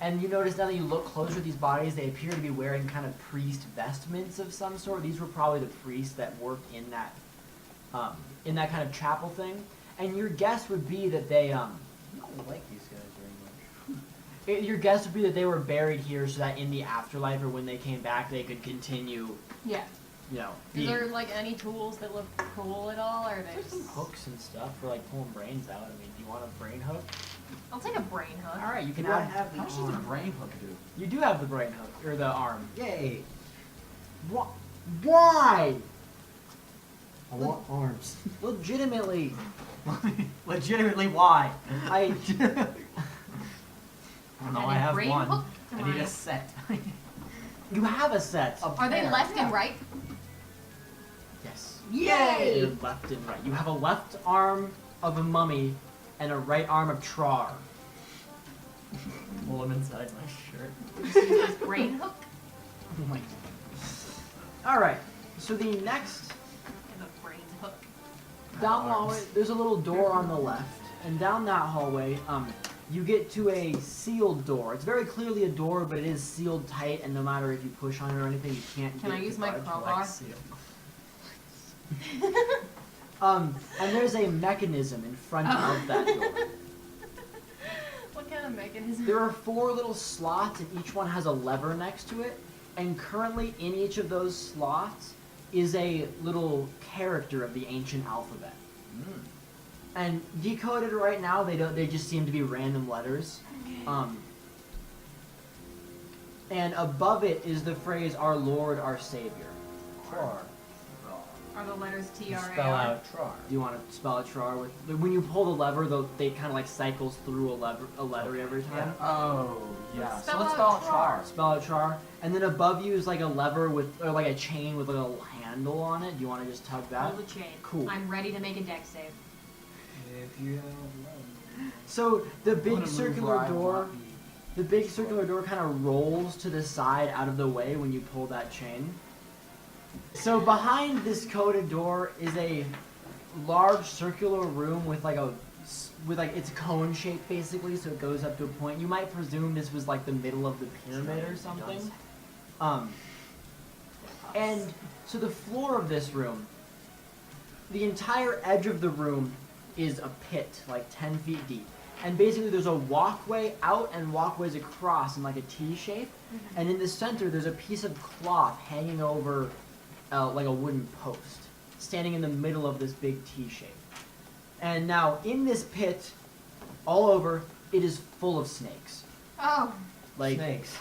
And you notice now that you look closer at these bodies, they appear to be wearing kind of priest vestments of some sort. These were probably the priests that worked in that kind of chapel thing. And your guess would be that they I don't like these guys very much. your guess would be that they were buried here so that in the afterlife or when they came back they could continue, Yeah. you know, Is being, there, like, any tools that look cool at all, or are they there's some just... hooks and stuff for like pulling brains out. I mean, do you want a brain hook? I'll take a brain hook. All right, you can Do I add. have the How much does a arm? brain hook do? You do have the brain hook or the arm. Yay! Why? I want arms. Legitimately, Legitimately, why? I. I don't know. And I a have brain one. hook to I need my- a set. You have a set. Are they pair. left and right? Yes. Yay! They're left and right. You have a left arm of a mummy and a right arm of Trar. Pull them inside my shirt. This brain hook? Oh my. All right. So the next And a brain hook. down the hallway, there's a little door on the left, and down that hallway, you get to a sealed door. It's very clearly a door, but it is sealed tight, and no matter if you push on it or anything, you can't. Can get I it use to my budge. crowbar? And there's a mechanism in front of that door. What kind of mechanism? There are 4 little slots, and each one has a lever next to it. And currently, in each of those slots is a little character of the ancient alphabet. And decoded right now, they just seem to be random letters. And above it is the phrase "Our Lord, Our Savior." Trar. Are the letters You Trar? spell out Trar. Do you want to spell it Trar with? When you pull the lever, they kind of like cycles through a letter every time. Oh, yeah. Spell So let's out spell out Trar. Trar. Spell out Trar, and then above you is like a lever or like a chain with a little handle on it. Do you want to just tug that? Pull the chain. Cool. I'm ready to make a deck save. If you have So the I'm big gonna move where circular I door, want the- the big circular door kind of rolls to the side out of the way when you pull that chain. So behind this coded door is a large circular room with it's cone shaped basically, so it goes up to a point. You might presume this was like the middle of the pyramid or something. And so the floor of this room, the entire edge of the room is a pit, like 10 feet deep. And basically there's a walkway out and walkways across in like a T shape. And in the center there's a piece of cloth hanging over like a wooden post, standing in the middle of this big T shape. And now in this pit, all over, it is full of snakes. Oh, Like snakes.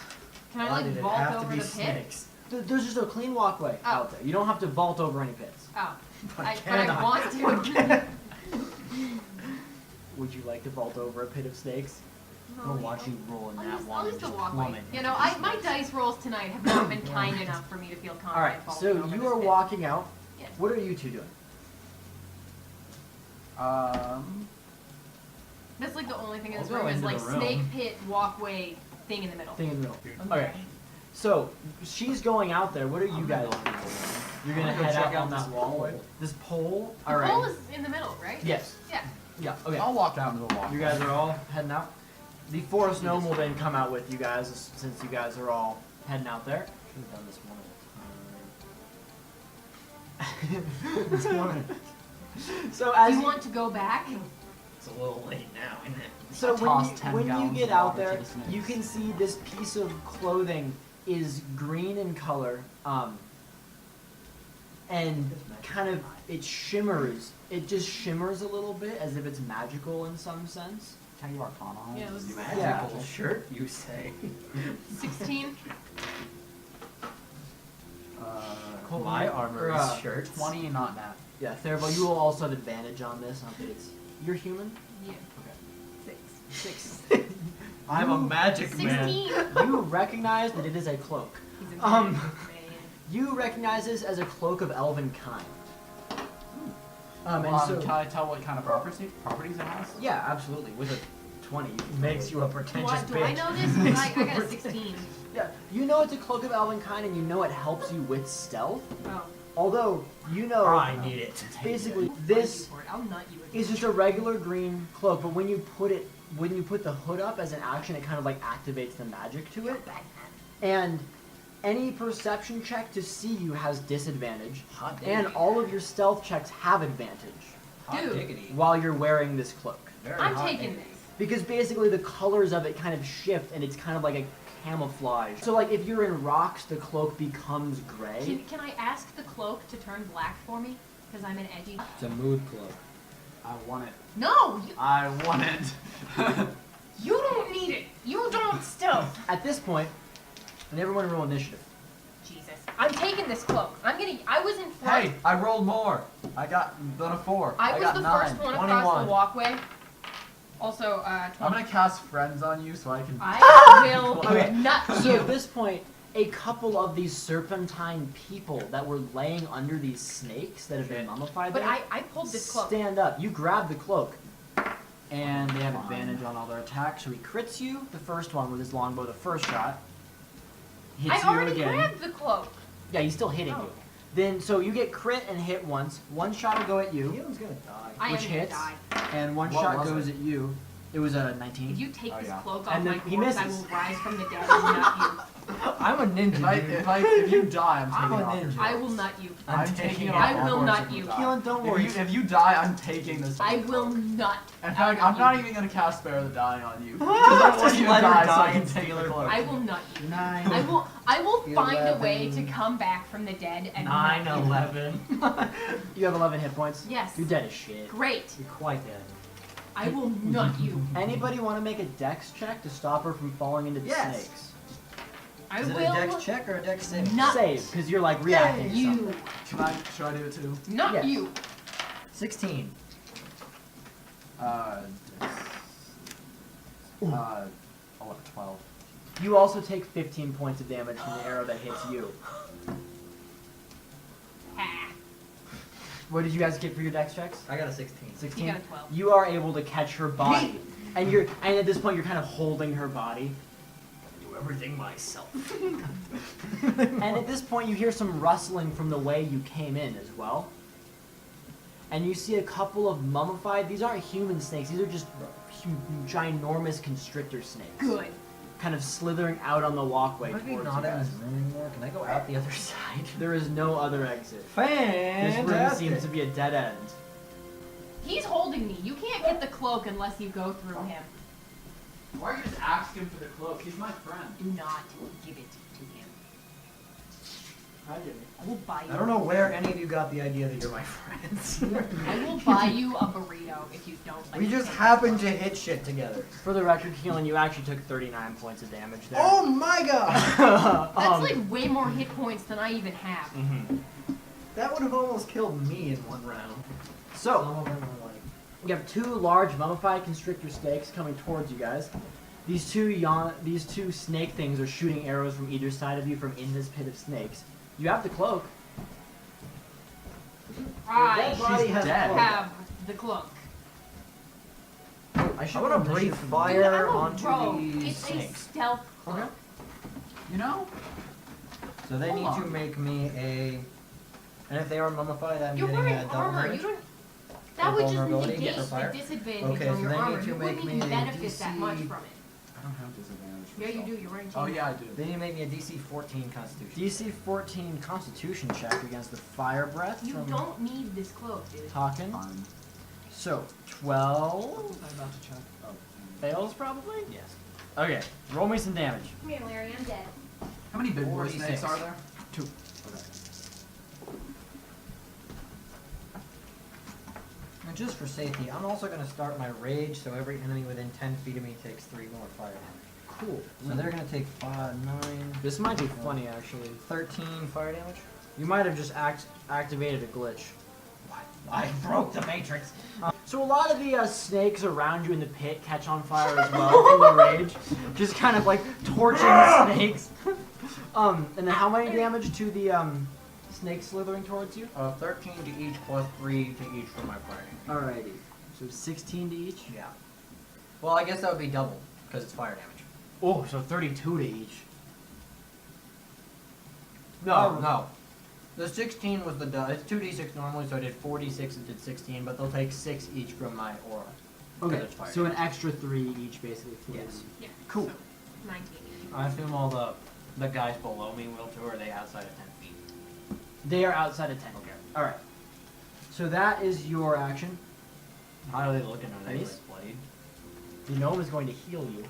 can I Why like did it vault have to over be the pit? snakes? There's just a clean walkway Oh. out there. You don't have to vault over any pits. Oh, But but can I I? want to. Would you like to vault over a pit of snakes? We'll watch you roll in that I'll one use and the just walkway. plummet. You know, my dice rolls tonight have not been kind enough for me to feel confident. All right, vaulting so over you this are pit. walking out. Yes. What are you two doing? That's like the only thing in this I'll go room is into like the room. snake pit walkway thing in the middle. Thing in the middle. Okay. So she's going out there. What are you guys doing? You're gonna I'm gonna head go out check out on this that wall. This pole. The All right. pole is in the middle, right? Yes. Yeah. Yeah. Okay. I'll walk down to the walkway. You guys are all heading out. The forest gnome will then come out with you guys since you guys are all heading out there. Should have done this one This morning. So Do as you want to go back? It's a little late now, isn't it? So I tossed 10 when you gallons get of out water to there, the snakes. you can see this piece of clothing is green in color, and kind of it shimmers. It just shimmers a little bit as if it's magical in some sense. Can you Arcana on it? Yeah, let's- Magical Yeah. shirt, you say? 16. Colton, My armor or, is shirts. 20, not that. Yeah, Theroval, you will also have advantage on this. You're human. Yeah. Okay. 6. I'm a magic 16. man. You recognize that it is a cloak. He's a Um, man. You recognize this as a cloak of elven kind. And so, Can I tell what kind of properties it has? yeah, absolutely. With a 20, you can Makes you a Do pretentious I, do I bitch. know this? 'Cause I got a 16. Yeah, you know it's a cloak of elven kind, and you know it helps you with stealth. Oh. Although you know, I need it. basically this For it. I'll nut you again. is just a regular green cloak, but when you put the hood up as an action, it kind of like activates the magic to it. And any perception check to see you has disadvantage, Hot and diggity. all of your stealth checks have advantage Hot Dude. diggity. while you're wearing this cloak. Very I'm hot taking diggity. this. Because basically the colors of it kind of shift, and it's kind of like a camouflage. So like if you're in rocks, the cloak becomes gray. Can I ask the cloak to turn black for me? Because I'm an edgy. It's a mood cloak. I want it. No! I want it. You don't need it! You don't stealth! At this point, and everyone roll initiative. Jesus. I'm taking this cloak. I was in front. Hey, I rolled more. I got a 4. I was got the 9. first one across 21. the walkway. Also, 20. I'm gonna cast friends on you so I can. I will Okay, nut So you. at this point, a couple of these serpentine people that were laying under these snakes that have been mummified But there, I pulled this cloak. stand up. You grab the cloak, and they have advantage on all their attacks. So he crits you, the first one with his longbow, the first shot. Hits I you already again. grabbed the cloak. Yeah, he's still hitting Oh. you. Then, so you get crit and hit once. One shot will go at you, Keelan's gonna die. I which am gonna hits, die. and one What shot was goes it? at you. It was a 19. If you take Oh, this yeah. cloak off And my then he corpse, I misses. will rise from the dead and nut you. I'm a ninja, dude. If you die, I'm I'm taking a it off your ninja. shoulders. I will nut you. I'm taking it it. off I your will shoulders nut if you. die. Keelin, don't worry. If you die, I'm taking this. I will nut. In fact, out I'm of not you. even gonna cast Spare the Dying on you. Because I want Just you to let her die so die I can and take steal the her cloak. I will nut you. 9. I will find a way to 11. come back from the dead and 9, nut you. 11. You have 11 hit points? Yes. You're dead as shit. Great. You're quite dead. I will nut you. Anybody want to make a dex check to stop her from falling into the Yes. snakes? I Is it will a dex check or a dex save? nut Save, because you're like reacting to you. something. Should I do it too? Not Yes. you. 16. Uh, 12. You also take 15 points of damage from the arrow that hits you. Ha. What did you guys get for your dex checks? I got a 16. 16. You got a 12. You are able to catch her body, and at this point you're kind of holding her body. I do everything myself. And at this point you hear some rustling from the way you came in as well. And you see a couple of mummified. These aren't human snakes. These are just ginormous constrictor snakes. Good. Kind of slithering out on the walkway Might be towards not you in guys. this room anymore. Can I go out the other side? There is no other exit. This Fantastic. room seems to be a dead end. He's holding me. You can't get the cloak unless you go through him. Why are you just asking for the cloak? He's my friend. Do not give it to him. Hi, Jimmy. I will buy you. I don't know where any of you got the idea that you're my friends. I will buy you a burrito if you don't. Let We me just take happened it. to hit shit together. For the record, Keelin, you actually took 39 points of damage there. Oh my god! That's like way more hit points than I even have. Mhm. That would have almost killed me in one round. So, Some of them are like... you have two large mummified constrictor snakes coming towards you guys. These two snake things are shooting arrows from either side of you from in this pit of snakes. You have the cloak. I That body has dead. cloak. have the cloak. I should I want to breathe Dude, fire I'm a onto rogue. these It's a snakes. stealth cloak. Okay. You know? So they Hold need to on. make me a... And if they are mummified, I'm You're getting wearing a double armor. damage. You don't. That would just vulnerability, negate get for fire? the disadvantage Okay, on so your they need armor. to You make wouldn't me even a benefit that much DC from it. I don't have disadvantage. for Yeah, you stealth. do. You're wearing Oh chains. yeah, I do. They need to make me a DC 14 Constitution. DC 14 Constitution check against the fire breath You from don't need this cloak, dude. Haken. Fine. So, What 12 was I about to check? Oh. fails probably? Yes. Okay, roll me some damage. Come here, Larry. I'm dead. How many big boy 46. snakes are there? 2. Okay. And just for safety, I'm also going to start my rage, so every enemy within 10 feet of me takes 3 more fire damage. Cool. So they're going to take 5, 9, This might be funny actually. 13 fire damage. You might have just activated a glitch. I broke the matrix. So a lot of the snakes around you in the pit catch on fire as well from the rage, just kind of like torching the snakes. And then how many damage to the snakes slithering towards you? 13 to each plus 3 to each for my fire damage. Alrighty. So 16 to each. Yeah. Well, I guess that would be double, because it's fire damage. Oh, so 32 to each. No, no. The 16 was the it's 2d6 normally, so I did 46 and did 16, but they'll take 6 each from my aura. Okay. Because it's fire So an damage. extra 3 each, basically. Yes. Yeah. Cool. So, 19. I assume all the guys below me will too, or are they outside of 10 feet? They are outside of 10. Okay. All right. So that is your action. How are they looking? Are they Nice. like blade? The gnome is going to heal you.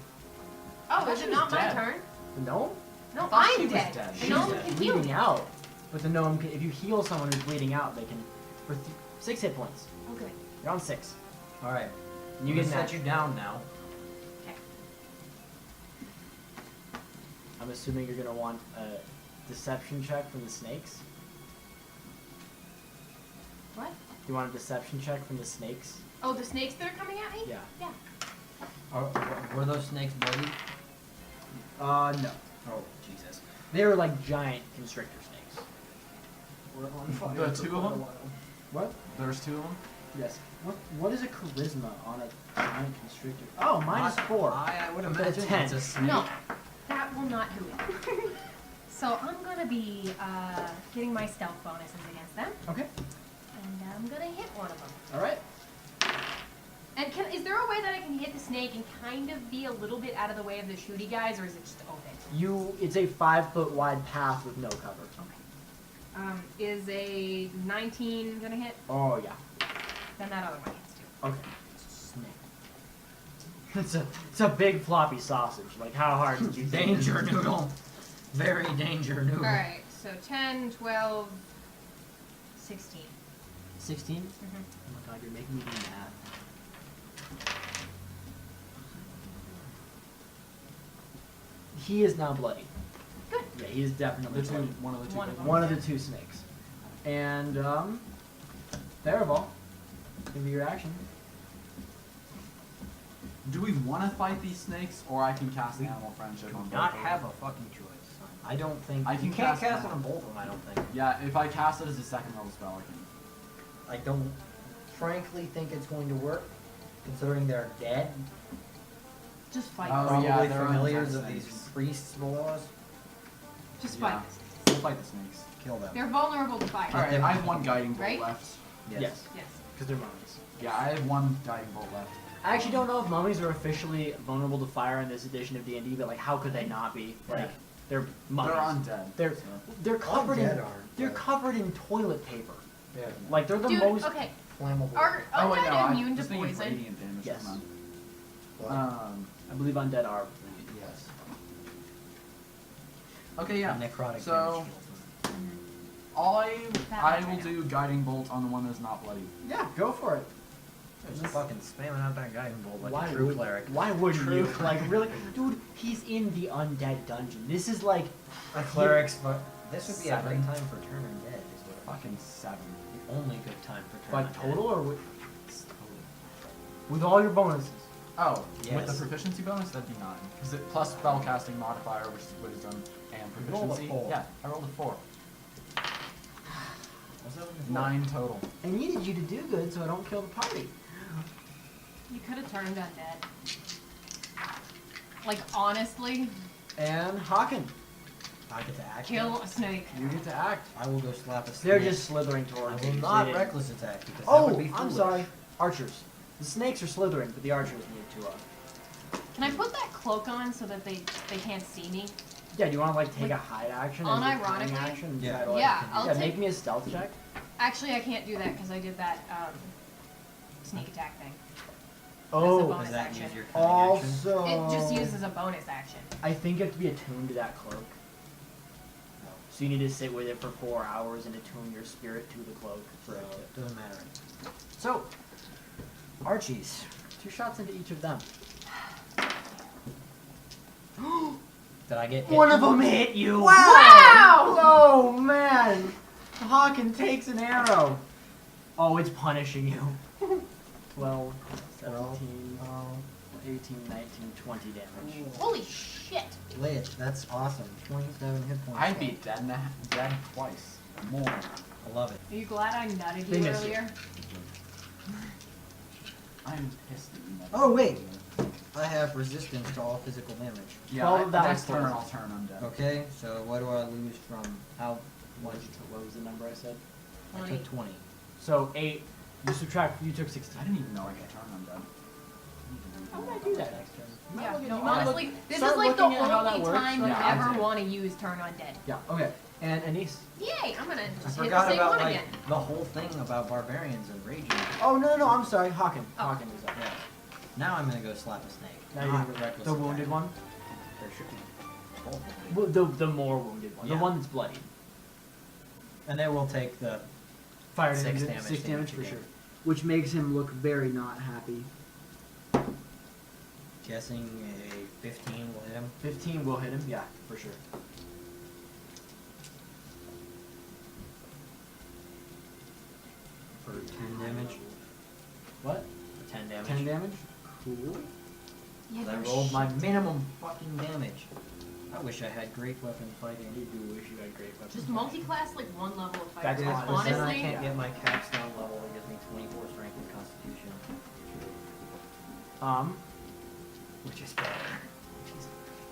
Oh, is she it was not my dead. turn? The gnome? No, thought she I'm was dead. dead. The She's gnome dead. can heal Bleeding me. out. But the gnome can, if you heal someone who's bleeding out, they can for 6 hit points. Okay. You're on 6. All right. You I'm get gonna that. set you down now. Okay. I'm assuming you're gonna want a deception check from the snakes. What? You want a deception check from the snakes? Oh, the snakes that are coming at me? Yeah. Yeah. Were those snakes bloody? No. Oh, Jesus. They were like giant constrictor snakes. We're on fire. The two of them? What? There's 2 of them? Yes. What is a charisma on a giant constrictor? Oh, minus Not- 4. I would But imagine 10. it's a snake. No, that will not do it. So I'm gonna be getting my stealth bonuses against them, Okay. and I'm gonna hit one of them. All right. And is there a way that I can hit the snake and kind of be a little bit out of the way of the shooty guys, or is it just open? It's a 5-foot wide path with no cover. Is a 19 gonna hit? Oh yeah. Then that other one hits too. Okay. Snake. It's a big floppy sausage. Like how hard did you think? Danger noodle. Very danger noodle. Alright, so 10, 12, 16. 16? Mm-hmm. Oh my god, you're making me do math. He is now bloody. Good. Yeah, he is definitely The two, bloody. one of the two. One of big them. ones. One of the two snakes. And, Theroval. Give me your action. Do we want to fight these snakes, or I can cast Animal Friendship on both Not of have them? a fucking choice. I don't think I can you can't cast cast it one. on both of them. I don't think. Yeah, if I cast it as a second level spell, I can. I don't frankly think it's going to work, considering they're dead. Just fight Oh, this. Probably yeah, they're familiars undead of these snakes. priests below us. Just Yeah. fight this. We'll fight the snakes. Kill them. They're vulnerable to fire. Alright, I have one guiding bolt Right? left. Yes. Yes. Because they're mummies. Yeah, I have one guiding bolt left. I actually don't know if mummies are officially vulnerable to fire in this edition of D&D, but like, how could they not be? Like, Yeah. they're mummies. They're undead. They're so. they're covered in Undead aren't, they're but- covered in toilet paper. Yeah. Like they're the Dude, most. okay. Flammable. Are Oh wait, no, undead I'm immune to just thinking poison? radiant damage. Yes. never mind. What? I believe undead are. Yes. Okay, yeah. Necrotic So- damage. That I much will I know. do guiding bolt on the one that's not bloody. Yeah, go for it. Just fucking spamming out that guiding bolt like Why a true would- cleric. Why wouldn't True you? cleric. Like really, dude, he's in the undead dungeon. This is like A cleric's but this would be a Seven. great time for turn undead, is what Fucking 7. the only good time for turn like undead. total or with all your bonuses. Oh, with Yes. the proficiency bonus, that'd be 9. Because it plus spellcasting modifier, which is wisdom, and You rolled a proficiency. 4. Yeah, I rolled a 4. Was that what it was? 9 total. I needed you to do good so I don't kill the party. You could have turned undead. Like, honestly, And Haken, I get to act. kill a snake. you get to act. I will go slap a snake. They're just slithering I towards will you. not They didn't- reckless attack because that Oh, would be I'm foolish. sorry. Archers. The snakes are slithering, but the archers need to. Can I put that cloak on so that they can't see me? Yeah, do you want to like take a hide action? as your cunning Unironically? action? and Yeah. try to, like, Yeah, I'll yeah, take- make me a stealth check. Actually, I can't do that because I did that sneak attack thing. Oh, bonus Does that action. use your cunning action? also. It just uses a bonus action. I think you have to be attuned to that cloak. So you need to sit with it for 4 hours and attune your spirit to the cloak for it to. Doesn't matter. So, Archies. 2 shots into each of them. Did I get hit? One of them hit you! Wow! Oh man! Haken takes an arrow. Oh, it's punishing you. 12, 17, 18, 19, 20 damage. Holy shit! Lit. That's awesome. 27 hit points. I'd be dead twice. More. I love it. Are you glad I nutted They you miss you. earlier? I'm pissed at you. Oh, wait. I have resistance to all physical damage. Yeah, 12 of that next was turn poison. I'll turn undead. Okay, so what do I lose from how What was the number I said? I took 20. So 8. You subtract. You took 16. I didn't even know I could turn undead. How would I do that next turn? You might Yeah, look at- no, you might look- honestly, this start is like the looking at how that only works. time you Yeah, ever I'll do it. want to use turn undead. Yeah. Okay. And Annice. Yay! I'm gonna I just hit the forgot same about one like again. the whole thing about barbarians and raging. Oh no, I'm sorry. Haken. Oh. Haken is up. Yeah. Now I'm gonna go slap a snake. Now you're Not gonna reckless the attack. wounded one. There should be both wounded. The more wounded one. Yeah. The one that's bloody. And they will take the Fire 6 damage. damage 6 to damage each for again. sure. Which makes him look very not happy. guessing a 15 will hit him. 15 will hit him. Yeah, for sure. For 10 damage. What? For 10 damage. 10 damage. Cool. Yeah, I you're rolled my shit. minimum fucking damage. I wish I had great weapon fighting. You do wish you had great weapons. Just multi-class like one level of That's fire. honest. Because then I Honestly, can't get my capstone level. It gives me 24 strength and constitution. Which is better.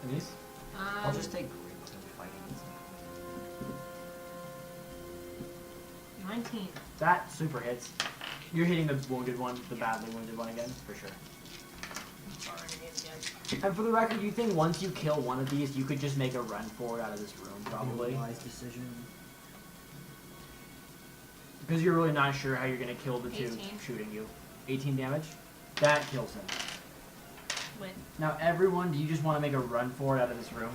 Annice? I'll just take great weapon fighting. 19. That super hits. You're hitting the wounded one, the badly wounded one again, for sure. And for the record, you think once you kill one of these, you could just make a run forward out of this room, probably? Wise decision. Because you're really not sure how you're going to kill the two 18. shooting you. 18 damage? That kills him. Lit. Now, everyone, do you just want to make a run forward out of this room?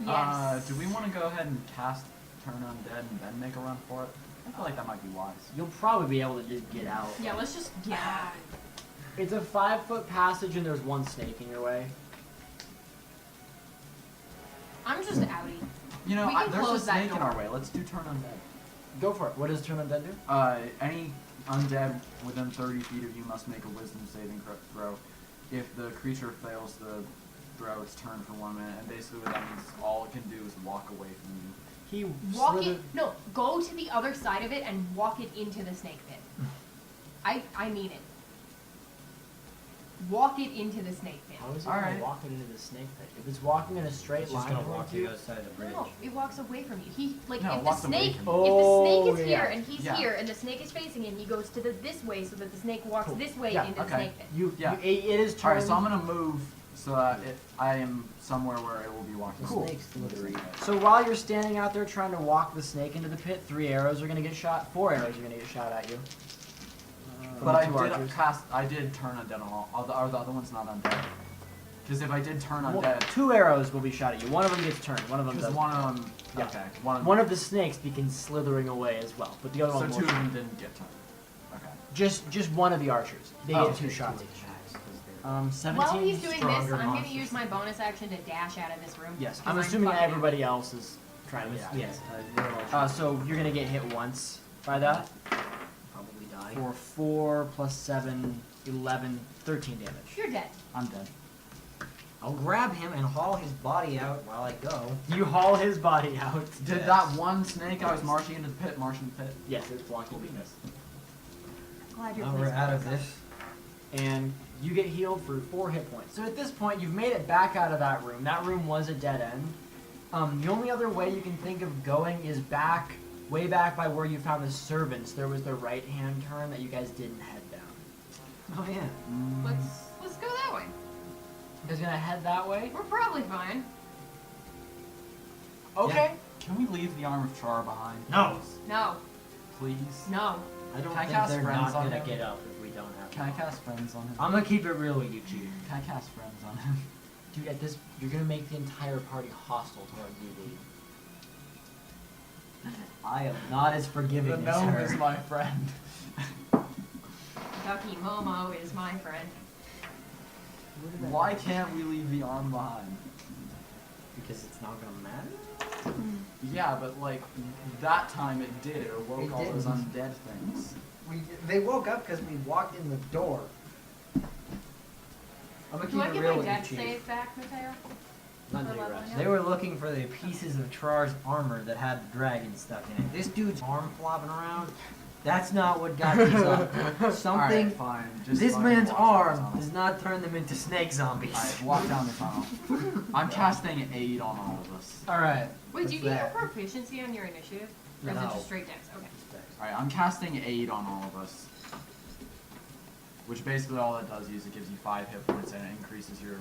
Yes. Do we want to go ahead and cast Turn Undead and then make a run for it? I feel like that might be wise. You'll probably be able to just get out. Yeah, let's just get out. It's a 5-foot passage and there's one snake in your way. I'm just outie. You know, We can there's a close that snake in door. our way. Let's do Turn Undead. Go for it. What does Turn Undead do? Any undead within 30 feet of you must make a wisdom saving throw. If the creature fails the throw, it's turned for 1 minute, and basically what that means is all it can do is walk away from you. He Walk slithered- it. No, go to the other side of it and walk it into the snake pit. I mean it. Walk it into the snake pit. How is it All going right. to walk it into the snake pit? If it's walking in a straight It's just line gonna walk towards to the you, other side of the bridge. No, it walks away from you. He like No, it if the walks away snake from if you. the snake is Oh, here yeah. and he's Yeah. here and the snake is facing him, he goes to the this way so that the snake walks Cool. this way Yeah, into the okay. snake pit. Yeah. it is All turned. right, so I'm gonna move so that I am somewhere where it will be walking. Cool. Snake's slithery. So while you're standing out there trying to walk the snake into the pit, 3 arrows are going to get shot. 4 arrows are going to get shot at you. But I Two did archers. I did turn undead on all. Are the other ones not undead? Because if I did turn Well, undead, 2 arrows will be shot at you. One of them gets turned. One of them because does. one of them, Yeah. okay, One of the snakes begins slithering away as well, but the other so one 2 won't. of them didn't get turned. Okay. Just one of the archers. They Oh, get 2 okay, shots Two each. attacks, 'cause they're- 17 While he's doing this, stronger I'm gonna monsters. use my bonus action to dash out of this room. Yes, 'cause I'm assuming fucking everybody else is trying to get out. Yes, we're all So you're gonna get hit once by that probably die. for 4 plus 7, 11, 13 damage. You're dead. I'm dead. I'll grab him and haul his body out while I go. You haul his body out. Did that one snake I was marching into the pit march in the pit? Yes, it's blocking weakness. Glad you're Now we're pleased out with of yourself. this. And you get healed for 4 hit points. So at this point, you've made it back out of that room. That room was a dead end. The only other way you can think of going is back, way back by where you found the servants. There was the right-hand turn that you guys didn't head down. Oh yeah. Let's go that way. You guys gonna head that way? We're probably fine. Okay. Can we leave the arm of Trar behind? No. No. Please. No. I don't Can I think cast they're friends not on gonna him? get up if we don't have Can I them. cast friends on him? I'm gonna keep it real with you, Chief. Can I cast friends on him? Dude, at this, you're gonna make the entire party hostile toward you, dude. I am not as forgiving The as gnome her. is my friend. Ducky Momo is my friend. Why can't we leave the arm behind? Because it's not gonna matter. Yeah, but like that time it did. It awoke It all those didn't. undead things. They woke up because we walked in the door. I'm gonna Do I keep it get real my with you, death Chief. save back, Mateo? None For of you leveling rest. up? They were looking for the pieces of Trar's armor that had the dragon stuck in it. This dude's arm flopping around. That's not what got these up. Something. Alright, fine. Just This fucking man's walk down the arm tunnel. does not turn them into snake zombies. Alright, walk down the tunnel. I'm casting aid on all of us. Alright. Wait, do you What's get that? your proficiency on your initiative? Or is it No. just straight dex? Okay. Alright, I'm casting aid on all of us. Which basically all it does is it gives you 5 hit points and it increases your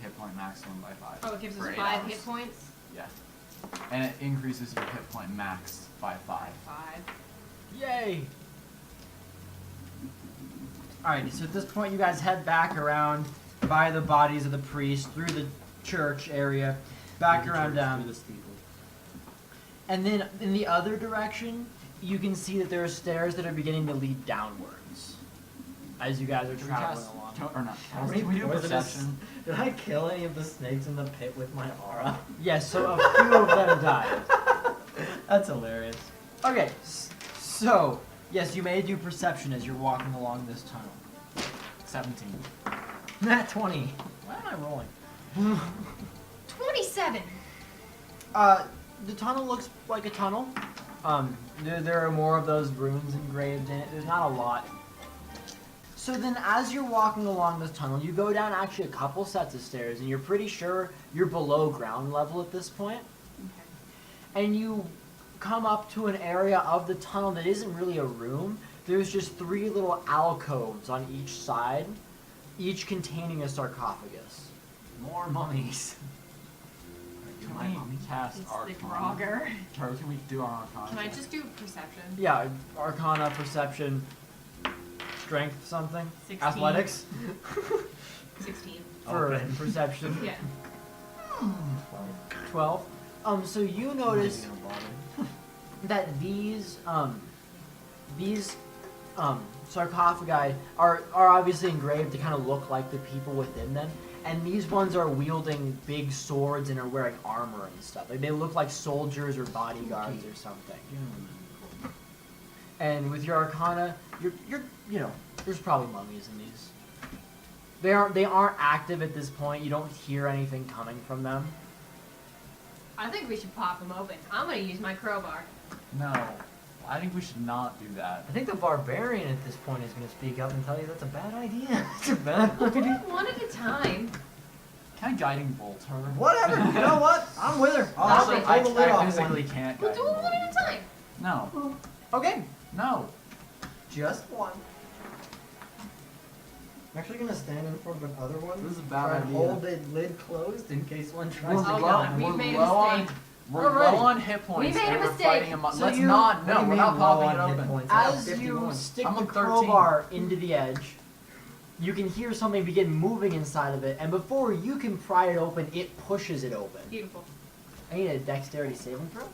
hit point maximum by 5. Oh, it gives for us 8 5 hours. hit points? Yeah. And it increases your hit point max by 5. 5. Yay! Alright, so at this point you guys head back around by the bodies of the priests, through the church area, back around down. Through the steeple. And then in the other direction, you can see that there are stairs that are beginning to lead downwards. As you guys are Can we traveling cast, along. or not How cast, many can we do poisonous- perception? Did I kill any of the snakes in the pit with my aura? Yes, so a few of them died. That's hilarious. Okay, so, yes, you may do perception as you're walking along this tunnel. 17. Nat 20. Why am I rolling? 27! The tunnel looks like a tunnel. There are more of those runes engraved in it. There's not a lot. So then as you're walking along this tunnel, you go down actually a couple sets of stairs, and you're pretty sure you're below ground level at this point. And you come up to an area of the tunnel that isn't really a room, there's just 3 little alcoves on each side, each containing a sarcophagus. More mummies. Can we cast It's the Arcana? grogger. Or can we do our Arcana? Can I just do perception? Yeah, Arcana, Perception, Strength, something. 16. Athletics 16. for Okay. Perception. Yeah. 12. So you notice that these sarcophagi are obviously engraved to kind of look like the people within them, and these ones are wielding big swords and are wearing armor and stuff. Like they look like soldiers or bodyguards or something. And with your Arcana, you're you know, there's probably mummies in these. They aren't active at this point. You don't hear anything coming from them. I think we should pop them open. I'm gonna use my crowbar. No. I think we should not do that. I think the barbarian at this point is going to speak up and tell you that's a bad idea. It's a bad idea. One at a time. Can I guiding bolt her? Whatever. You know what? I'm with her. I'll Stop actually it. pull the lid I off physically one. can't We'll guiding do it bolt. one at a time. No. Okay. No. Just one. I'm actually going to stand in front of another one. This is a bad try and idea. hold the lid closed in case one tries We're to Oh, get God, on. we've we're made a low on, mistake. we're Alright. low on hit points. We made a and we're mistake. fighting a So Let's you- not. What No, do you we're mean not low popping on it hit open. points? I have As you 51. stick I'm the on 13. crowbar into the edge, you can hear something begin moving inside of it, and before you can pry it open, it pushes it open. Beautiful. I need a dexterity saving throw.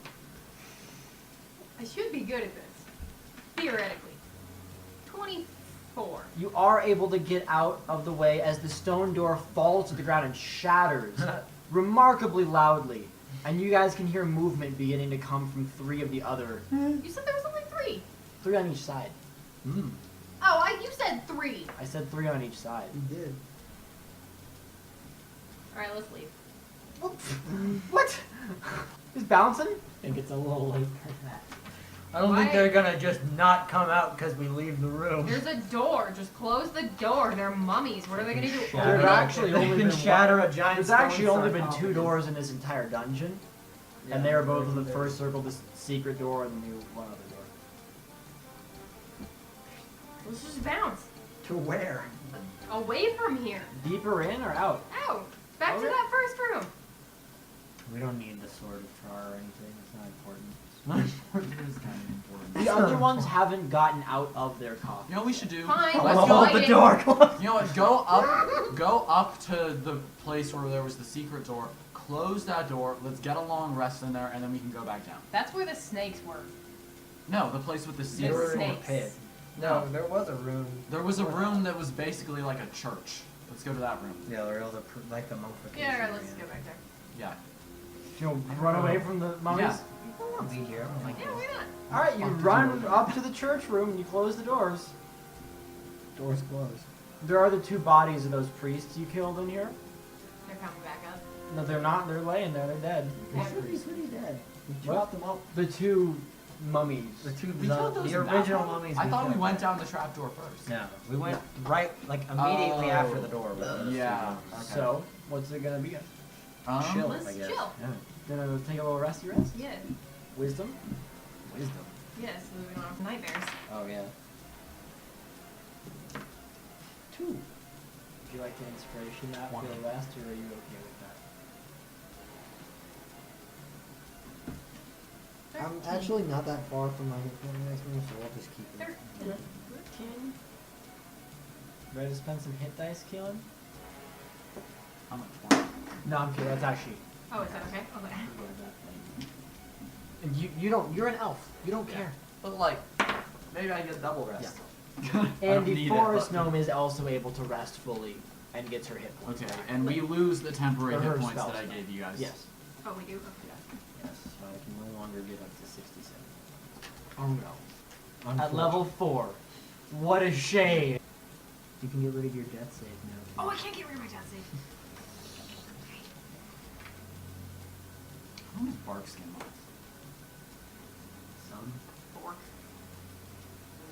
I should be good at this. Theoretically. 24. You are able to get out of the way as the stone door falls to the ground and shatters remarkably loudly. And you guys can hear movement beginning to come from 3 of the other. You said there was only 3. 3 on each side. Mm. Oh, you said 3. I said 3 on each side. You did. Alright, let's leave. What? He's bouncing? I think it's a little late for that. I don't Why- think they're going to just not come out because we leave the room. There's a door. Just close the door. They're mummies. What are they gonna do? Shatter Open There's it? actually They only can been shatter a giant There's stone actually only been 2 sarcophagus. doors in this entire dungeon, and they are both in the first circle, the secret door and the one other door. Let's just bounce. To where? Away from here. Deeper in or out? Out. Back to Okay. that first room. We don't need the sword of Trar or anything. It's not important. It is kind of important. The other ones haven't gotten out of their coffin. You know what we should do? Fine. Let's Well, go. light the it. door closed. You know what? Go up to the place where there was the secret door. Close that door. Let's get a long rest in there, and then we can go back down. That's where the snakes were. No, the place with the The secret. snakes. No, there was a room. There was a room that was basically like a church. Let's go to that room. Yeah, there was like the mummification. Yeah, alright, let's area. go back there. Yeah. You run away from the mummies? Yeah. I want to be here. I'm like, Yeah, why not? Alright, you Fuck the run door. up to the church room and you close the doors. doors closed. There are the 2 bodies of those priests you killed in here. They're coming back up. No, they're not. They're laying there. They're dead. He's pretty dead. We What? chopped them up. The 2 mummies. The two, We killed those the in that original room? mummies. I thought we killed. went down the trapdoor first. No, we went right, like immediately Oh. after the door. was. Yeah. Okay. So, what's it gonna be? Chill, Let's I guess. chill. Yeah. Gonna take a little resty rest? Yeah. Wisdom? Wisdom. Yeah, so we don't have nightmares. Oh yeah. 2. Would you like the inspiration that for the rest, or are you okay with that? I'm actually not that far from my hit point maximum, so I'll just keep it. 13. Ready to spend some hit dice, Keelin? I'm at 20. No, I'm kidding. That's actually. Oh, is that okay? Okay. And you don't. You're an elf. You don't Yeah. care. But like, maybe I get double rest. I And don't the need it, forest but- gnome is also able to rest fully and gets her hit points. Okay, back. and we lose the temporary Or her hit points spell that I slot. gave you guys. Yes. Oh, we do? Okay. Yes, so I can no longer get up to 67. Oh no. At Unfortunately. level 4. What a shame. You can get rid of your death save now. Oh, I can't get rid of my death save. How much bark skin left? Some. 4.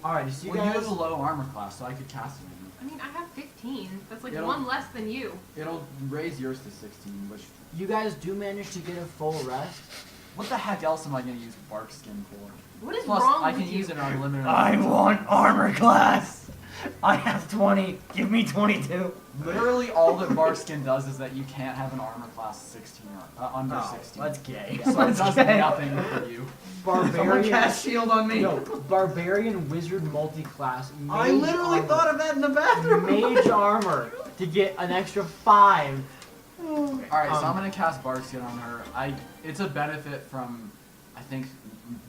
Alright, so you Well, you guys. have a low armor class, so I could cast it. I mean, I have 15. That's like It'll- 1 less than you. It'll raise yours to 16, which You guys do manage to get a full rest, What the heck else am I gonna use bark skin for? What is Plus, wrong I with can you? use it unlimited. I want armor class. I have 20. Give me 22. Literally, all that bark skin does is that you can't have an armor class 16 or under 16. That's gay. So it does nothing for you. Someone Barbarian. cast shield on me. No, barbarian wizard multi-class. I literally thought of that in the bathroom. mage armor to get an extra 5. Alright, so I'm gonna cast bark skin on her. It's a benefit from, I think,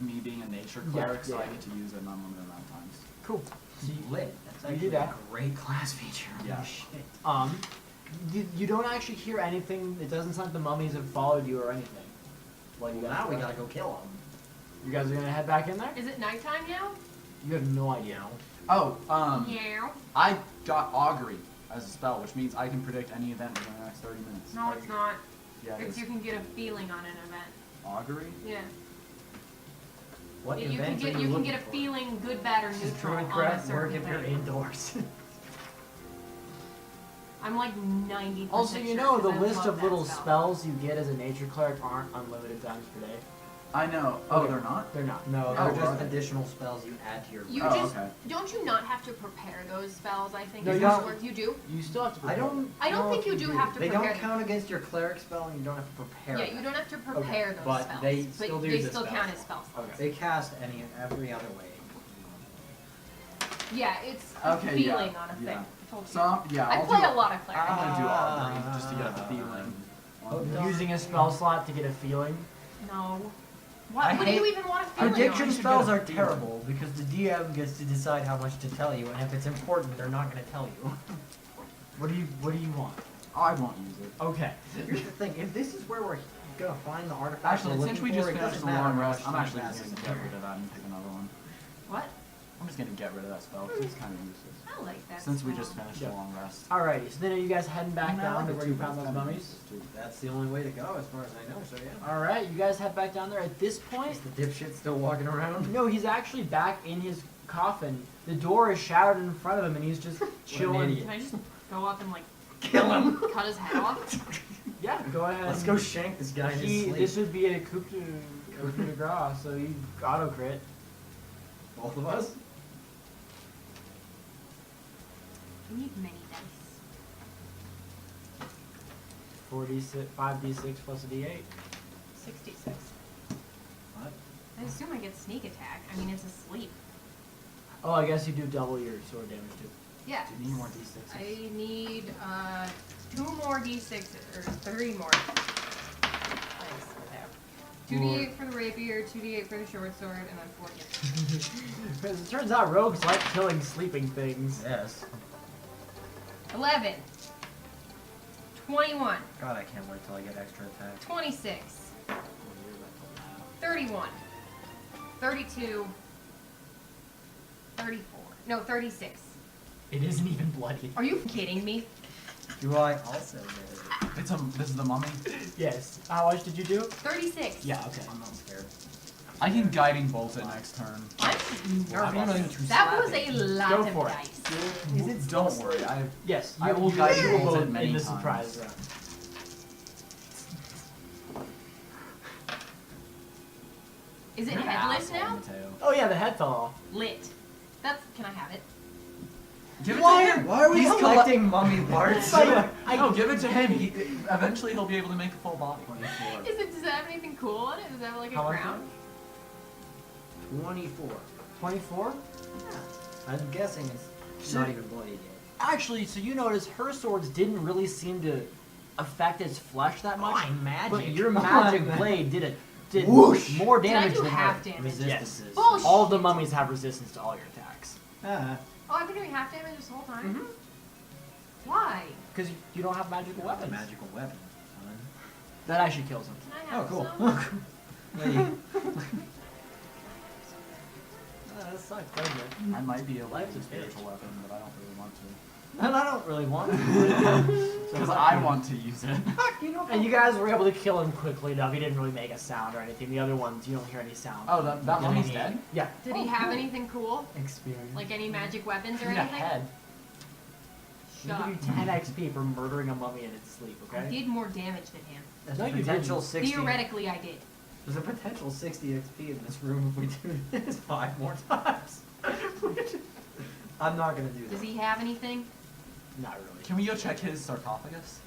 me being a nature cleric, so I yeah. get to use it an unlimited amount of times. Cool. Lit. That's You actually do that. a great class feature. Yeah. Holy shit. You don't actually hear anything. It doesn't sound like the mummies have followed you or anything. Well, Well, now we gotta go kill them. You guys are gonna head back in there? Is it nighttime now? You have no idea. Oh, Yeah. I got augury as a spell, which means I can predict any event within the next 30 minutes. No, it's not. Yeah, it It's is. you can get a feeling on an event. Augury? Yeah. What You can events are get you you can looking get a for? feeling, good, bad, or Does neutral on a Druidcraft work certain if you're event. indoors? I'm like 90%. Also, you sure, know the 'cause I list love of that little spell. spells you get as a nature cleric aren't unlimited times per day. I know. Oh, Okay. they're not? They're not. No, Oh, they're just right. additional spells you add to your. You Oh, just okay. don't you not have to prepare those spells? I think No, in you this don't. work you do. You still have to. I don't. I don't know think if you do have to They prepare don't them. count against your cleric spell, and you don't have to prepare. Yeah, them. you don't have to prepare those but spells. they but still do they the still spells. count as spell slots. They cast every other way. Yeah, it's Okay, a yeah, feeling on a thing. yeah. I told you. So, yeah, I I'll play do a lot of cleric. I'm gonna do augury just to get a feeling. Using a spell slot to get a feeling. No. I What do hate you even want a feeling Prediction on? spells are terrible because the DM gets to decide how much to tell you, and if it's important, they're not going to tell you. What do you want? I won't use it. Okay. Here's the thing: if this is where we're gonna find the artifact Actually, we're since looking we just for, it finished doesn't the matter long how rest, much I'm time actually just passes. gonna get rid of that and pick another one. What? I'm just gonna get rid of that spell because it's kind of useless. I like that. Since we spell. just finished Yeah. the long rest. Alrighty. So then are you guys heading back I mean, I down like to it where too, you but found it's those kinda mummies? useless too. That's the only way to go, as far as I know. So yeah. All right, you guys head back down there. At this point, Is the dipshit still walking around? no, he's actually back in his coffin. The door is shattered in front of him, and he's just chilling. idiot. Can I just go up and like Kill him. cut his head off? Yeah, go ahead. Let's go shank this guy in his sleep. This would be a coup de grace, so you auto crit. Both of us. We need many dice. 4d6, 5d6 plus a d8. 66. What? I assume I get sneak attack. I mean, it's asleep. Oh, I guess you do double your sword damage too. Yeah. Do you need more d6s? I need 2 more d6s, or 3 more. Thanks. 2d8 for the rapier, 2d8 for the short sword, and then 4 d8. Because it turns out rogues like killing sleeping things. Yes. 11. 21. God, I can't wait till I get extra attack. 26. 31. 32. 34. No, 36. It isn't even bloody. Are you kidding me? Do I also get it? This is the mummy. Yes. How much did you do? 36. Yeah, okay. I'm not scared. I can guiding bolt it next turn. I'm nervous. That was a lot Go of for it. dice. Is it Don't worry, Yes, I you will you guide you you will both both many in the times. surprise round. Is it You're an headless asshole, now? Mateo. Oh yeah, the head fell off. Lit. That's. Can I have it? Give it Why? to him. Why are we He's collecting mummy parts? No, give it to him. Eventually he'll be able to make a full body. Does it have anything cool on it? Does it have like a How much crown? 24. 24? I'm guessing it's So- not even bloody yet. Actually, so you notice her swords didn't really seem to affect its flesh that much. Mine magic. But your Come magic on, man. blade did Whoosh. more Did I damage do than half her. damage? Resistances. Bullshit. All of the mummies have resistance to all your attacks. Ah. Oh, I've been doing half damage this whole time? Mhm. Why? Because you don't have magical Weapon. weapons. Magical weapon. son. That actually kills them. Can I Oh, have cool. some? Hey. That sucks, doesn't it? I might be able to Life's use a a spiritual weapon, but I don't really want to. And I don't really want to. Because I want to use it. And you guys were able to kill him quickly enough. He didn't really make a sound or anything. The other ones, you don't hear any sound. Oh, that Get mummy's any- dead? Yeah. Did he have anything cool? Experience. Like any magic weapons or He's a anything? head. You Shut give up. you 10 XP for murdering a mummy in its sleep, I okay? did more damage than him. That's No, a you potential didn't. 60. Theoretically, I did. There's a potential 60 XP in this room if we do this 5 more times. I'm not gonna do Does this. he have anything? Not really. Can we go check his sarcophagus?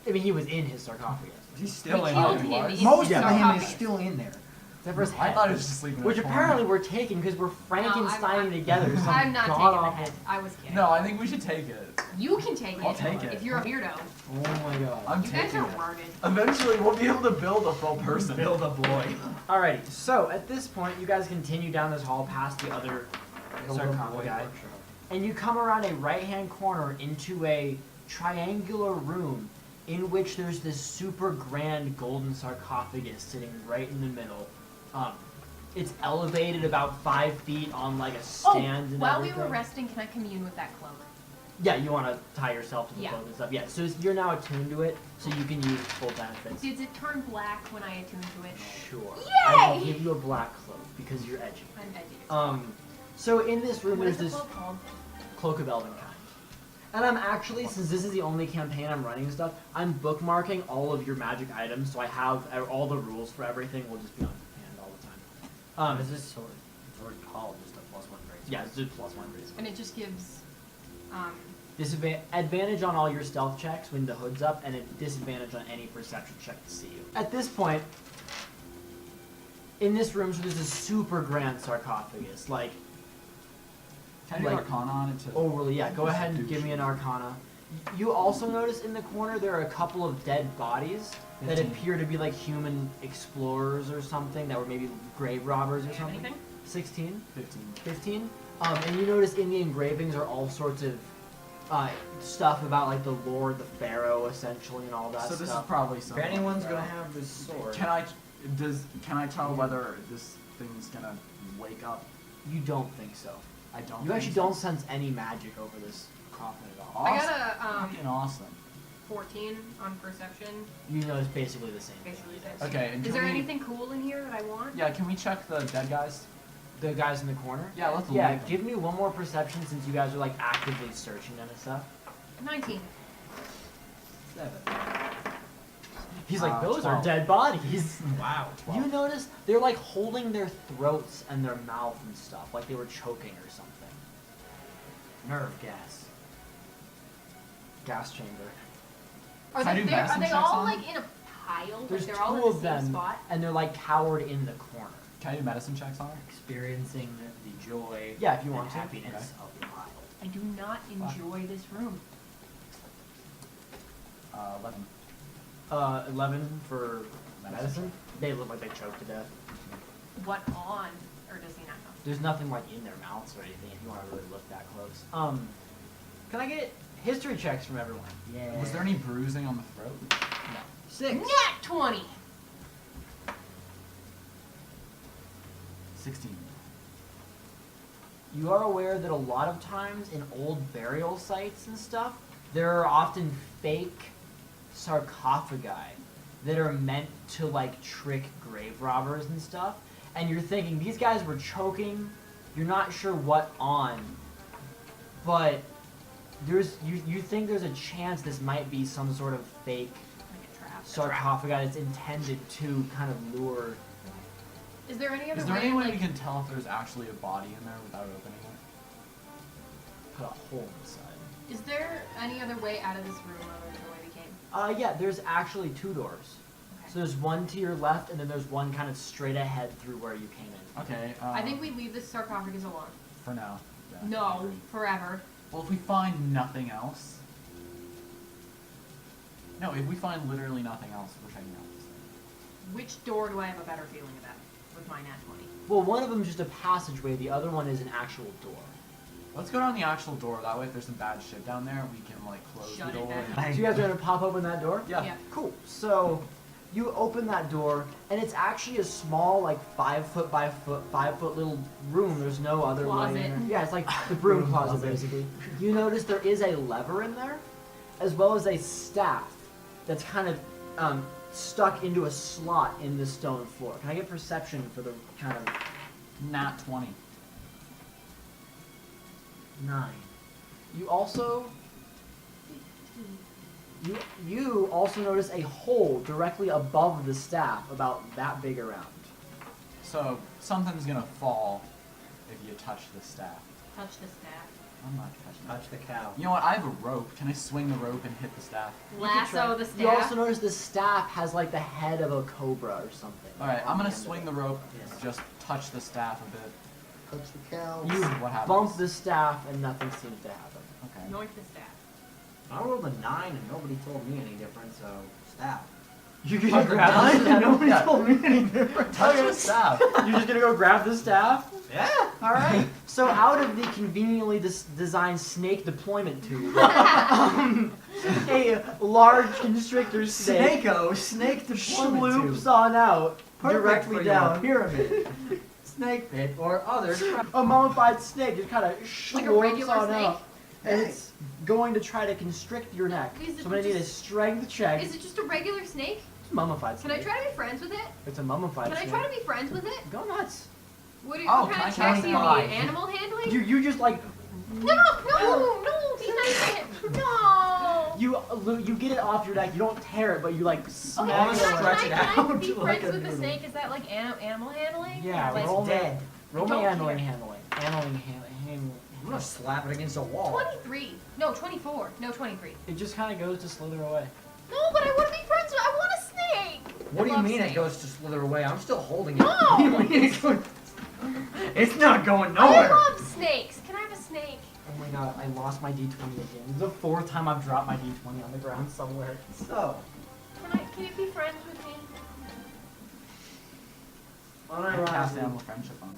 I mean, he was in his sarcophagus. He's still We in killed it. him Was? in Most his of him is sarcophagus. still in there. Except for his I head. thought he was just sleeping. in a Which corner. apparently we're taking because we're Frankensteining together. Some I'm not taking the god-awful- head. I was kidding. No, I think we should take it. You can take I'll it. take it. If you're a weirdo. Oh my god. I'm You guys taking are it. worded. Eventually, we'll be able to build a full person. Build a boy. Alrighty, so at this point, you guys continue down this hall past the other sarcophagi, and you come around a right-hand corner into a triangular room in which there's this super grand golden sarcophagus sitting right in the middle. It's elevated about 5 feet on like a stand and While we everything. were resting, can I commune with that cloak? Yeah, you want to tie yourself to the Yeah. cloak and stuff. Yeah, so you're now attuned to it, so you can use full benefits. Does it turn black when I attune to it? Sure. Yay! I will give you a black cloak because you're edgy. I'm edgy. So in this room, What there's is the this cloak called? Cloak of Elvenkind. And I'm actually, since this is the only campaign I'm running and stuff, I'm bookmarking all of your magic items, so I have all the rules for everything will just be on hand all the time. Is this sword? It's already called just a +1 raise. Yeah, it's just +1 raise. And it just gives, Advantage on all your stealth checks when the hood's up, and a disadvantage on any perception check to see you. At this point, in this room, so there's a super grand sarcophagus, like Can I do Like- Arcana on it too? overly. Yeah, go ahead and give me an Arcana. You also notice in the corner there are a couple of dead bodies that 15. appear to be like human explorers or something that were maybe grave robbers or do you have something. anything? 16, 15. 15. And you notice in the engravings are all sorts of stuff about like the Lord, the Pharaoh, essentially, and all that So this is stuff. probably If something. anyone's gonna have this sword, Can I tell whether this thing's gonna wake up? You don't think so. I don't. You think actually so. don't sense any magic over this coffin at all. I Awesome. got a Fucking awesome. 14 on perception. You know it's basically the same. Basically this. Okay, and Is can there we- anything cool in here that I want? Yeah, can we check the dead guys? The guys in the corner? Yeah, let's Yeah, loot them. give me one more perception since you guys are like actively searching them and stuff. 19. 7. He's like, those 12. are dead bodies. Wow. You notice they're like holding their throats and their mouth and stuff, like they were choking or something. Nerve gas. Gas chamber. Are Can I they, do are medicine they checks all on like in a pile? There's like two they're all in of the same them, spot? and they're like cowered in the corner. Can I do medicine checks on it? Experiencing the joy Yeah, if you and want to. happiness of the wild. I do not enjoy this room. 11. 11 for medicine. They look like they choked to death. What on? Or does he not know? There's nothing like in their mouths or anything if you want to really look that close. Can I get history checks from everyone? Yeah. Was there any bruising on the throat? No. 6? Nat 20! 16. You are aware that a lot of times in old burial sites and stuff, there are often fake sarcophagi that are meant to like trick grave robbers and stuff. And you're thinking these guys were choking, you're not sure what on, but you think there's a chance this might be some sort of fake Like a trap. sarcophagi that's intended to kind of lure. Is there any other Is there way? any way like, we can tell if there's actually a body in there without opening it? Put a hole inside. Is there any other way out of this room other than the way we came? Yeah, there's actually 2 doors. Okay. So there's one to your left, and then there's one kind of straight ahead through where you came in. Okay. I think we leave this sarcophagus alone. For now. Yeah, I No, agree. forever. Well, if we find nothing else. No, if we find literally nothing else, we're checking out this thing. Which door do I have a better feeling about with my nat 20? Well, one of them is just a passageway. The other one is an actual door. Let's go down the actual door. That way, if there's some bad shit down there, we can like close Shut the it door. down. and- So you guys are gonna pop open that door? Yeah. Yeah. Cool. So you open that door, and it's actually a small, like 5 foot by 5 foot little room. There's no other way Closet. in there. Yeah, it's like the broom closet, basically. You notice there is a lever in there, as well as a staff that's kind of stuck into a slot in the stone floor. Can I get perception for the kind of Nat 20. 9? You also You also notice a hole directly above the staff, about that big around. So something's gonna fall if you touch the staff. Touch the staff. I'm not touching it. Touch the cow. You know what? I have a rope. Can I swing the rope and hit the staff? Lasso the staff. You also notice the staff has like the head of a cobra or something. All right, on I'm gonna the end of swing it. the rope. Yes. Just touch the staff a bit. Touch the cow. You What happens? bump the staff and nothing seems to happen. Okay. Noink the staff. I rolled a 9 and nobody told me any different, so staff. You're gonna grab the staff? Nobody Yeah. told me any different. Touch the staff. You're just gonna go grab the staff? Yeah. All right. So out of the conveniently designed snake deployment tube, a large constrictor snake snake deployment swoops tube. on out Perfect directly for down. your pyramid. Snake pit or other. A mummified snake just kind of Like a swoops regular on snake? out, and it's going to try to constrict your neck. Is So it I'm gonna need a just- strength check. Is it just a regular snake? It's a mummified Can snake. I try to be friends with it? It's a mummified Can I snake. try to be friends with it? Go nuts. What, Oh, what can kind of I checks do you 25? need? Animal handling? You just like No, be nice to him. No. you get it off your neck. You don't tear it, but you like Okay, smack can it. stretch it I out be like friends a with the noodle. snake? Is that like animal handling? Yeah, Like, roll me, dead. roll me Don't handling, care. handling. I'm gonna slap it against a wall. 23. No, 24. No, 23. It just kind of goes to slither away. No, but I want to be friends with. I want a snake. What do you love mean snakes. it goes to slither away? I'm still holding it. No. It's not going I nowhere. love snakes. Can I have a snake? Oh my god, I lost my d20 again. This is the fourth time I've dropped my d20 on the ground somewhere. So, Can you be friends with me? I cast animal friendship on it.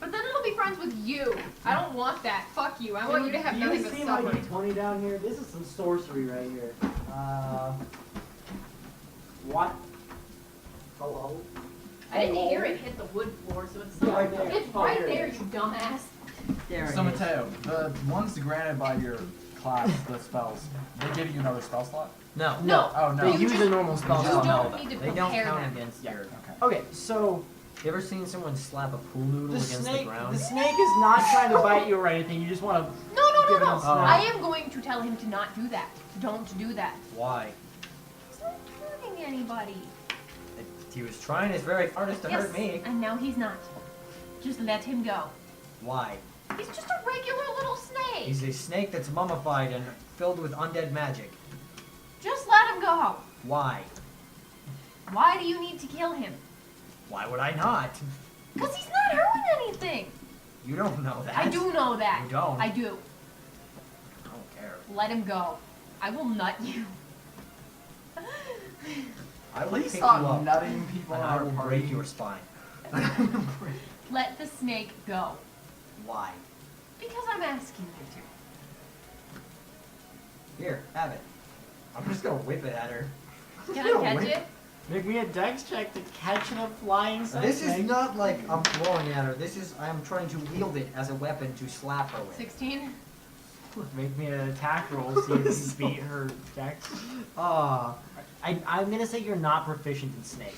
But then it'll be friends with you. I don't want that. Fuck you. I want you to have nothing You but see my suffering. d20 down here? This is some sorcery right here. What? Hello? I didn't hear it hit the wood floor, so it's Right there. It's Oh, right here it there, is. you dumbass. there So it is. Mateo, the ones granted by your class, the spells, they give you another spell slot? No. No. Oh no. They You use just- a normal spell you slot. don't need to They don't prepare count them. against Yeah. your. Okay. Okay, so You ever seen someone slap a pool noodle the against the snake, ground? the snake is not trying to bite you or anything. You just want to. No, Give it a no. snap. I am going to tell him to not do that. Don't do that. Why? He's not hurting anybody. He was trying his very hardest to Yes, hurt me. and now he's not. Just let him go. Why? He's just a regular little snake. He's a snake that's mummified and filled with undead magic. Just let him go. Why? Why do you need to kill him? Why would I not? Because he's not hurting anything. You don't know that. I do know that. You don't. I do. I don't care. Let him go. I will nut you. I will Please pick stop you up nutting people and in I our will party. break your spine. Let the snake go. Why? Because I'm asking you Here, have it. I'm just gonna whip it at her. to. Can I catch it? Make me a dex check to catch a flying snake. This is not like I'm throwing at her. This is I'm trying to wield it as a weapon to slap her with. 16? Make me an attack roll. See if you beat her dex. Ah, I'm gonna say you're not proficient in snake.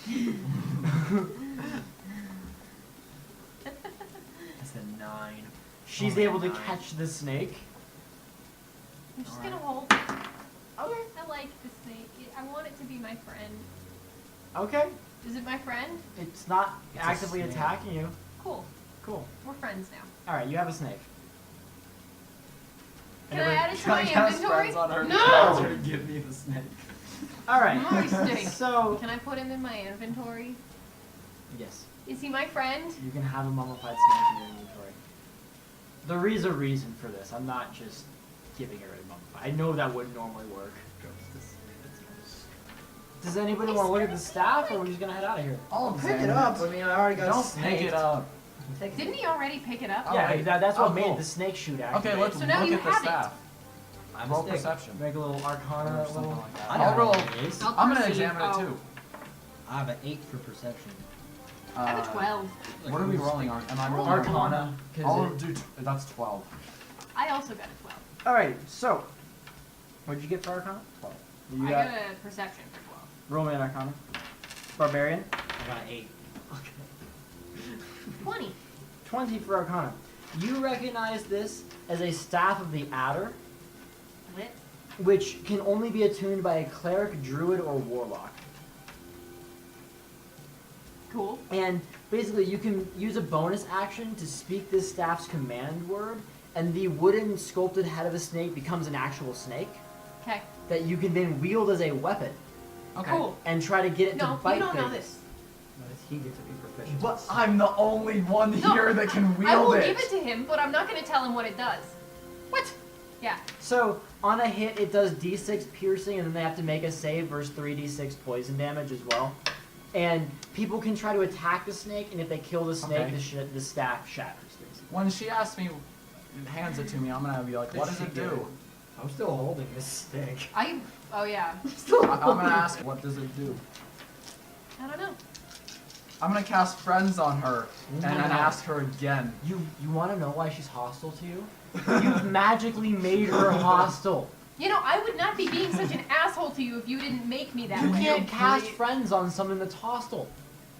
that's a 9. She's Oh my able to God. catch the snake. I'm just gonna hold. Okay. I like the snake. I want it to be my friend. Okay. Is it my friend? It's not It's a actively snake. attacking you. Cool. Cool. We're friends now. All right, you have a snake. Can I add it to my Can I cast inventory? friends on her to No! tell her to give me the snake? All right. My snake. So Can I put him in my inventory? yes, Is he my friend? you can have a mummified snake in your inventory. There is a reason for this. I'm not just giving her a mummified. I know that wouldn't normally work. Does anybody want to look at the staff, or are we just gonna head out of here? I'll pick it up. I mean, I already got Don't snaked. pick it up. Take it. Didn't he already pick it up? Oh, yeah, wait. that's what Oh, made cool. the snake shoot. Okay, Activate. let's So now look you at the have it. staff. I'm Roll a snake. perception. Make a little arcana, Or a something little. like that. I know I'll roll. what it is. I'll I'm gonna perceive. examine it Oh. too. I have an 8 for perception. I have a 12. What are we rolling? Am I rolling Arcana. I'll do. That's 12. I also got a 12. All right, so what did you get for arcana? 12. You I got got a perception for 12. roll me an arcana. Barbarian. I got an 8. 20. 20 for arcana. You recognize this as a staff of the adder. Lit. which can only be attuned by a cleric, druid, or warlock. Cool. And basically, you can use a bonus action to speak this staff's command word, and the wooden sculpted head of a snake becomes an actual snake Okay. that you can then wield as a weapon Okay. Cool. and try to get it No, to bite you don't know things. this. Why does he get to be proficient? But I'm the only one No, here that can wield I will it. give it to him, but I'm not going to tell him what it does. What? Yeah. So on a hit, it does d6 piercing, and then they have to make a save versus 3d6 poison damage as well. And people can try to attack the snake, and if they kill the snake, Okay. the staff shatters. Basically. When she asks me, hands it to me, I'm gonna be like, what does it do? I'm still holding this stick. Oh yeah. I'm gonna ask, what does it do? I don't know. I'm gonna cast friends on her and then No. ask her again. You want to know why she's hostile to you? You've magically made her hostile. You know, I would not be being such an asshole to you if you didn't make me that You way. can't cast friends on someone that's hostile.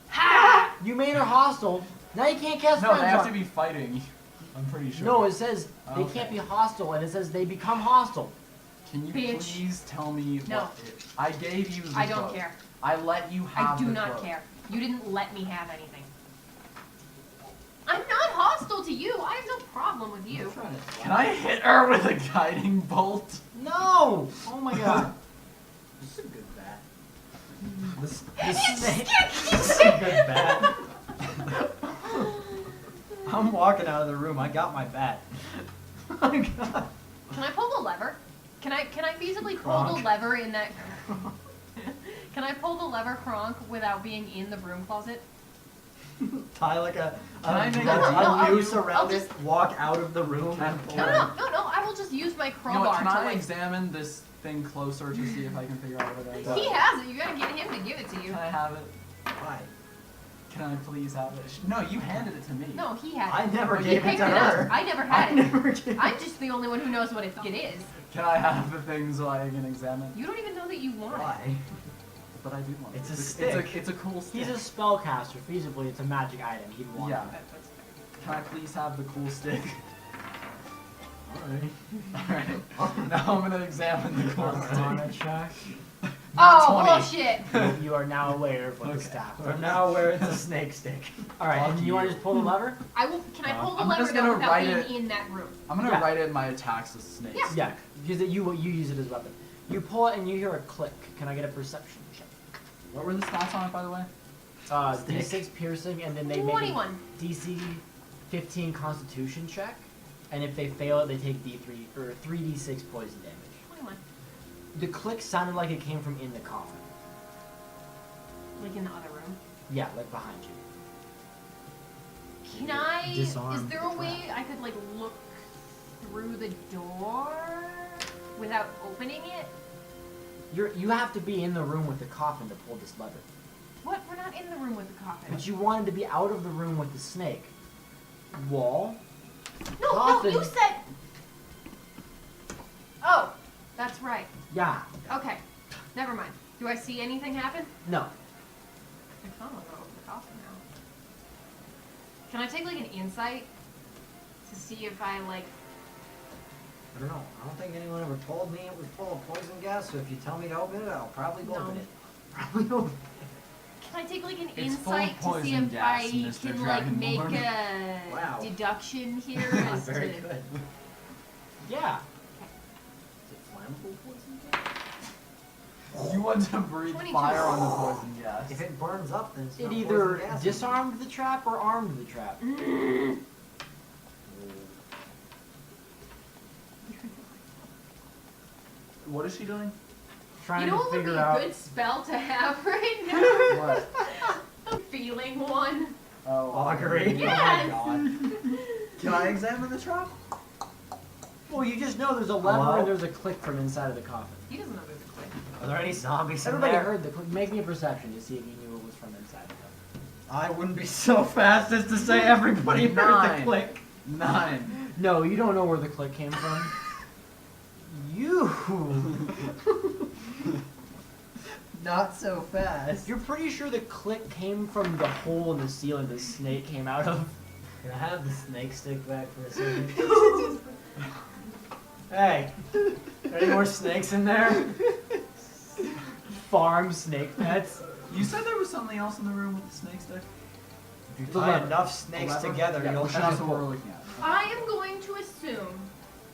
Ha! You made her hostile. Now you can't cast No, friends they have on. to be fighting. I'm pretty sure. No, it says they Okay. can't be hostile, and it says they become hostile. Can you Bitch. please tell me No. what it... I gave you the I don't cloak. care. I let you have I do the not cloak. care. You didn't let me have anything. I'm not hostile to you. I have no problem with you. I'm trying to Can I hit her with a guiding bolt? No! Oh my god. This is a good bat. The snake. This is a good bat. I'm walking out of the room. I got my bat. Oh my god. Can I pull the lever? Can I feasibly pull Kronk. the lever in that? Can I pull the lever, Kronk, without being in the broom closet? Tie like a I make a noose I'll around just- it. Walk out of the room and pull No, it. no. I will just use my You know crowbar what, can to I like. examine this thing closer to see if I can figure out what it does? He has it. You gotta get him to give it to you. Can I have it? Why? Can I please have it? No, you handed it to me. No, he had I it. never He gave it picked to it up. her. I never I had it. never gave I'm just the only one who knows what it is. Can I have the thing so I can examine? You don't even know that you want it. Why? But I do want it. It's a It's stick. it's a cool stick. He's a spellcaster. Feasibly, it's a magic item. He'd want Yeah. it. Can I please have the cool stick? Alright. Alright. Now I'm gonna examine the cool Arcana stick. check. Oh, 20. bullshit! You are now aware of what Okay. the staff I'm does. now aware it's a snake stick. Alright, Fuck and you want to you. just pull the lever? I will. Can I pull the I'm lever just though gonna without write being it- in that room? I'm gonna Yeah. write in my attacks as snakes. Yeah. Yeah, because you use it as a weapon. You pull it and you hear a click. Can I get a perception check? What were the stats on it, by the way? Stick. D6 piercing, and then they make a 21. DC 15 Constitution check, and if they fail it, they take D3 or 3d6 poison damage. 21. The click sounded like it came from in the coffin. Like in the other room. Yeah, like behind you. Can I? Disarm Is there the a way I could like look through the door without opening it? You have to be in the room with the coffin to pull this lever. What? We're not in the room with the coffin. But you wanted to be out of the room with the snake. Wall. No, coffin. no, you said. Oh, that's right. Yeah. Okay, never mind. Do I see anything happen? No. I kind of want to open the coffin now. Can I take like an insight to see if I like? I don't know. I don't think anyone ever told me it was full of poison gas, so if you tell me to open it, I'll probably No. open it. Probably open it. Can I take like an It's full of insight to see poison if gas, I Mr. can like make Dragonborn. a Wow. deduction here Not as very to? good. Yeah. Is it flammable poison gas? You want to breathe 22. fire on the poison gas. If it burns up, then it's It not either poison gas. disarmed the trap or armed the trap. What is she doing? Trying You know to what would be figure a out. good spell to have right now? What? A feeling one. Oh, Augury. Yes. Oh my god. Can I examine the trap? Well, you just know there's a lever Hello? and there's a click from inside of the coffin. He doesn't know there's a click. Are there any zombies in Everybody there? heard the click. Make me a perception to see if you knew it was from inside the coffin. I wouldn't be so fast as to say everybody heard the 9. click. 9. No, you don't know where the click came from. You. Not so fast. You're pretty sure the click came from the hole in the ceiling the snake came out of. Can I have the snake stick back for a second? Hey, Any more snakes in there? Farm snake pets. You said there was something else in the room with the snake stick? If you The tie lever. enough snakes The lever? together, Yeah, you'll that's have what we're looking at. I am going to assume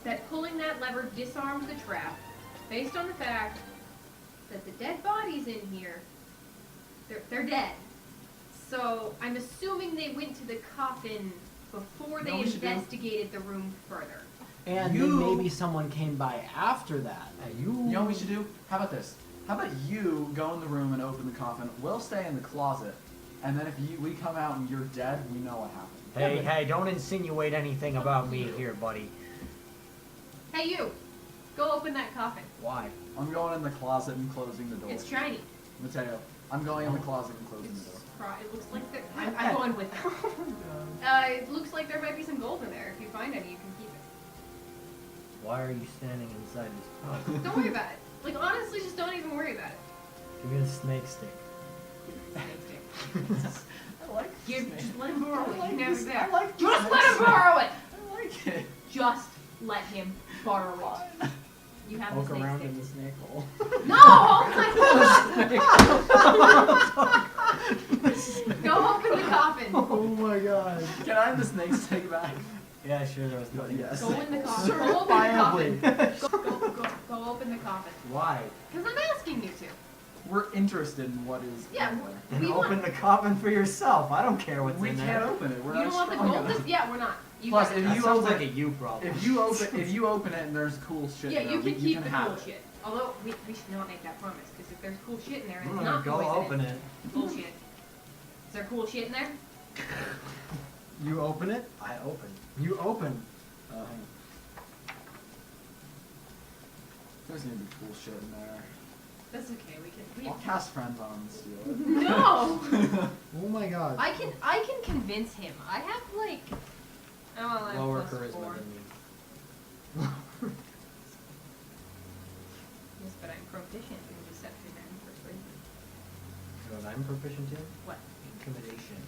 that pulling that lever disarms the trap, based on the fact that the dead bodies in here, they're dead. So I'm assuming they went to the coffin before You they know what we should do? investigated the room further. And You- then maybe someone came by after that. You know what we should do? How about this? How about you go in the room and open the coffin? We'll stay in the closet, and then if we come out and you're dead, we know what happened. Hey, don't insinuate anything about me here, buddy. Hey, you! Go open that coffin. Why? I'm going in the closet and closing the door. It's shiny. Mateo, I'm going in the closet and closing the door. It looks like there. I'm going with them. It looks like there might be some gold in there. If you find any, you can keep it. Why are you standing inside this coffin? Don't worry about it. Like, honestly, just don't even worry about it. Give me a snake stick. I like Just let him borrow it. like You can have this- it I back. like Just this. let him borrow it! I like it. Just let him borrow it. You have Poke the snake around stick. in the snake hole. No! Oh my god! Go open the coffin. Oh my god. Can I have the snake stick back? Yeah, sure, there was nothing. Yes. Go in the coffin. Go open the coffin. Go open the coffin. Why? Because I'm asking you to. We're interested in what is. Yeah, in there. Then we open want. the coffin for yourself. I don't care what's We in can't there. open it. We're You not don't want the strong gold? enough. Yeah, we're not. You Plus, got it. if That you sounds open- like a you problem. If you open it and there's cool shit. Yeah, in you there, can keep the have cool it. shit. Although, we should not make that promise, because if there's cool shit in there and it's I'm not gonna go poison, open it. bullshit. Is there cool shit in there? You open it? I open. You open. There's gonna be cool shit in there. That's okay, we I'll can. cast friends on him and steal it. No! Oh my god. I can convince him. I have, like. Oh, I have Lower +4. charisma than me. Yes, but I'm proficient in deception and persuasion. You know what I'm proficient in? What? Intimidation.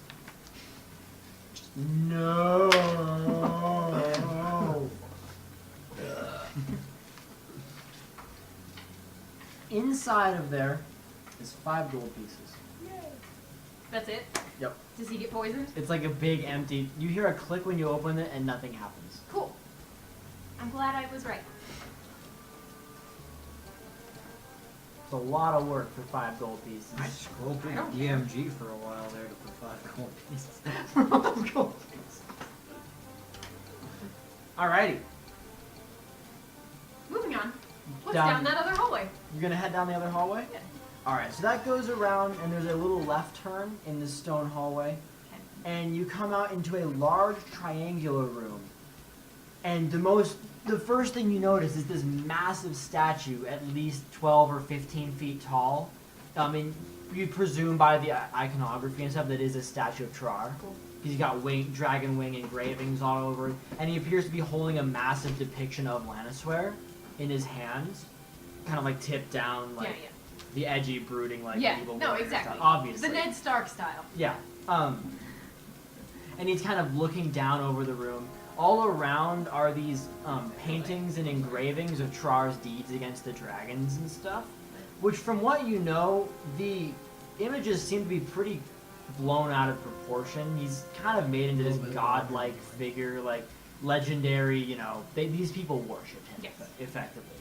No. Inside of there is 5 gold pieces. That's it? Yep. Does he get poisoned? It's like a big empty. You hear a click when you open it, and nothing happens. Cool. I'm glad I was right. It's a lot of work for 5 gold pieces. I scrolled through I don't the DMG for a while there to put 5 gold pieces. 5 gold pieces. Alrighty. Moving on. What's Down. down that other hallway? You're gonna head down the other hallway? Yeah. Alright, so that goes around, and there's a little left turn in this stone hallway. Okay. And you come out into a large triangular room. And the first thing you notice is this massive statue, at least 12 or 15 feet tall. I mean, you presume by the iconography and stuff that is a statue of Trar. Cool. He's got dragon wing engravings all over it, and he appears to be holding a massive depiction of Llanisweir in his hands, kind of like tipped down, like Yeah. the edgy, brooding, like Yeah, evil no, warrior exactly. style, obviously. The Ned Stark style. Yeah. And he's kind of looking down over the room. All around are these paintings and engravings of Trar's deeds against the dragons and stuff. Which, from what you know, the images seem to be pretty blown out of proportion. He's kind of made into this godlike figure, like legendary. You know, these people worship him Yes. effectively.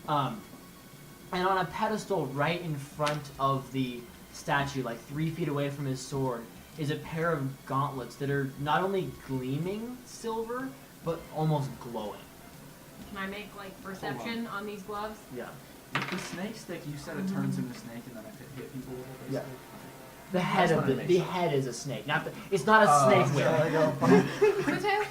And on a pedestal right in front of the statue, like 3 feet away from his sword, is a pair of gauntlets that are not only gleaming silver, but almost glowing. Can I make, like, perception on these gloves? Yeah. With the snake stick, you said it turns into a snake and then it hit people with it. Yeah. basically? The head That's of what the it the makes head is a snake. Not the, it's not a snake whip. Mateo?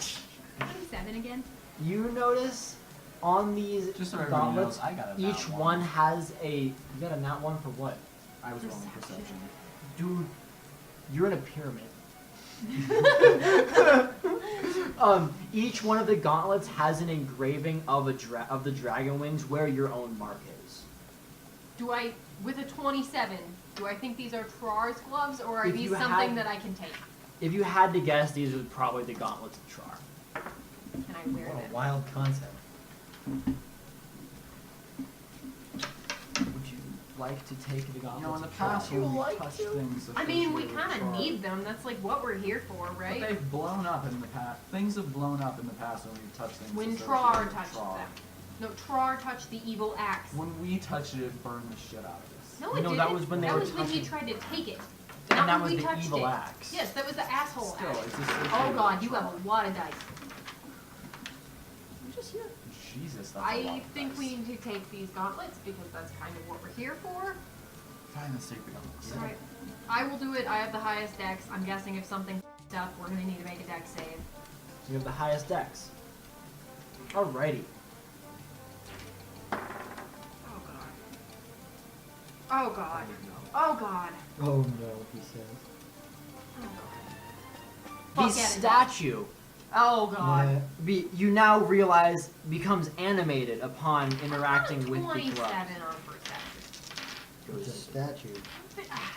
27 again? You notice on these Just so everybody gauntlets, knows, I got a each nat one has a. You got a nat one for what? I was rolling perception. Dude, you're in a pyramid. Each one of the gauntlets has an engraving of of the dragon wings where your own mark is. Do I, with a 27, do I think these are Trar's gloves, or are If these you something had- that I can take? If you had to guess, these are probably the gauntlets of Trar. Can I wear What a them? wild concept. like to take the You gauntlets? know, in the of Trar? past when we touched things. I mean, we associated with kind of Trar, need them. That's like what we're here for, right? But they've blown up in the past. Things have blown up in the past when we've touched things. When associated Trar with touched Trar. them. No, Trar touched the evil axe. When we touched it, it burned the shit out of us. No, it No, didn't. that was when they that were was when he touching- tried to take it. And Not that when was we the touched evil it. axe. Yes, that was the asshole Still, axe. it's associated Oh with god, you Trar. have a lot of dice. I'm just here. Jesus, that's a lot I of think dice. we need to take these gauntlets because that's kind of what we're here for. Find the sacred elements. Right. I will do it. I have the highest dex. I'm guessing if something f***ed up, we're gonna need to make a dex save. You have the highest dex. Alrighty. Oh god. Oh god. Oh god. Oh no, he says. Oh god. The Fuck yeah, statue, Oh god. you now realize, becomes animated upon interacting with the 27 Croft. on perception. It's a statue.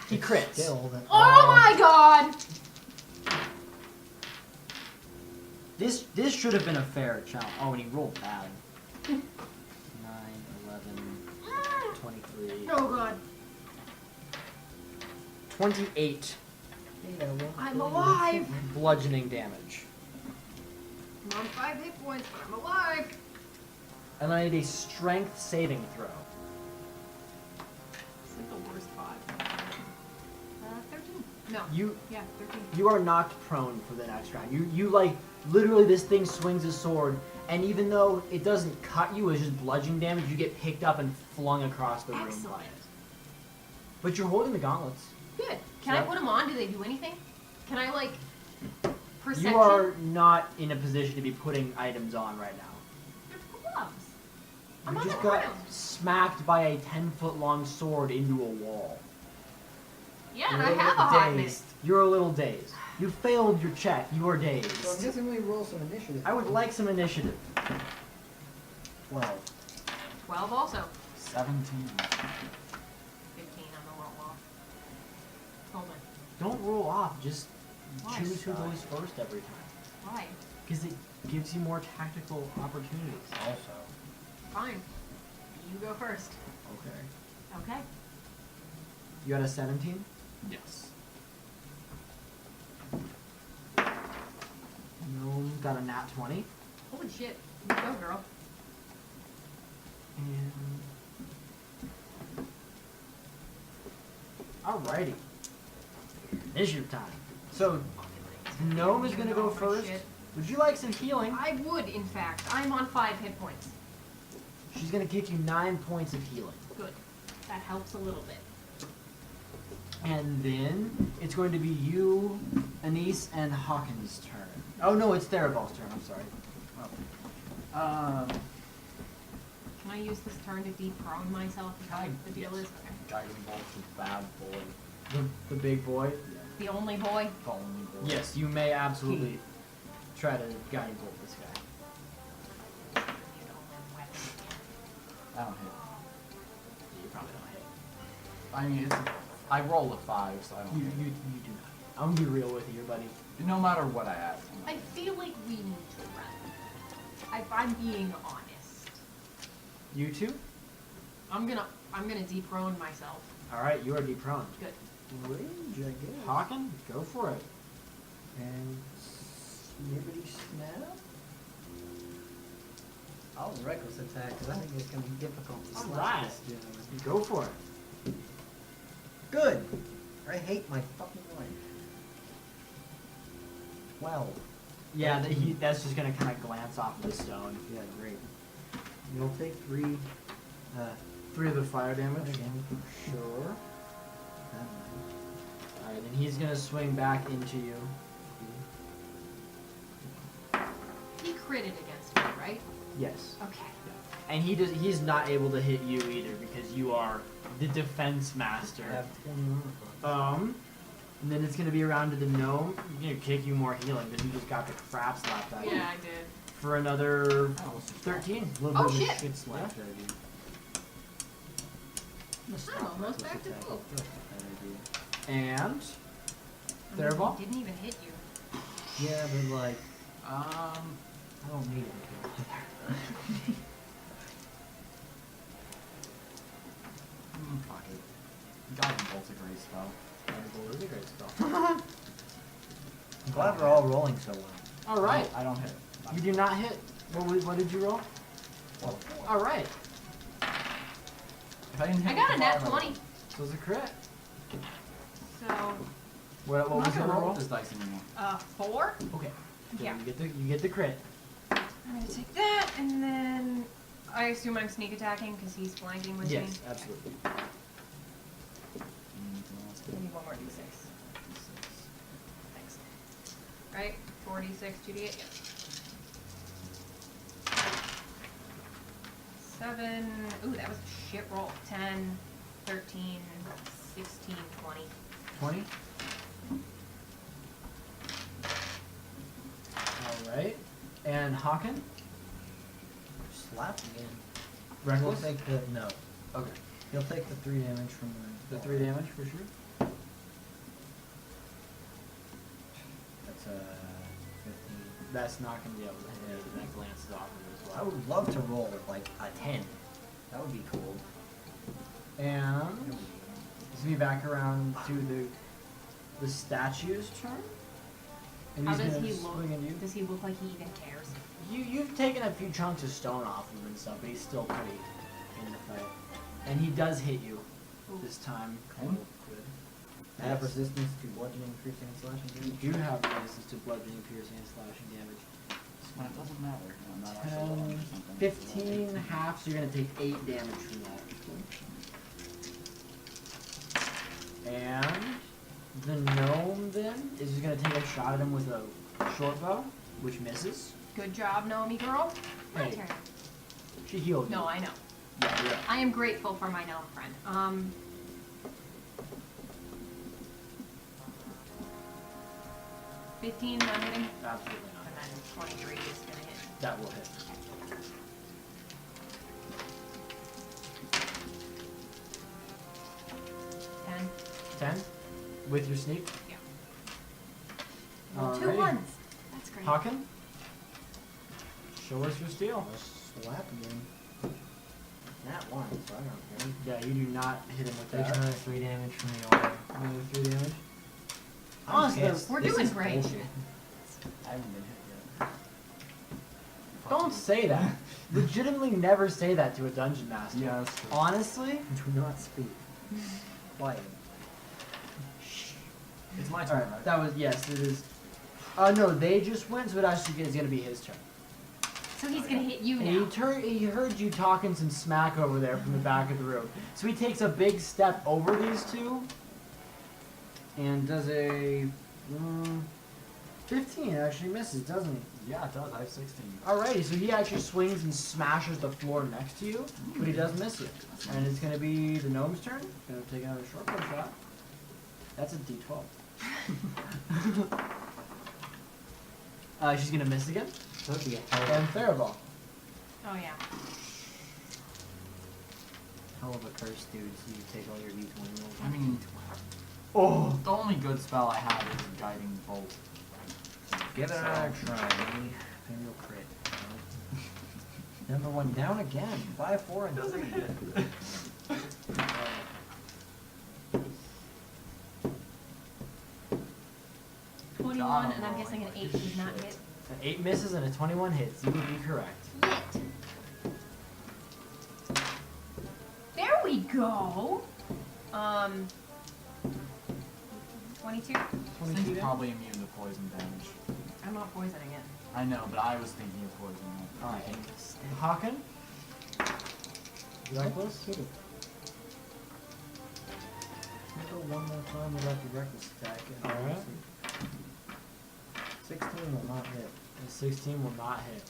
He crits. Still, that. Oh my god! This should have been a fair challenge. Oh, and he rolled bad. 9, 11, 23, Oh god. 28 I'm alive! bludgeoning damage. I'm on 5 hit points, but I'm alive! And I need a strength saving throw. It's like the worst 5. 13. No. You Yeah, 13. you are knocked prone for the next round. You like literally this thing swings a sword, and even though it doesn't cut you, it's just bludgeoning damage. You get picked up and flung across the room by Excellent. it. But you're holding the gauntlets. Good. Can I Yep. put them on? Do they do anything? Can I, like, perception? You are not in a position to be putting items on right now. They're gloves. I'm You on just the got ground. smacked by a 10-foot long sword into a wall. Yeah, and You're I little have a hot dazed. You're a little dazed. You failed your check. You are dazed. So I'm guessing we roll some initiative. I would like some initiative. 12. 12 also. 17. 15 on the roll off. Hold on. Don't roll off. Just Why? choose who goes first every time. Why? Because it gives you more tactical opportunities. Also. Fine. You go first. Okay. Okay. You got a 17? Yes. Gnome got a nat 20. Holy shit. You go, girl. And... Alrighty. Initiative time. So, Gnome is going to go Oh, my first. shit. Would you like some healing? I would, in fact. I'm on 5 hit points. She's going to give you 9 points of healing. Good. That helps a little bit. And then it's going to be you, Annice, and Hawkins' turn. Oh no, it's Theroval's turn. I'm sorry. Can I use this turn to de-prone myself? Is that what the deal is? Okay. Guiding bolt to bad boy. The big boy. The only boy? The only boy. Yes, you may absolutely try to guiding bolt this guy. I don't hit. You probably don't hit. I mean, I roll a 5, so I don't You hit. do not. I'm gonna be real with you, buddy. No matter what I add. I feel like we need to run. If I'm being honest. You too? I'm gonna de-prone myself. All right, you are deproned. Good. Range, I guess. Haken, go for it. And snippety snap. I'll reckless attack because I think it's going to be difficult to slash Alright. this dude. Go for it. Good. I hate my fucking life. 12. Yeah, that's just gonna kind of glance off of the stone. Yeah, great. You'll take 3 3 of the fire damage. again for sure. Alright, and he's gonna swing back into you. He critted against me, right? Yes. Okay. And he's not able to hit you either because you are the defense master. I have 10 armor. And then it's gonna be around to the gnome. He's gonna kick you more healing because you just got the crap slapped out of you. Yeah, I did. For another That was 13. A little Oh, bit of a shit. shit slap there, dude. I'm almost back to full. And I mean, Theroval? he didn't even hit you. Yeah, but like, Um, I don't need it. fuck it. great spell. Fireball is a great spell. I'm glad we're all rolling so well. All right. I don't hit. You do not hit. What did you roll? Well, All right. if I didn't hit I got a with the nat fire, 20. So it's a crit. So, What I'm was not your gonna roll roll? this dice anymore. 4. Okay. Yeah. You get the crit. I'm gonna take that, and then I assume I'm sneak attacking because he's flanking with me. Yes, absolutely. Anything else? I need one more d6. Thanks. Right? 4d6, 2d8, yeah. 7. Ooh, that was a shit roll. 10, 13, 16, 20. 20. All right. And Haken? Slap again. Reckless? He'll take the no. Okay. He'll take the 3 damage from The 3 damage for sure. That's 15. That's not going to be able to hit. That glances off of it as I well. would love to roll with like a 10. That would be cool. And it's going to be back around to the statue's turn. And How he's does gonna he look? swing at you. Does he look like he even cares? You've taken a few chunks of stone off him and stuff, but he's still pretty in the fight. And he does hit you Ooh. this time. Cool. Good. I have resistance to bludgeoning, piercing, and slashing You damage. do have resistance to bludgeoning, piercing, and slashing damage. Well, it doesn't matter. I'm not actually rolling 10, for something. 15, half, so you're going to take 8 damage from that. And the gnome then is just going to take a shot at him with a short bow, which misses. Good job, Naomi girl. My Hey. turn. She healed you. No, I know. Yeah, yeah. I am grateful for my gnome friend. 15 not hitting, Absolutely not. and then 23 is gonna hit. That will hit. And 10 with your sneak. well, 2 Alrighty. ones. That's great. Haken, show us your steel. Slap again. Nat 1, so I don't care. Yeah, you do not hit him with Takes that. another 3 damage from the order. Another 3 damage. I'm Honestly, pissed. We're This doing is great. bullshit. I haven't been hit yet. Don't say that. Legitimately never say that to a dungeon master. Yeah, that's true. Honestly? Do not speak. Quiet. It's my turn, Alright, right? that was, yes, it is. No, they just went, so it actually is going to be his turn. So he's gonna hit you And now. he heard you talking some smack over there from the back of the room. So he takes a big step over these two and does a 15. Actually misses, doesn't he? Yeah, it does. I have 16. Alrighty, so he actually swings and smashes the floor next to you, but he does miss you. And it's going to be the gnome's turn. Going to take another short bow shot. That's a d12. She's going to miss again. That'd be a And Theroval. Oh yeah. hell of a curse, dude. So you take all your d20 rolls. I mean, Oh! the only good spell I have is Guiding Bolt. Give it another try, maybe. Maybe you'll crit. Number 1 down again. 5, 4, and 3. 21, and I'm guessing an 8 does not hit. An 8 misses and a 21 hits. You would be correct. Yet. There we go. 22. 22 He's then? probably immune to poison damage. I'm not poisoning it. I know, but I was thinking of poisoning it. Alright. Haken? Reckless? Hit it. Let's go one more time without the reckless attack. And Alright. 16 will not hit. A 16 will not hit.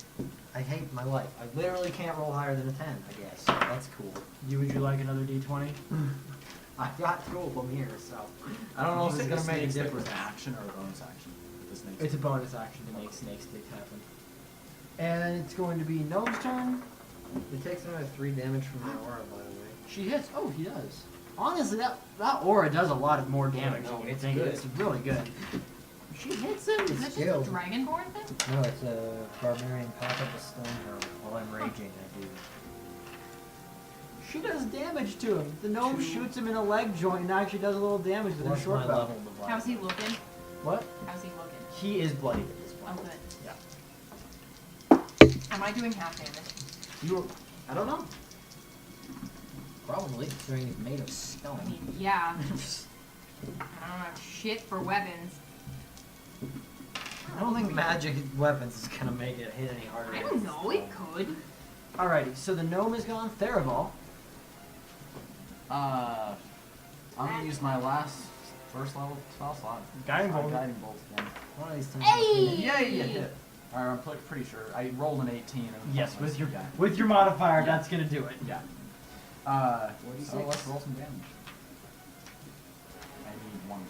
I hate my life. I literally can't roll higher than a 10, I guess. That's cool. Would you like another d20? I've got 2 of them here, so I don't know if it's gonna make a difference. An action or a bonus action? The snake It's a bonus action to make snake sticks happen. And it's going to be Gnome's turn. It takes another 3 damage from my aura, by the way. She hits. Oh, he does. Honestly, that aura does a lot of more damage. no, than you it's think. good. It's really good. She hits him. Is this just a skilled. Dragonborn thing? No, it's a barbarian path of the stone herald. While I'm raging, I do. she does damage to him. The gnome 2. shoots him in a leg joint and actually does a little damage with a What's short my bow. level device? How's he looking? What? How's he looking? He is bloodied at this Oh, point. good. Yeah. Am I doing half damage? You, I don't know. Probably, considering it's made of I stone. mean, yeah. I don't have shit for weapons. I don't think magic weapons is gonna make it hit any harder. I than don't know, it stone. could. Alrighty, so the gnome is gone. Theroval. I'm gonna use my first level spell slot. Guiding Try bolt. Guiding bolt again. One of these times. Hey! Yay! You hit. Alright, I'm pretty sure. I rolled an 18. And Yes, plus my with your guy. with your modifier, Yeah. that's gonna do it. Yeah. 46. So let's roll some damage. I need 1 more.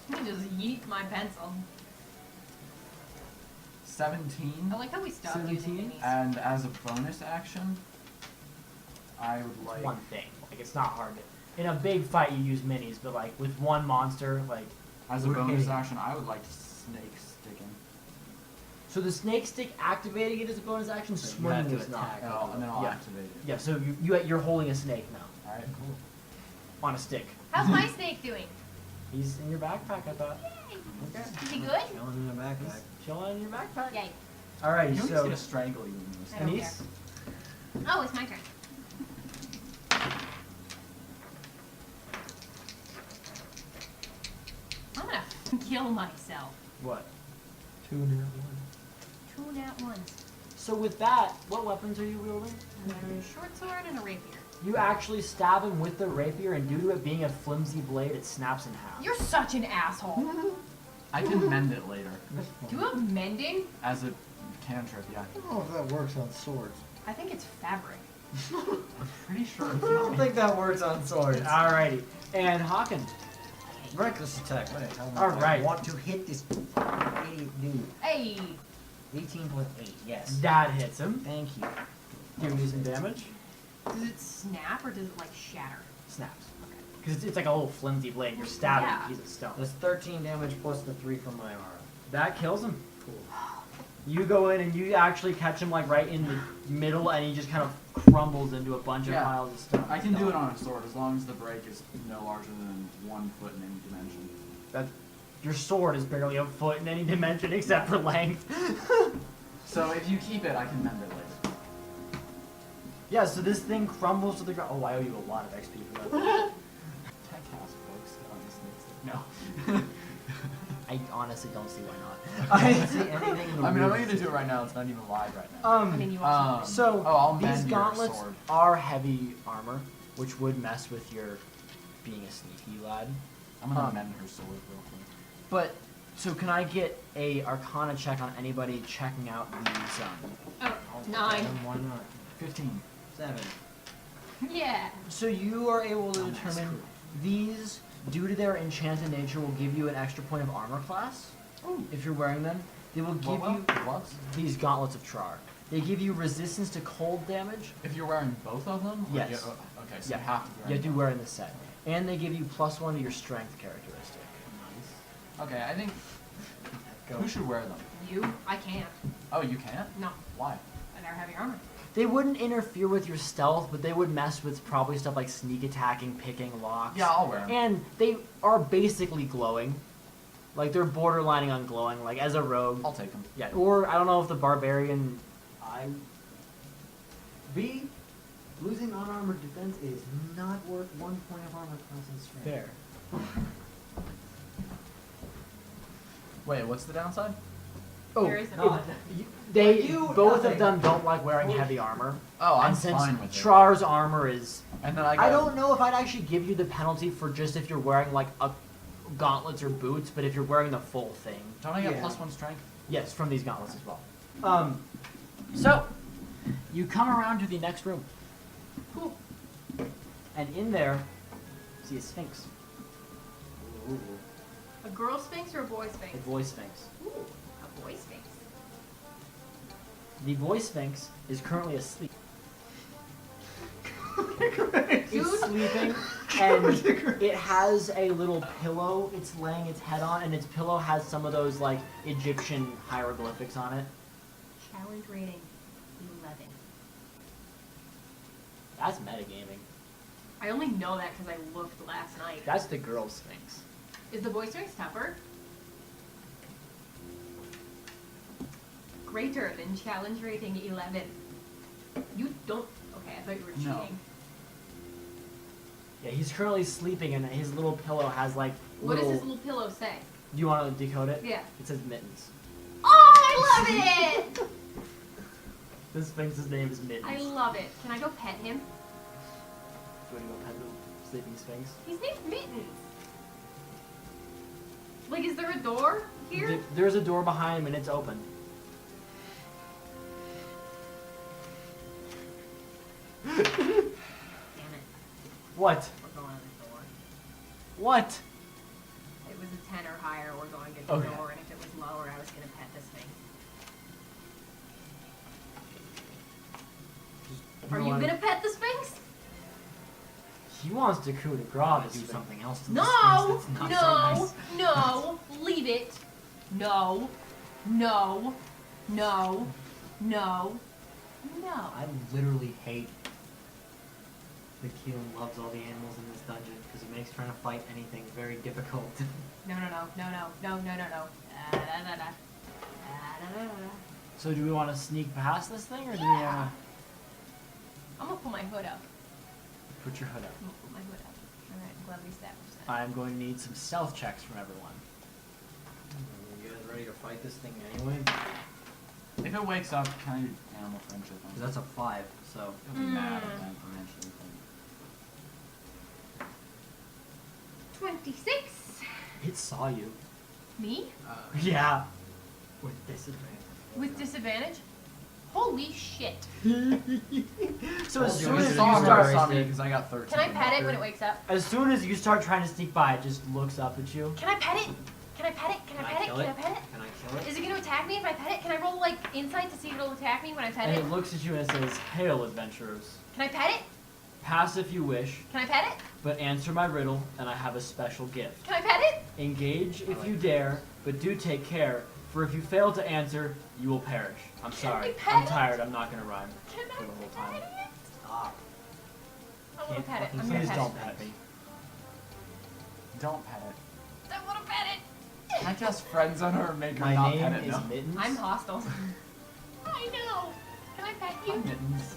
Let me just yeet my pencil. 17. I like how we stopped using 17? minis. And as a bonus action, I would like. One thing, like it's not hard to. In a big fight, you use minis, but like with one monster, like As a We're bonus hitting. action, I would like to snake stick him. so the snake stick activating it as a bonus action, So you swinging have to is not. attack. And then I'll Yeah. activate it. Yeah, so you're holding a snake now Alright, cool. on a stick. How's my snake doing? He's in your backpack, I thought. Is he good? Chilling in a backpack. Chilling in your backpack. Yay. Alrighty, He's so gonna strangle you in this. I don't Annice, Oh, it's my turn. I'm gonna kill myself. what? 2 nat 1. 2 nat ones. So with that, what weapons are you wielding? Short sword and a rapier. You actually stab him with the rapier, and due to it being a flimsy blade, it snaps in half. You're such an asshole. I can mend it later. Do you have mending? As a cantrip, yeah. I don't know if that works on swords. I think it's fabric. I'm pretty sure it's I don't not. think that works on swords. Alrighty, and Haken. Reckless attack. All right. I want to hit this idiot dude. Hey! 18.8. Yes. That hits him. Thank you. Give me some damage. Does it snap or does it like shatter? Snaps. Because it's like a little flimsy blade. You're stabbing Yeah. a piece of stone. That's 13 damage plus the 3 from my aura. That kills him. Cool. You go in and you actually catch him like right in the middle, and he just kind of crumbles into a bunch of Yeah. piles of stone. I can do it on a sword as long as the break is no larger than 1 foot in any dimension. That, your sword is barely a foot in any dimension except for length. So if you keep it, I can mend it later. Yeah, so this thing crumbles to the ground. Oh, I owe you a lot of XP for that. Can I cast books on the snakes? No. I honestly don't see why I didn't see anything in the I mean, I'm rules. not gonna do it right now. It's not even live right now. I mean, you also. So I'll these mend your gauntlets sword. are heavy armor, which would mess with your being a sneaky lad. I'm gonna um, mend her sword real quick. But so can I get a Arcana check on anybody checking out these? Oh, 9. Why not? 15. 7. Yeah. So you are able to Oh, that's determine cool. these, due to their enchanted nature, will give you an extra point of armor class Ooh. if you're wearing them. They will give you Gloves? these gauntlets of Trar. They give you resistance to cold damage. If you're wearing both of them? Or Yes. okay, so Yeah. you have to be You wearing have to wear in the set, and they give you +1 to your strength characteristic. both. Okay, I think. Go. Who should wear them? You? I can't. Oh, you can't? No. Why? I never have your armor. They wouldn't interfere with your stealth, but they would mess with probably stuff like sneak attacking, picking locks. Yeah, I'll wear them. And they are basically glowing. Like, they're borderlining on glowing, like, as a rogue. I'll take them. Yeah, or I don't know if the barbarian... B. Losing unarmored defense is not worth 1 point of armor class in strength. Fair. Wait, what's the downside? Oh, There is it- not. they, You- both nothing. of them don't like wearing heavy armor. Oh, I'm and since fine with it. Trar's armor is... And then I I don't know if I'd actually give you the penalty for just if you're wearing, like, a gauntlets or boots, but if you're wearing the full thing. Don't I get Yeah. +1 strength? Yes, from these gauntlets as well. So, you come around to the next room. Cool. And in there, see a sphinx. Ooh. A girl sphinx or a boy A sphinx? boy sphinx. Ooh, a boy sphinx. The boy sphinx is currently asleep. Dude. It's sleeping, and it has a little pillow it's laying its head on, and its pillow has some of those, like, Egyptian hieroglyphics on it. Challenge rating 11. That's metagaming. I only know that because I looked last night. That's the girl Sphinx. Is the boy Sphinx tougher? Greater than challenge rating 11. You don't. Okay, I thought you were cheating. No. Yeah, he's currently sleeping and his little pillow has like What little... does his little pillow say? Do you want to decode it? Yeah. It says mittens. Oh, I love it! The Sphinx's name is Mittens. I love it. Can I go pet him? Do you want to go pet the sleeping Sphinx? He's named Mittens. Like, is there a door here? There's a door behind him and it's open. Damn it. What? We're going to the door. What? It was a 10 or higher, we're going to the Okay. door, and if it was lower, I was going to pet this thing. Are you wanna- going to pet the Sphinx? He wants to coup de grace Do this thing. something else to No! the Sphinx that's not No! so nice. No! Leave it! No! No! No! No! No! I literally hate that Keelin loves all the animals in this dungeon because it makes trying to fight anything very difficult. No, no, no, no, no, no, no, no, no. Da, da, da, da. Da, da, da, da. So do we want to sneak past this thing or do we Yeah. want I'm gonna pull my hood up. to put your hood up? I'm gonna pull my hood up. Alright, I'm glad we established that. I'm going to need some stealth checks from everyone. Are you guys ready to fight this thing anyway? If it wakes up, can I do animal friendship? Because that's a 5, so. It'll be mad at them eventually. 26! It saw you. Me? Yeah. With disadvantage. With disadvantage? Holy shit. So as Told you soon it as was you a start, saw me because I got 13. Can I pet it when it wakes up? as soon as you start trying to sneak by, it just looks up at you. Can I pet it? Can I pet it? Can I pet it? kill Can I it? pet it? Can I kill it? Is it gonna attack me if I pet it? Can I roll like insight to see if it'll attack me when I pet And it? it looks at you and it says, "Hail, adventurers. Can I pet it? Pass if you wish, Can I pet it? but answer my riddle, and I have a special gift. Can I pet it? Engage if you dare, but do take care, for if you fail to answer, you will perish." I'm sorry. we pet I'm it? tired. I'm not gonna rhyme Can for the whole I time. pet it? Stop. I wanna Can't pet it. fucking I'm gonna Please pet don't it. pet me. Don't pet it. I wanna pet it. Can I just friend zone her and make her My not name pet it? is No. Mittens. I'm hostile. I know. Can I pet you? Mittens.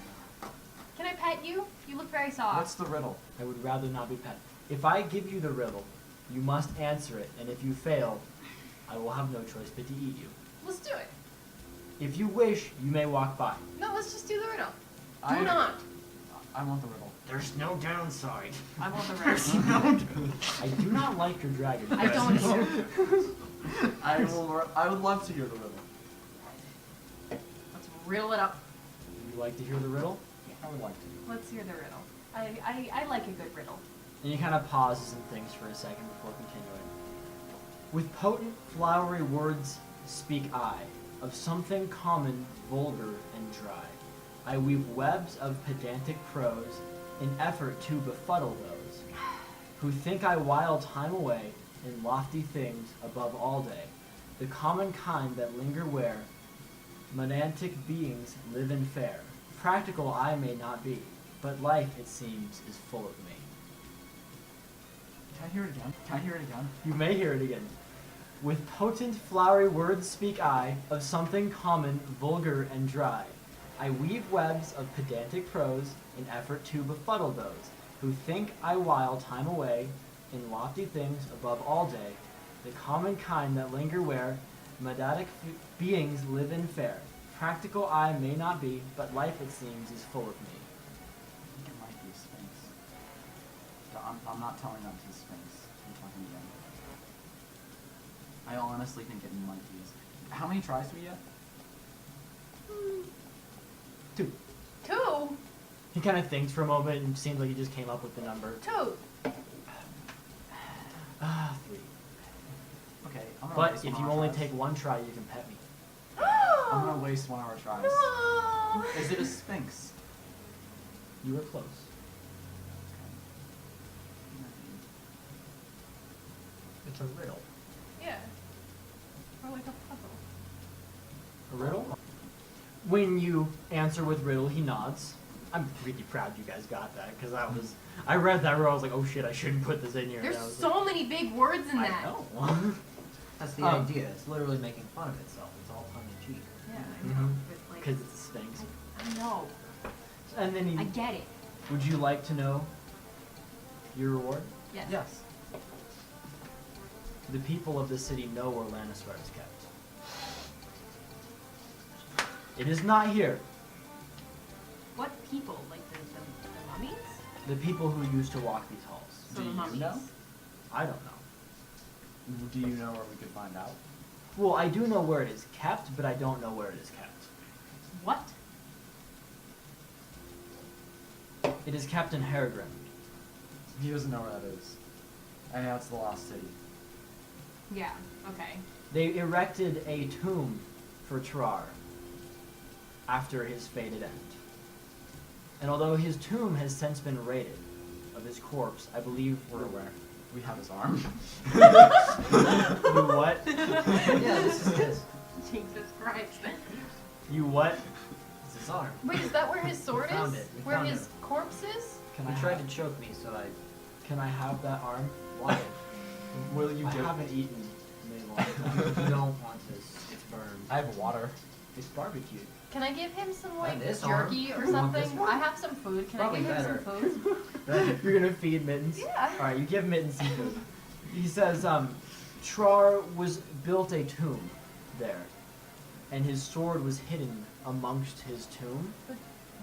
Can I pet you? You look very soft. What's the riddle? I would rather not be pet. If I give you the riddle, you must answer it, and if you fail, I will have no choice but to eat you. Let's do it. If you wish, you may walk by. No, let's just do the riddle. I- Do not. I want the riddle. There's no downside. I want the riddle. I do not like your dragon. I don't either. I would love to hear the riddle. Let's riddle it up. Would you like to hear the riddle? I would like to. Let's hear the riddle. I like a good riddle. And he kind of pauses and thinks for a second before continuing. With potent, flowery words speak I, of something common, vulgar, and dry. I weave webs of pedantic prose in effort to befuddle those who think I while time away in lofty things above all day, the common kind that linger where monantic beings live in fair. Practical I may not be, but life, it seems, is full of me. Can I hear it again? Can I hear it again? You may hear it again. With potent, flowery words speak I, of something common, vulgar, and dry. I weave webs of pedantic prose in effort to befuddle those who think I while time away in lofty things above all day, the common kind that linger where monadic beings live in fair. Practical I may not be, but life, it seems, is full of me. I think it might be a Sphinx. No, I'm not telling that to the Sphinx. I'm talking again. I honestly think it might be a Sphinx. How many tries do we get? 2. 2? He kind of thinks for a moment and seems like he just came up with the number. 2. 3. Okay, I'm gonna But waste if 1 you hour only tries. take 1 try, you can pet me. I'm gonna waste 1 hour tries. No. Is it a Sphinx? You were close. It's a riddle. Yeah. Or like a puzzle. A riddle? When you answer with riddle, he nods. I'm really proud you guys got that because I read that where I was like, oh shit, I shouldn't put this in here. There's And I was so many big words in like, that. I know. That's the idea. It's literally making fun of itself. It's all tongue in cheek. Yeah, I know. Mhm. But, like, Because it's a Sphinx. I know. And then I get it. would you like to know your reward? Yes. Yes. The people of the city know where Llanisweir is kept. It is not here. What people? Like the mummies? The people who used to walk these halls. So Do the you mummies. know? I don't know. Do you know where we could find out? Well, I do know where it is kept, but I don't know where it is kept. What? It is kept in Haken. He doesn't know where that is. And that's the lost city. Yeah. Okay. They erected a tomb for Trar after his fated end. And although his tomb has since been raided of his corpse, I believe We're aware. We have his arm. You what? Yeah, this is his. Jesus Christ. You what? It's his arm. Wait, is that where his sword We found is? it. We Where found his it. corpse is? Can He I tried have, to choke me, so I Can I have that arm? wanted. Will you I give? haven't eaten in a long time. You don't want this. It's burned. I have water. It's barbecued. Can I give him some like this arm. jerky or You want this something? one? I have some food. Can Probably I give him better. some food? You're gonna feed Mittens? Yeah. Alright, you give Mittens some food. He says, Trar was built a tomb there. And his sword was hidden amongst his tomb. But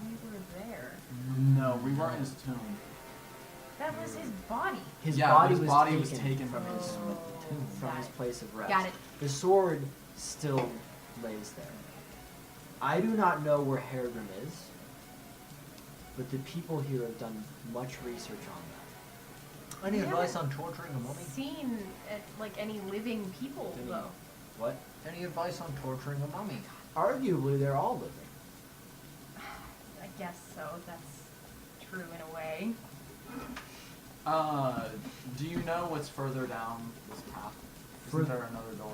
we were there. No, we weren't in his tomb. That was his body. His Yeah, but body, his was taken from from his his tomb. from Got his it. place of rest. Got it. The sword still lays there. I do not know where Haken is, but the people here have done much research on that. Any We advice haven't on torturing a mummy? Seen like any living people Any- though. What? Any advice on torturing a mummy? Arguably, they're all living. I guess so. That's true in a way. Do you know what's further down this path? Isn't Further- there another door?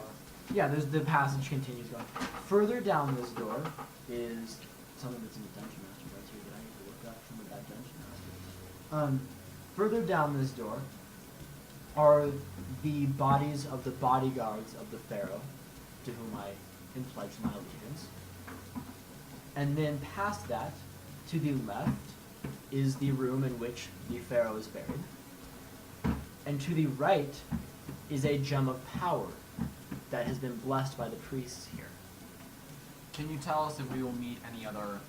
Yeah, the passage continues going. Further down this door is something that's in the Dungeon Master right here that I need to look up from that Dungeon Master. Further down this door are the bodies of the bodyguards of the Pharaoh, to whom I am pledged my allegiance. And then past that, to the left, is the room in which the Pharaoh is buried. And to the right is a gem of power that has been blessed by the priests here. Can you tell us if we will meet any other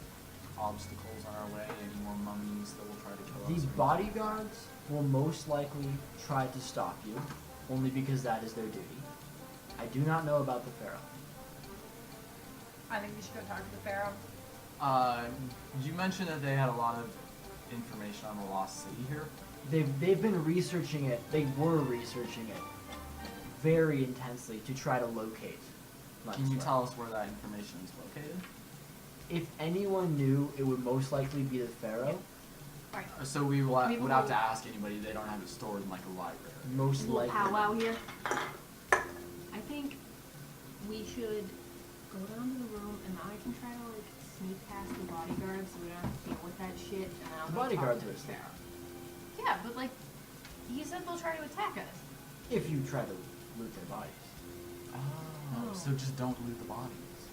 obstacles on our way? Any more mummies that will try to kill us? or These anything? bodyguards will most likely try to stop you, only because that is their duty. I do not know about the Pharaoh. I think we should go talk to the Pharaoh. You mentioned that they had a lot of information on the lost city here. They've been researching it. They were researching it very intensely to try to locate. Can you Llanisweir. tell us where that information is located? If anyone knew, it would most likely be the Pharaoh. Alright. So we will Maybe would have we'll- to ask anybody. They don't have it stored in like a library. Most Little likely. powwow here. I think we should go down to the room and I can try to like sneak past the bodyguards so we don't have to deal with that shit. And I'll The go talk bodyguards to are the asleep. Pharaoh. Yeah, but like he said they'll try to attack us. If you try to loot their bodies. Oh. So just don't loot the bodies.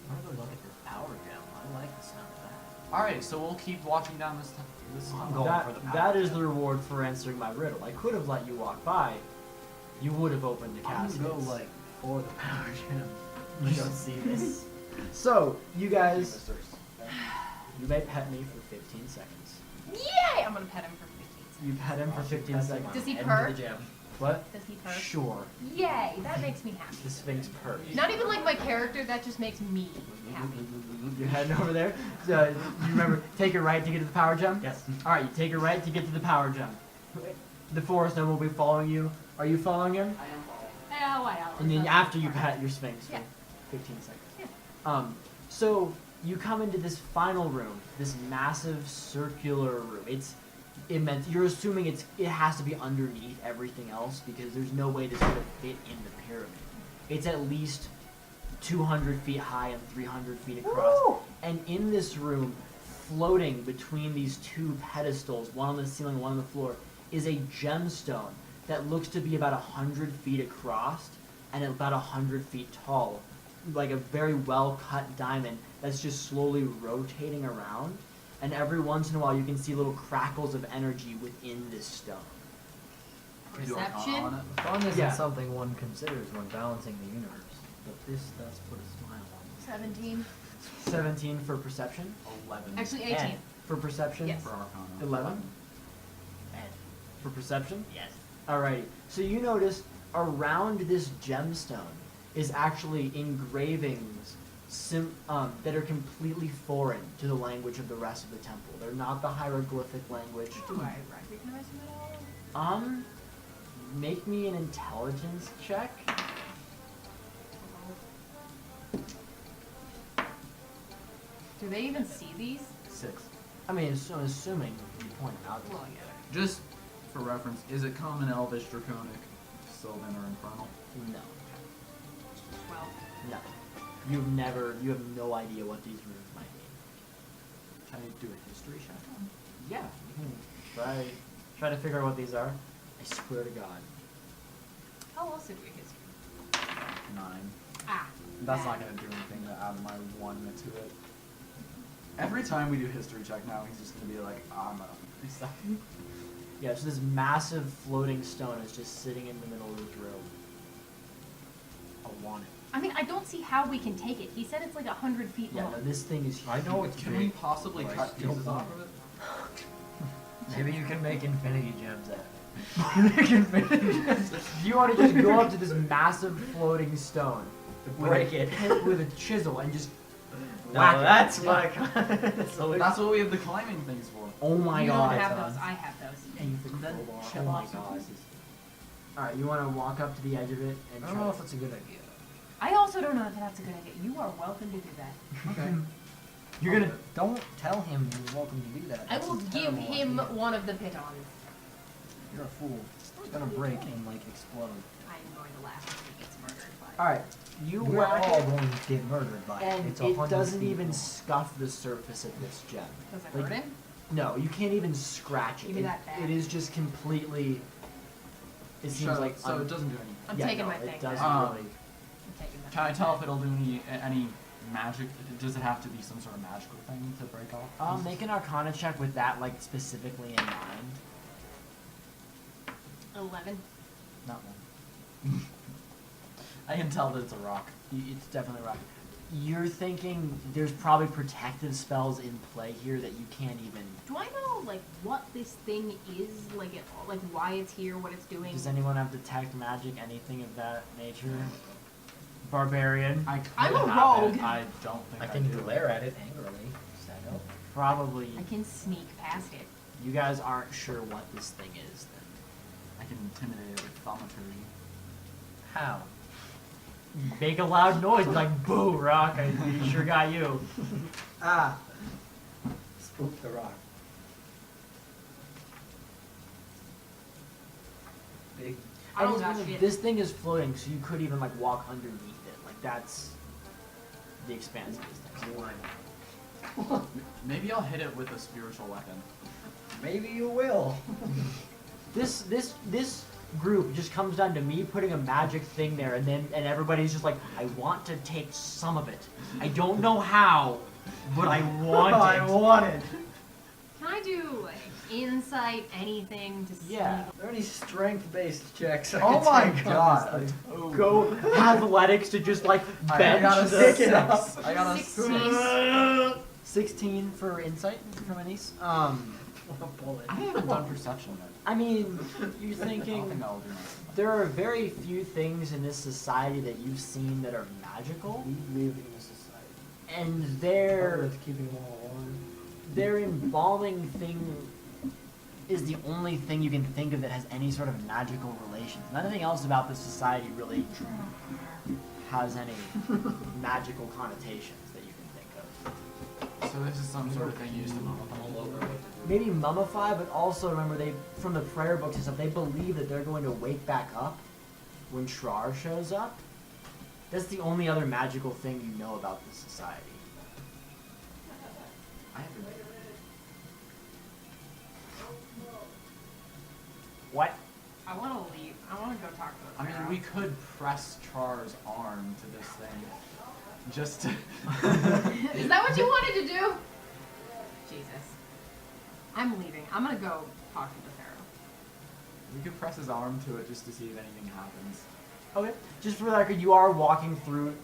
I'm gonna look at this power gem. I like the sound of that. All right, so we'll keep walking down this this I'm tunnel. going for the power That is gem. the reward for answering my riddle. I could have let you walk by. You would have opened the I'm caskets. gonna go like for the power gem. You don't see this. So, you guys, Misters. you may pet me for 15 seconds. Yay! I'm gonna pet him for 15 seconds. You pet him for 15 seconds. Does he Head purr? to the gem. What? Does he purr? Sure. Yay! That makes me happy. The Sphinx purrs. Not even like my character, that just makes me happy. You're heading over there. So, you remember, take a right to get to the power gem? Yes. Alright, you take a right to get to the power gem. The forest gnome will be following you. Are you following him? Yeah, why not? And then after you pet your Sphinx for Yeah. 15 seconds. Yeah. So you come into this final room, this massive circular room. It's immense. You're assuming it has to be underneath everything else because there's no way this could fit in the pyramid. It's at least 200 feet high and 300 feet across. Woo! And in this room, floating between these two pedestals, one on the ceiling, one on the floor, is a gemstone that looks to be about 100 feet across and about 100 feet tall. Like a very well cut diamond that's just slowly rotating around. And every once in a while you can see little crackles of energy within this stone. Can you do Arcana Perception? on it? Fun isn't Yeah. something one considers when balancing the universe, but this does put a smile on 17. 17 for perception. 11 Actually, Ed, 18. for perception. Yes. for Arcana. 11 for perception. Yes. Alrighty. So you notice around this gemstone is actually engravings that are completely foreign to the language of the rest of the temple. They're not the hieroglyphic language. Do I recognize them at all? Make me an intelligence check. Do they even see these? 6. I mean, so assuming you point out. Well, yeah. Just for reference, is it common, Elvish, Draconic, Sylvan, or Infernal? No. 12. No. You have no idea what these runes might mean. Can I do a history check on? Yeah, you can try to figure out what these are. I swear to God. How else did we history? 9. Ah. That's bad. not going to do anything to add my 1 to it. Every time we do history check now, he's just going to be like, I'm up. Yeah, so this massive floating stone is just sitting in the middle of this room. I want it. I mean, I don't see how we can take it. He said it's like 100 feet Yeah, long. no, this thing is. I know it's Can big. we possibly but I cut still pieces off want of it? Maybe you can make infinity gems out of it. You want to just go up to this massive floating stone, Break with it. with a chisel, and just No, whack it. that's Yeah. my kind of solution. That's what we have the climbing things for. Oh my you God! don't have Tom. those. I have those. And you think Then crowbar. chip Oh my off some God! pieces. All right, you want to walk up to the edge of it and I try don't know to- if it's a good idea. I also don't know if that's a good idea. You are welcome to do that. Okay. You're gonna. Don't tell him you're welcome to do that. I That's will a give terrible him idea. one of the pitons. You're a fool. It's gonna break and like explode. I am going to laugh when he gets murdered by All right, you We're whack all it, going to get murdered by it. and It's it 100 doesn't feet even long. scuff the surface of this gem. Does it Like, hurt him? No, you can't even scratch it. Give me that back. It is just completely. It seems So, like so it doesn't do anything. I'm yeah, taking no, my it thing. doesn't back. really. I'm taking my Can I thing tell back. if it'll do any magic? Does it have to be some sort of magical thing to break off? Make an Arcana check with that like specifically in mind. 11. Not one. I can tell that it's a rock. It's definitely right. You're thinking there's probably protective spells in play here that you can't even. Do I know like what this thing is? Like why it's here, what it's doing? Does anyone have detect magic, anything of that nature? Barbarian. I could I'm a have rogue. It. I don't think I I can do. glare at it angrily. Does that help? Probably. I can sneak past it. You guys aren't sure what this thing is then. I can intimidate it with thaumaturgy. How? Make a loud noise like boo rock. I sure got you. Ah! Spook the rock. Big. I don't And got this- shit. This thing is floating, so you could even like walk underneath it. Like that's the expanse of this thing. Maybe I'll hit it with a spiritual weapon. Maybe you will. This group just comes down to me putting a magic thing there, and everybody's just like, I want to take some of it. I don't know how, but I want it. want it. Can I do like insight, anything to see? Yeah. Are there any strength-based checks? I Oh can my take on God. this thing? Go athletics to just like I bench got a this. Pick it up. I got a 16. 16 for insight from Annice. Bullet. I haven't done perception yet. I mean, you're I don't thinking think I'll do myself. there are very few things in this society that you've seen that are magical, We live in a society. and Part their of it's keeping them all warm. their embalming thing is the only thing you can think of that has any sort of magical relations. Nothing else about this society really has any magical connotations that you can think of. So this is some sort of thing used to mummify. All over. Maybe mummify, but also remember from the prayer books and stuff, they believe that they're going to wake back up when Trar shows up. That's the only other magical thing you know about this society. I haven't What? I want to leave. I want to go talk to the I mean, pharaoh. we could press Trar's arm to this thing. Just to... Is that what you wanted to do? Jesus. I'm leaving. I'm gonna go talk to the pharaoh. We could press his arm to it just to see if anything happens. Okay. Just for the record, you are walking through.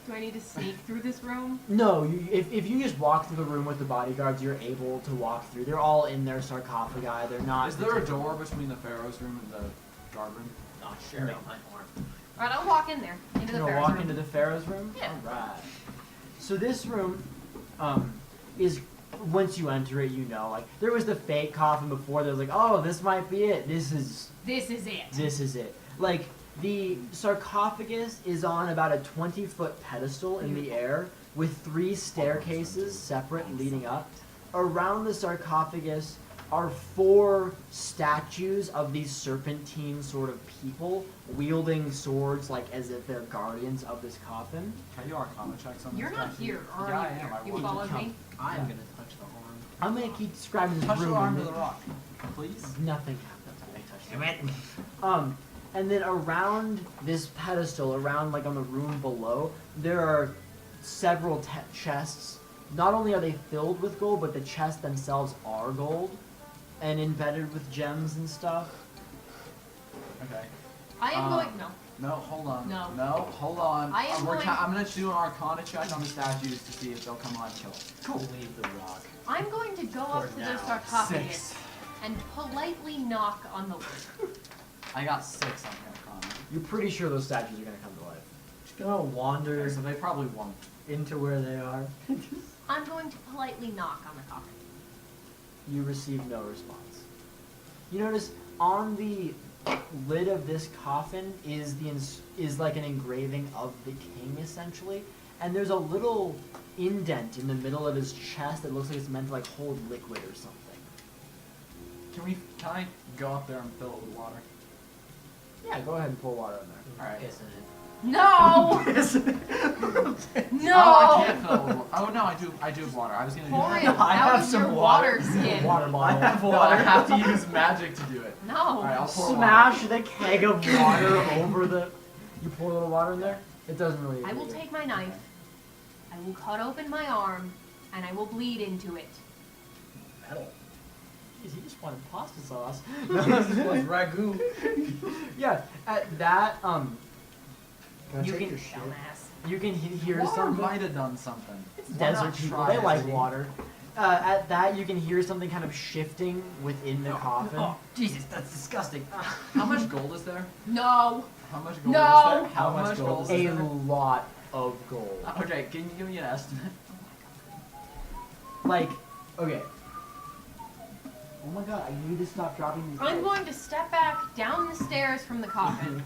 Do I need to sneak through this room? No, if you just walk through the room with the bodyguards, you're able to walk through. They're all in their sarcophagi. They're not. Is there a door between the Pharaoh's room and the guard room? Not sharing No. my arm. Alright, I'll walk in there. Into the You're gonna pharaoh's walk room. into the pharaoh's room. Yeah. All right. So this room, is once you enter it, you know, like there was the fake coffin before. There was like, oh, this might be it. This is it. Like the sarcophagus is on about a 20-foot pedestal in the air with 3 staircases separate leading up. Around the sarcophagus are 4 statues of these serpentine sort of people wielding swords like as if they're guardians of this coffin. Can I do Arcana checks on You're this not statue? here, are Yeah, I you? am. I You wanted to followed come. me? I'm Yeah. gonna touch the arm. I'm gonna keep describing this Touch room. the arm to and the rock, please. Nothing happens. And then around this pedestal, around like on the room below, there are several chests. Not only are they filled with gold, but the chests themselves are gold and embedded with gems and stuff. Okay. I am going. No. No, hold on. No. Hold on. I am going- I'm gonna do an Arcana check on the statues to see if they'll come on and kill us. Cool. Leave the rock. I'm going to go For up to now. the sarcophagus 6. and politely knock on the lid. I got 6 on the Arcana. You're pretty sure those statues are gonna come to life. Just gonna wander So they probably won't. into where they are. I'm going to politely knock on the coffin. You receive no response. You notice on the lid of this coffin is like an engraving of the king essentially, and there's a little indent in the middle of his chest that looks like it's meant to like hold liquid or something. Can I go up there and fill it with water? Yeah, go ahead and pour water in there. Alright. Isn't it? No! No! Oh, I can't fill it with water. Oh no, I do have water. I was gonna do Pour it that. I out have of some your water. water skin. Water I bottle. have No, I water. have to use magic to do it. No. Alright, I'll pour Smash the keg of water over the. You pour a little water in there. It doesn't really. I will take my knife, I will cut open my arm, and I will bleed into it. Metal. Jeez, he just wanted pasta sauce. This was ragu. Yeah, at that Can I You take can- your shit? Dumbass. you can hear Water something. might have done something. Why Desert not people, try they it? like water. At that, you can hear something kind of shifting within the coffin. Oh, Jesus, that's disgusting. How much gold is there? No! How much gold No! is there? How How much much gold gold is A there? lot of gold. Okay, can you give me an estimate? Like, okay. Oh my god, I need to stop dropping these. I'm eggs. going to step back down the stairs from the coffin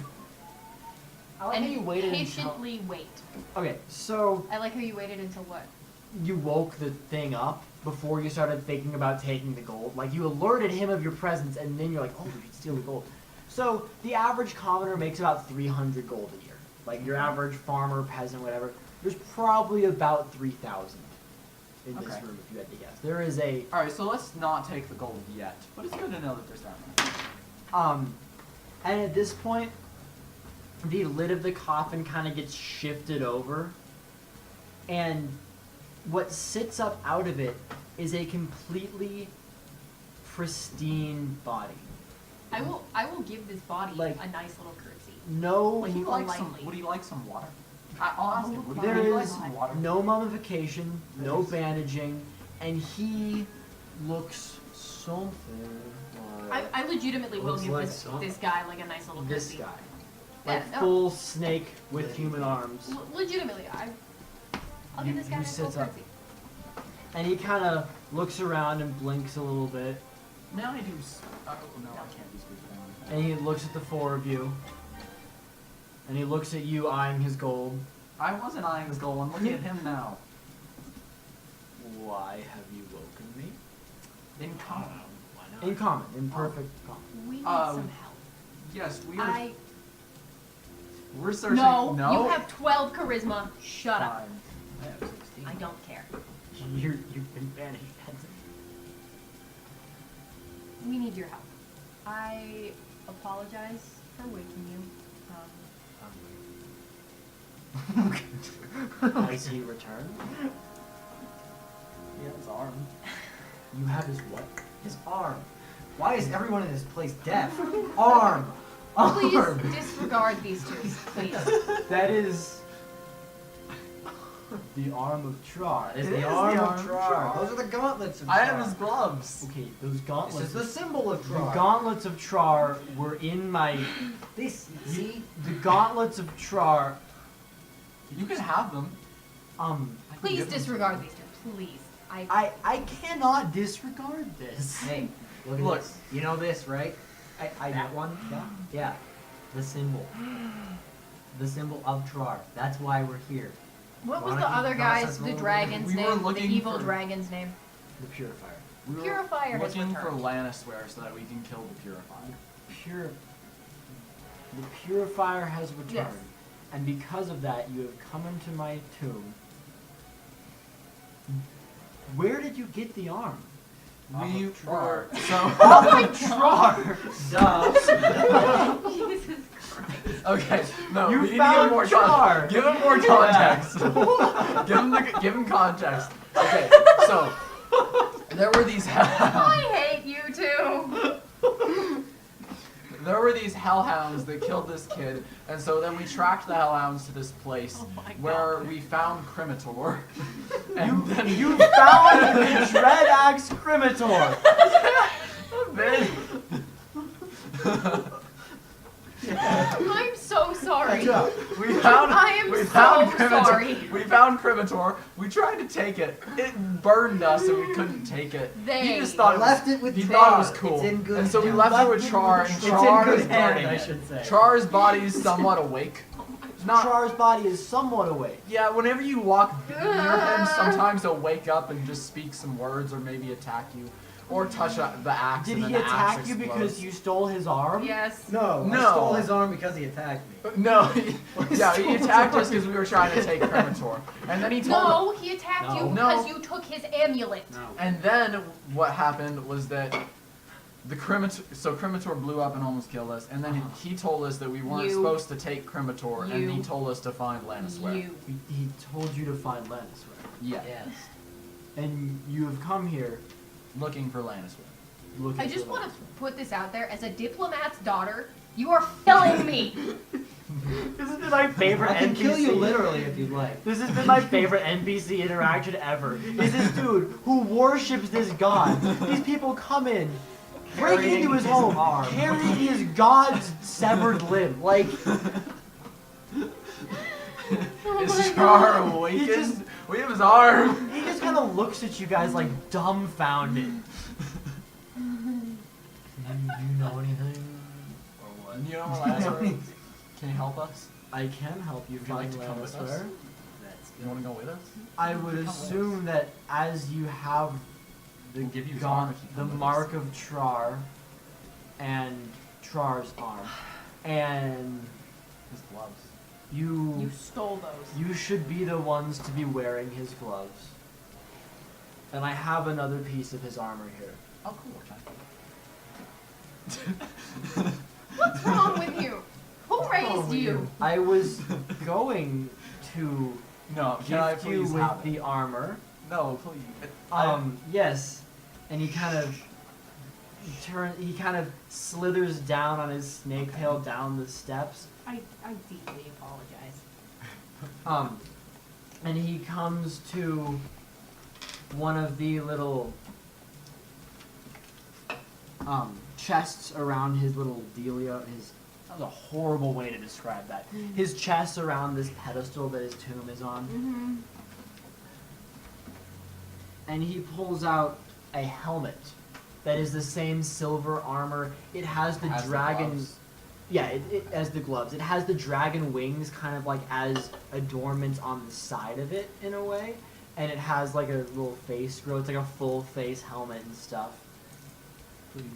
I like how you and waited until. patiently wait. Okay, so I like how you waited until what? you woke the thing up before you started thinking about taking the gold. Like you alerted him of your presence, and then you're like, oh, we should steal the gold. So the average commoner makes about 300 gold a year. Like your average farmer, peasant, whatever. There's probably about 3,000 in this Okay. room, if you had to guess. There is a Alright, so let's not take the gold yet. But it's good to know that there's that much. And at this point, the lid of the coffin kind of gets shifted over, and what sits up out of it is a completely pristine body. I will give this body Like- a nice little curtsy. No, Would he like some? Unlikely. Would he like some water? I'll ask him. Would there he like is some water? no mummification, no Nice. bandaging, and he looks something like I legitimately will Looks give like this something. guy like a nice little this curtsy. guy. Yeah, Like no. full snake with human arms. Legitimately, I'll give this guy a nice little sits up. curtsy. And he kind of looks around and blinks a little bit. Now I do. Oh no, I can't do speak for And he looks at the 4 of you. And he looks at you eyeing his gold. I wasn't eyeing his gold. I'm looking at him now. Why have you woken me? In common. Why not? In common, in perfect common. We need Um, some help. Yes, we are. I We're searching. no, No. you have 12 charisma. Shut up. Fine. I have 16. I don't care. You've been banished. We need your help. I apologize for waking you. Has he returned? Yeah, his arm. You have his what? His arm. Why is everyone in this place deaf? Arm. Please Arm. disregard these two, please. That is the arm of Trar. It's It the is arm the of arm of Trar. Trar. Those are the gauntlets of I Trar. have his gloves. Okay, those This gauntlets. is the symbol of The Trar. gauntlets of Trar were in my. This, see? The gauntlets of Trar. You can have them. Um, I can Please give them to disregard you. these two, please. I cannot disregard this. Hey, look at Look. this. You know this, right? I That one? Yeah. Yeah. The symbol. The symbol of Trar. That's why we're here. What was Why the don't you other pass guy's, us the over? dragon's We were name? The looking evil for- dragon's name? The purifier. We were Purifier has looking for returned. Llanisweir so that we can kill the Purified. The purifier has returned, Yes. and because of that, you have come into my tomb. Where did you get the arm? We of Trar. were so Off of Trar. Duh. Jesus Christ. okay. No, You we need to found give more Trar. Give him more context. give him context. Okay, so there were these I hate you too. there were these hellhounds that killed this kid, and so then we tracked the hellhounds to this place Oh my where we found Cremator. And then You found the Dread Axe Cremator. I'm so sorry. We found. I am we so found Cremator. sorry. We found Cremator. We tried to take it. It burned us, and we couldn't take it. They- He just thought I it left was, it with he Trar. thought it was cool, It's in good and so we hands. left it with Left it Trar, with and Trar. Trar It's is in good hands, burning I it. should say. Trar's body is somewhat awake. Not. Trar's body is somewhat awake. Yeah, whenever you walk near him, sometimes he'll wake up and just speak some words, or maybe attack you, or touch the axe. Did and he then the axe attack you explodes. because you stole his arm? Yes. No, I No. stole his arm because he attacked me. No, yeah, he attacked us because we were trying to take Cremator, and then he told. No, he attacked you No. because No. you took his amulet. No. And then what happened was that Cremator blew up and almost killed us, and then he told us that we weren't You. supposed to take Cremator, and he You. told us to find Llanisweir. You. He told you to find Llanisweir. Yeah, Yes. And you have come here looking for Llanisweir. looking I just for want to Llanisweir. put this out there as a diplomat's daughter. You are killing me. This has been my favorite I can NPC. kill you literally if you'd like. This has been my favorite NPC interaction ever. Is this dude who worships this god. These people come in, break Carrying into his his home, arm. carrying his god's severed limb. Like, Is Trar awakened? just- We have his arm. he just kind of looks at you guys like dumbfounded. Do you know anything? Or what? You know Llanisweir? Can you help us? I can help you Would you like find to come with us? Llanisweir. You want to go with us? I would assume that as you have the We'll give you his gon- arm if you the come with mark us. of Trar and Trar's arm, and His gloves. You you stole those. you should be the ones to be wearing his gloves. And I have another piece of his armor here. Oh, cool. What's wrong with you? Who raised with you? you? I was going to No, can I gift you please with have the it? armor. No, please. Yes, and he kind of slithers down on his snake tail down the steps. I deeply apologize. And he comes to one of the little chests around his little dealio. That was a horrible way to describe that. His chest around this pedestal that his tomb is on. Mm-hmm. And he pulls out a helmet that is the same silver armor. It has the Has the dragon. gloves. Yeah, it as the gloves. It has the dragon wings kind of like as adornments on the side of it in a way. And it has like a little face grill. It's like a full face helmet and stuff. Pretty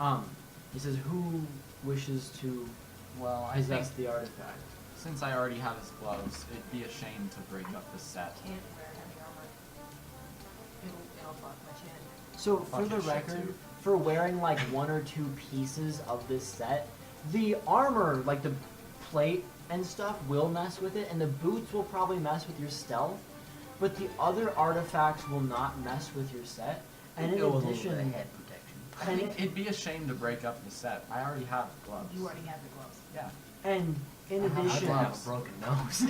nice. He says, who wishes to Well, I think possess the artifact? since I already have his gloves, it'd be a shame to break up the set. Can't wear heavy armor. It'll fuck my chin. So Fuck for the your shit, record, too. for wearing like 1 or 2 pieces of this set, the armor, like the plate and stuff, will mess with it, and the boots will probably mess with your stealth, but the other artifacts will not mess with your set. And in Go with a little addition, bit of head protection. I think it'd be a shame to break up the set. I already have gloves. You already have the gloves. Yeah. and in I'd addition, have a broken nose.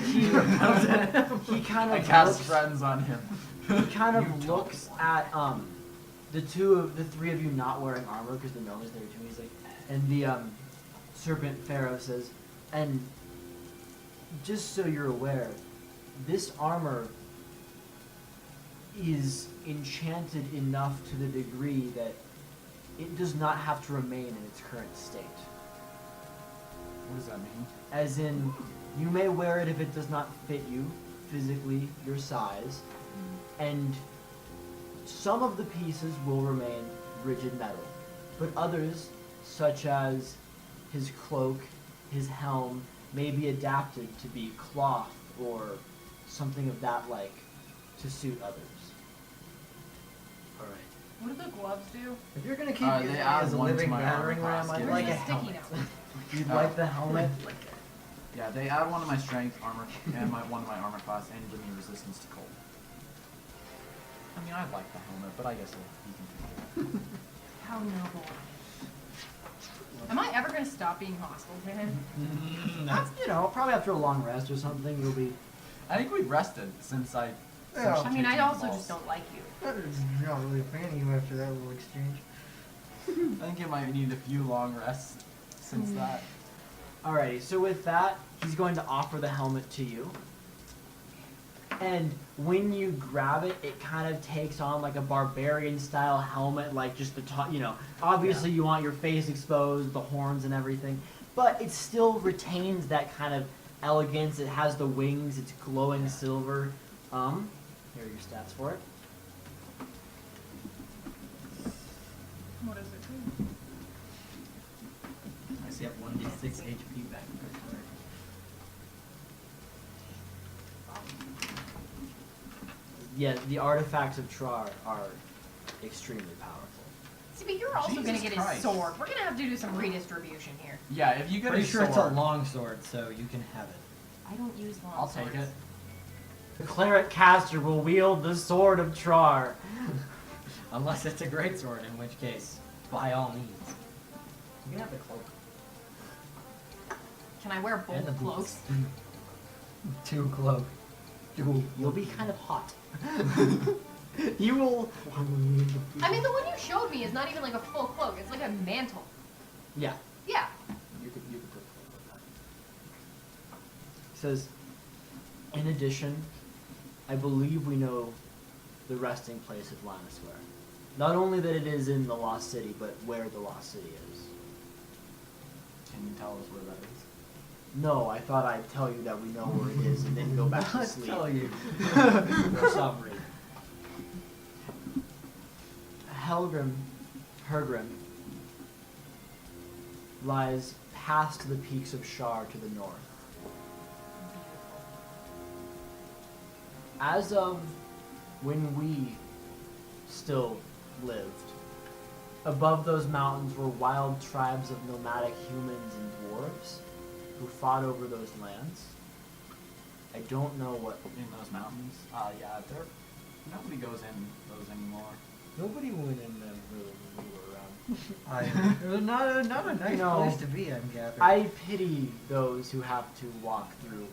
he kind I of cast looks, friends on him. he kind of You looks at the 3 of you not wearing armor because the gnome is there too. He's like, and the serpent pharaoh says, and just so you're aware, this armor is enchanted enough to the degree that it does not have to remain in its current state. What does that mean? As in, you may wear it if it does not fit you, physically, your size, and some of the pieces will remain rigid metal, but others, such as his cloak, his helm, may be adapted to be cloth or something of that like to suit others. Alright. What do the gloves do? If you're gonna keep They using me add as a one to living my battering armor ram, class, I'd yeah. like a Where's the sticky helmet. note? You'd like the helmet? Yeah, they add 1 to my strength armor and one to my armor class and give me resistance to cold. I mean, I'd like the helmet, but I guess you can take it. How noble. Am I ever gonna stop being hostile to him? You know, probably after a long rest or something, you'll be. I think we rested since I. Yeah. since I mean, I kicked also balls. just don't like you. I'm not really a fan of you after that little exchange. I think it might need a few long rests since that. Alrighty, so with that, he's going to offer the helmet to you. And when you grab it, it kind of takes on like a barbarian style helmet, like just the top, you know. Obviously, you want your face exposed, the horns and everything, but it still retains that kind of elegance. It has the wings, it's glowing silver. Here are your stats for it. What does it do? I get 1d6 HP back. Yeah, the artifacts of Trar are extremely powerful. See, but you're also gonna Jesus get Christ. his sword. We're gonna have to do some redistribution here. Yeah, if you get Pretty a sure sword, it's a long sword, so you can have it. I don't use long I'll take swords. it. The cleric caster will wield the sword of Trar. Unless it's a great sword, in which case, by all means. You can have the cloak. Can I wear And the both boots. cloaks? 2 cloak. You'll be kind of hot. You will. I mean, the one you showed me is not even like a full cloak. It's like a mantle. Yeah, Yeah. you could put clothes like that. It says, in addition, I believe we know the resting place of Llanisweir. Not only that it is in the Lost City, but where the Lost City is. Can you tell us where that is? No, I thought I'd tell you that we know where it is and then go back to Let's sleep. tell you. For some reason. Hergrim lies past the peaks of Shar to the north. As of when we still lived, above those mountains were wild tribes of nomadic humans and dwarves who fought over those lands. I don't know what. In those mountains? Yeah, nobody goes in those anymore. Nobody went in them really when we were around. It was not a nice No. place to be, I'm gathering. I pity those who have to walk through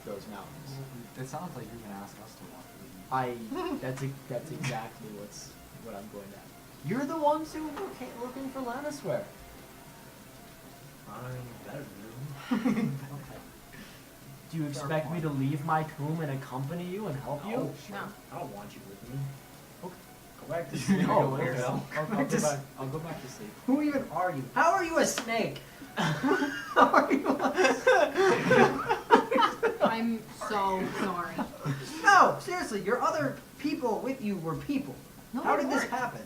those mountains. It sounds like you're gonna ask us to walk through. That's exactly what I'm going at. You're the ones who were looking for Llanisweir. I'm better than Okay. Do you expect me to leave my tomb and accompany you and help you? Oh, No. I don't want you with me. Okay. Go back to sleep. Oh, Go okay. yourself. I'll go back to sleep. Who even are you? How are you a snake? I'm so sorry. No, seriously, your other people with you were people. No, How they did this weren't. happen?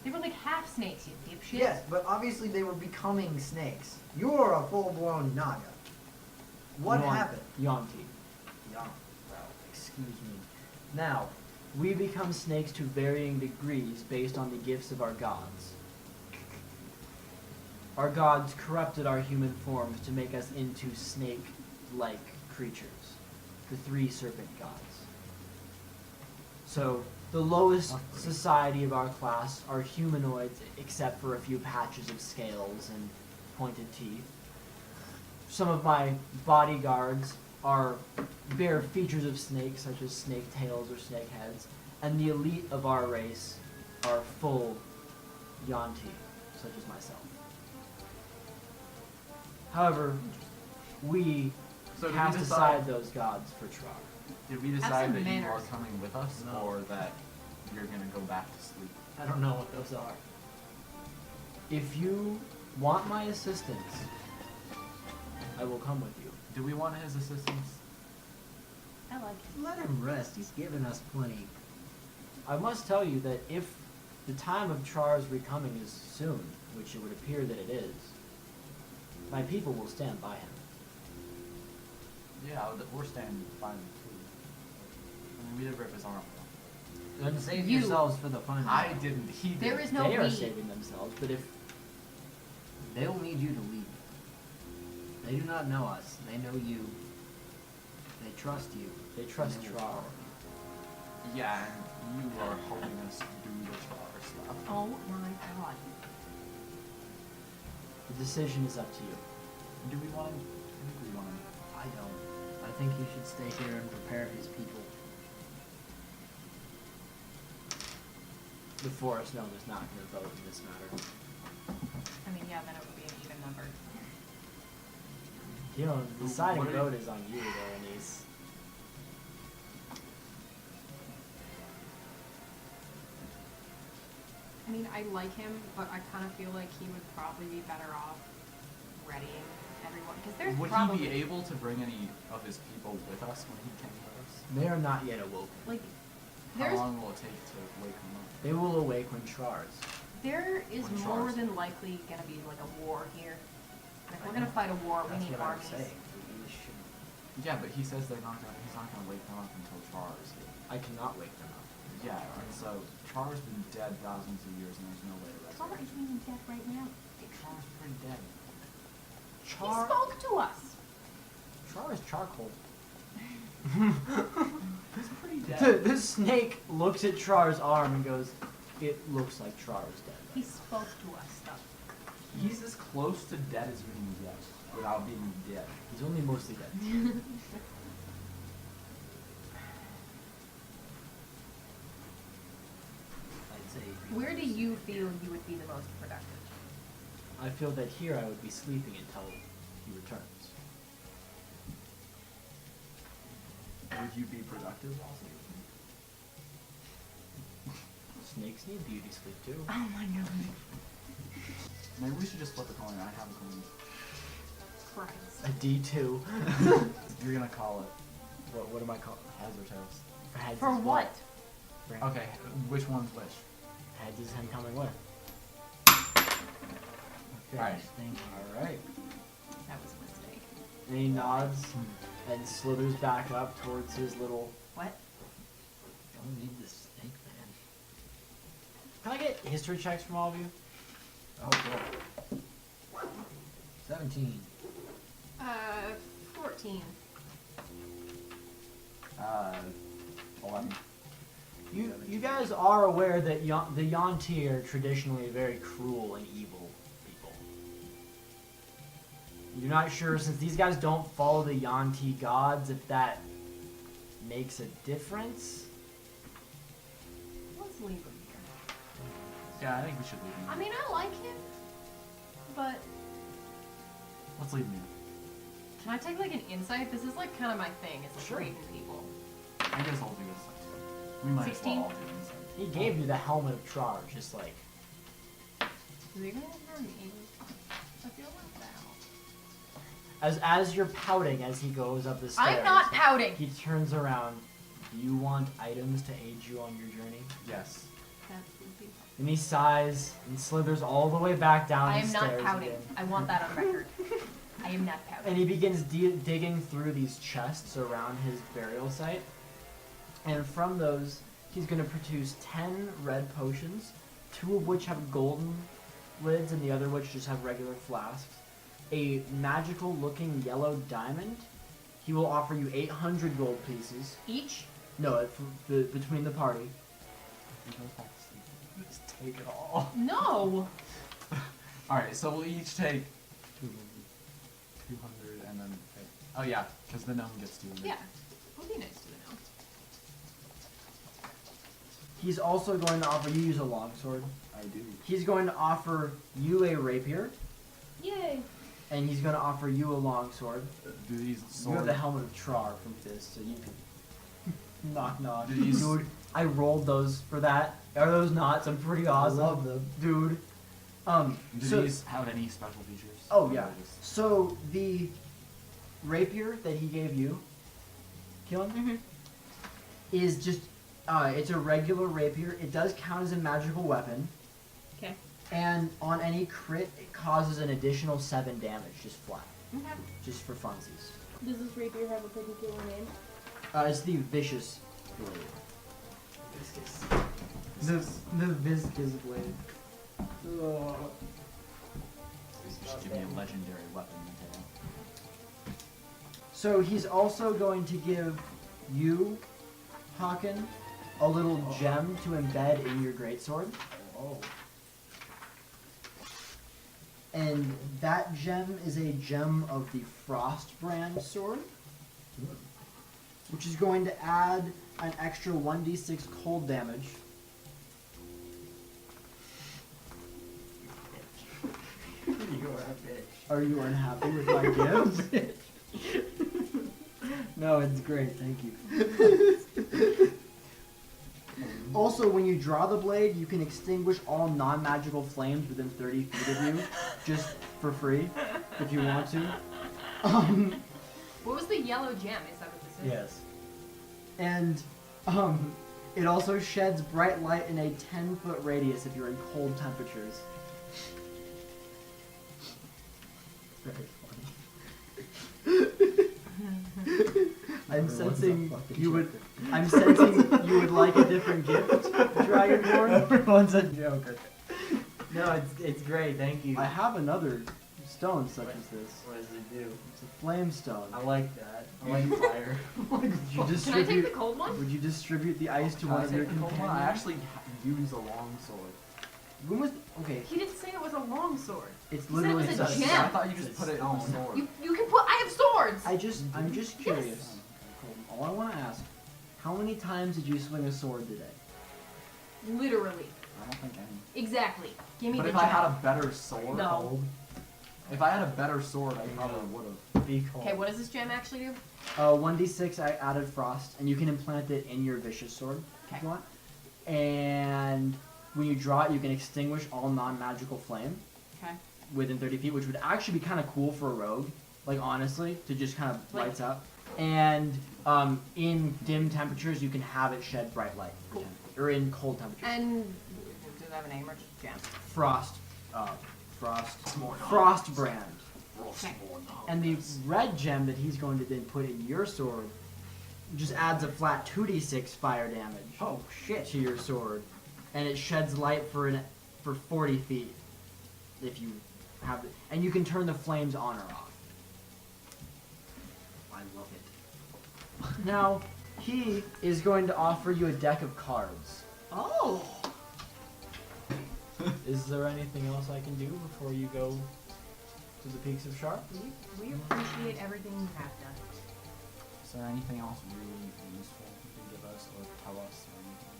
They were like half snakes, you dipshit. Yes, but obviously they were becoming snakes. You're a full-blown Naga. What happened? Yonti. Yeah, well, excuse me. Now, we become snakes to varying degrees based on the gifts of our gods. our gods corrupted our human forms to make us into snake-like creatures, the 3 serpent gods. So, the lowest society of our class are humanoids, except for a few patches of scales and pointed teeth. Some of my bodyguards bear features of snakes, such as snake tails or snake heads, and the elite of our race are full Yanti, such as myself. However, we So did cast we aside those gods for Trar. Did we Have decide some that you are manners. coming with us, No. or that you're gonna go back to sleep? I don't know what those are. If you want my assistance, I will come with you. Do we want his assistance? I like it. Let him rest. He's given us plenty. I must tell you that if the time of Trar's recoming is soon, which it would appear that it is, my people will stand by him. Yeah, we're standing by him too. I mean, we did rip his arm off. Then save You- yourselves for the final. I didn't. He did. There is no They are we. saving themselves, but if They'll need you to lead. They do not know us. They know you. They trust you. they trust And they will Trar, follow you. Yeah, and you are helping us do the Trar stuff. Oh my god. the decision is up to you. Do we want him? I think we want him. I don't. I think you should stay here and prepare his people. The Forest Gnome is not going to vote in this matter. I mean, yeah, then it would be an even number. You know, the deciding What are you- vote is on you there, Annice. I mean, I like him, but I kind of feel like he would probably be better off readying everyone. Because there's Would probably, he be able to bring any of his people with us when he came with us? They are not yet awoken. like, How there's, long will it take to wake him up? They will awake when Trar's. there is When more Char's- than likely going to be like a war here. And if we're going to fight a war, we That's need what I would armies. say. We should. Yeah, but he says he's not gonna wake them up until Trar is here. I cannot wake them up. Yeah, and so Char's been dead thousands of years, and there's no way to Trar resurrect isn't him. even dead right now. Char's pretty dead. He spoke to us. Trar is charcoal. He's pretty dead. The snake looks at Trar's arm and goes, "It looks like Trar is dead." He spoke to us, though. He's as close to dead as we can get without being dead. He's only mostly dead. I'd say. Where do you feel you would be the most productive? I feel that here I would be sleeping until he returns. Would you be productive while sleeping? Snakes need beauty sleep too. Oh my god. Maybe we should just flip a coin. I have a coin. Christ. A D2. You're gonna call it What am I called? heads or tails. Heads For is what? For- Okay, which one's which? Heads is him coming with. Okay. Alright. Thank you. Alright. That was a mistake. And he nods and slithers back up towards his little. What? Don't need this snake, man. Can I get history checks from all of you? Oh, cool. 17. 14. 11. You guys are aware that the Yanti are traditionally very cruel and evil people. You're not sure, since these guys don't follow the Yanti gods, if that makes a difference. Let's leave him here. Yeah, I think we should leave him. I mean, I like him, but Let's leave him. can I take like an insight? This is like kind of my thing. Is like Sure. reading people. I guess I'll do this. We might 16? as well all do this. He gave you the helmet of Trar, just like. Is he gonna hurt me? I feel like that. As you're pouting as he goes up the stairs. I'm not pouting. He turns around. Do you want items to aid you on your journey? Yes. That would be. And he sighs and slithers all the way back down I the am not stairs pouting. again. I want that on record. I am not pouting. And he begins digging through these chests around his burial site. And from those, he's going to produce 10 red potions, 2 of which have golden lids and the other which just have regular flasks, a magical looking yellow diamond. He will offer you 800 gold pieces. Each? No, between the party. Just take it all. No! Alright, so we'll each take 200 and then... Oh yeah, because the gnome gets 200. Yeah. We'll be nice to the gnome. He's also going to offer you use a longsword. I do. He's going to offer you a rapier, Yay. and he's going to offer you a longsword. Do these You have swords... the helmet of Trar from Fist, so you can knock. Do these... Dude, I rolled those for that. Are those knots? I'm pretty awesome. I love them. Dude. Do So, these have any special features? oh Or yeah. just- So the rapier that he gave you, Keelin, is just it's a regular rapier. It does count as a magical weapon. Okay. And on any crit, it causes an additional 7 damage, just flat, Okay. just for funsies. Does this rapier have a particular name? It's the vicious blade. Viscous. The viscous blade. You should give me a legendary weapon, Mateo. So he's also going to give you, Haken, a little gem to embed in your greatsword. Oh. And that gem is a gem of the Frost brand sword, which is going to add an extra 1d6 cold damage. You are a bitch. Are you unhappy with my gift? No, it's great, thank you. Also, when you draw the blade, you can extinguish all non-magical flames within 30 feet of you, just for free, if you want to. What was the yellow gem? Is that what this is? Yes. And it also sheds bright light in a 10-foot radius if you're in cold temperatures. Very funny. I'm sensing you would. I'm sensing you would like a different gift, Dragonborn. Everyone's a joker. No, it's great. Thank you. I have another stone such as this. What does it do? It's a flame stone. I like that. I like fire. Would you Can I take distribute? the cold one? Would you distribute the ice to Can one I of your take the cold companions? one? I actually use a long sword. When was okay? He didn't say it was a long sword. It's He said it literally was a such- gem. I thought you just put it on the sword. You can put. I have swords. I'm just curious. All I want to ask, how many times did you swing a sword today? Literally. I don't think any. Exactly. Give me But the if gem. I had a better sword, No. if I had a better sword, I probably would have. Be cold. Okay, what does this gem actually do? 1d6 I added frost, and you can implant it in your vicious sword if Okay. you want. And when you draw it, you can extinguish all non-magical flame Okay. within 30 feet, which would actually be kind of cool for a rogue. Like honestly, to just kind of Like- lights up. And in dim temperatures, you can have it shed bright light, Cool. or in cold temperatures. And does it have a name or just gem? Frost brand. Okay. And the red gem that he's going to then put in your sword just adds a flat 2d6 fire damage Oh shit. to your sword, and it sheds light for 40 feet if you have it, and you can turn the flames on or off. I love it. Now he is going to offer you a deck of cards. Oh. Is there anything else I can do before you go to the Peaks of Sharp? We appreciate everything you have done. Is there anything else really useful you can give us or tell us or anything?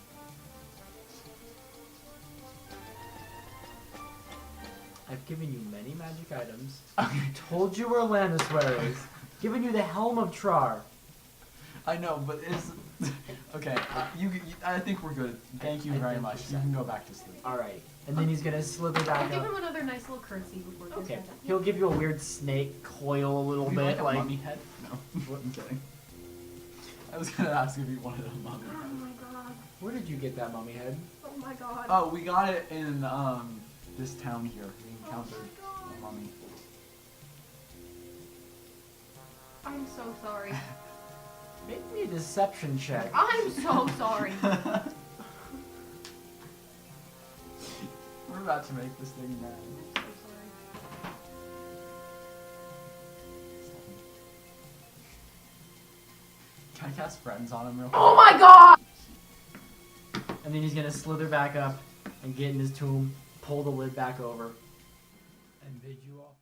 I've given you many magic items. Told you where Llanisweir is. Given you the Helm of Trar. I know, but is okay. I think we're good. Thank you I very think much. we're You can set. go back to sleep. Alright. And then he's gonna slip it I'll back give up. him another nice little curtsy before he goes Okay. back up. He'll give you a weird snake coil a little Would you bit, like a mummy head? No, I'm kidding. I was gonna ask if you wanted a mummy Oh head. my god. Where did you get that mummy head? Oh my god. Oh, we got it in this town here. We encountered a mummy. I'm so sorry. Make me a deception check. I'm so sorry. about to make this thing mad. I'm so sorry. Can I cast friends on him real quick? Oh my god! And then he's gonna slither back up and get in his tomb, pull the lid back over, and bid you all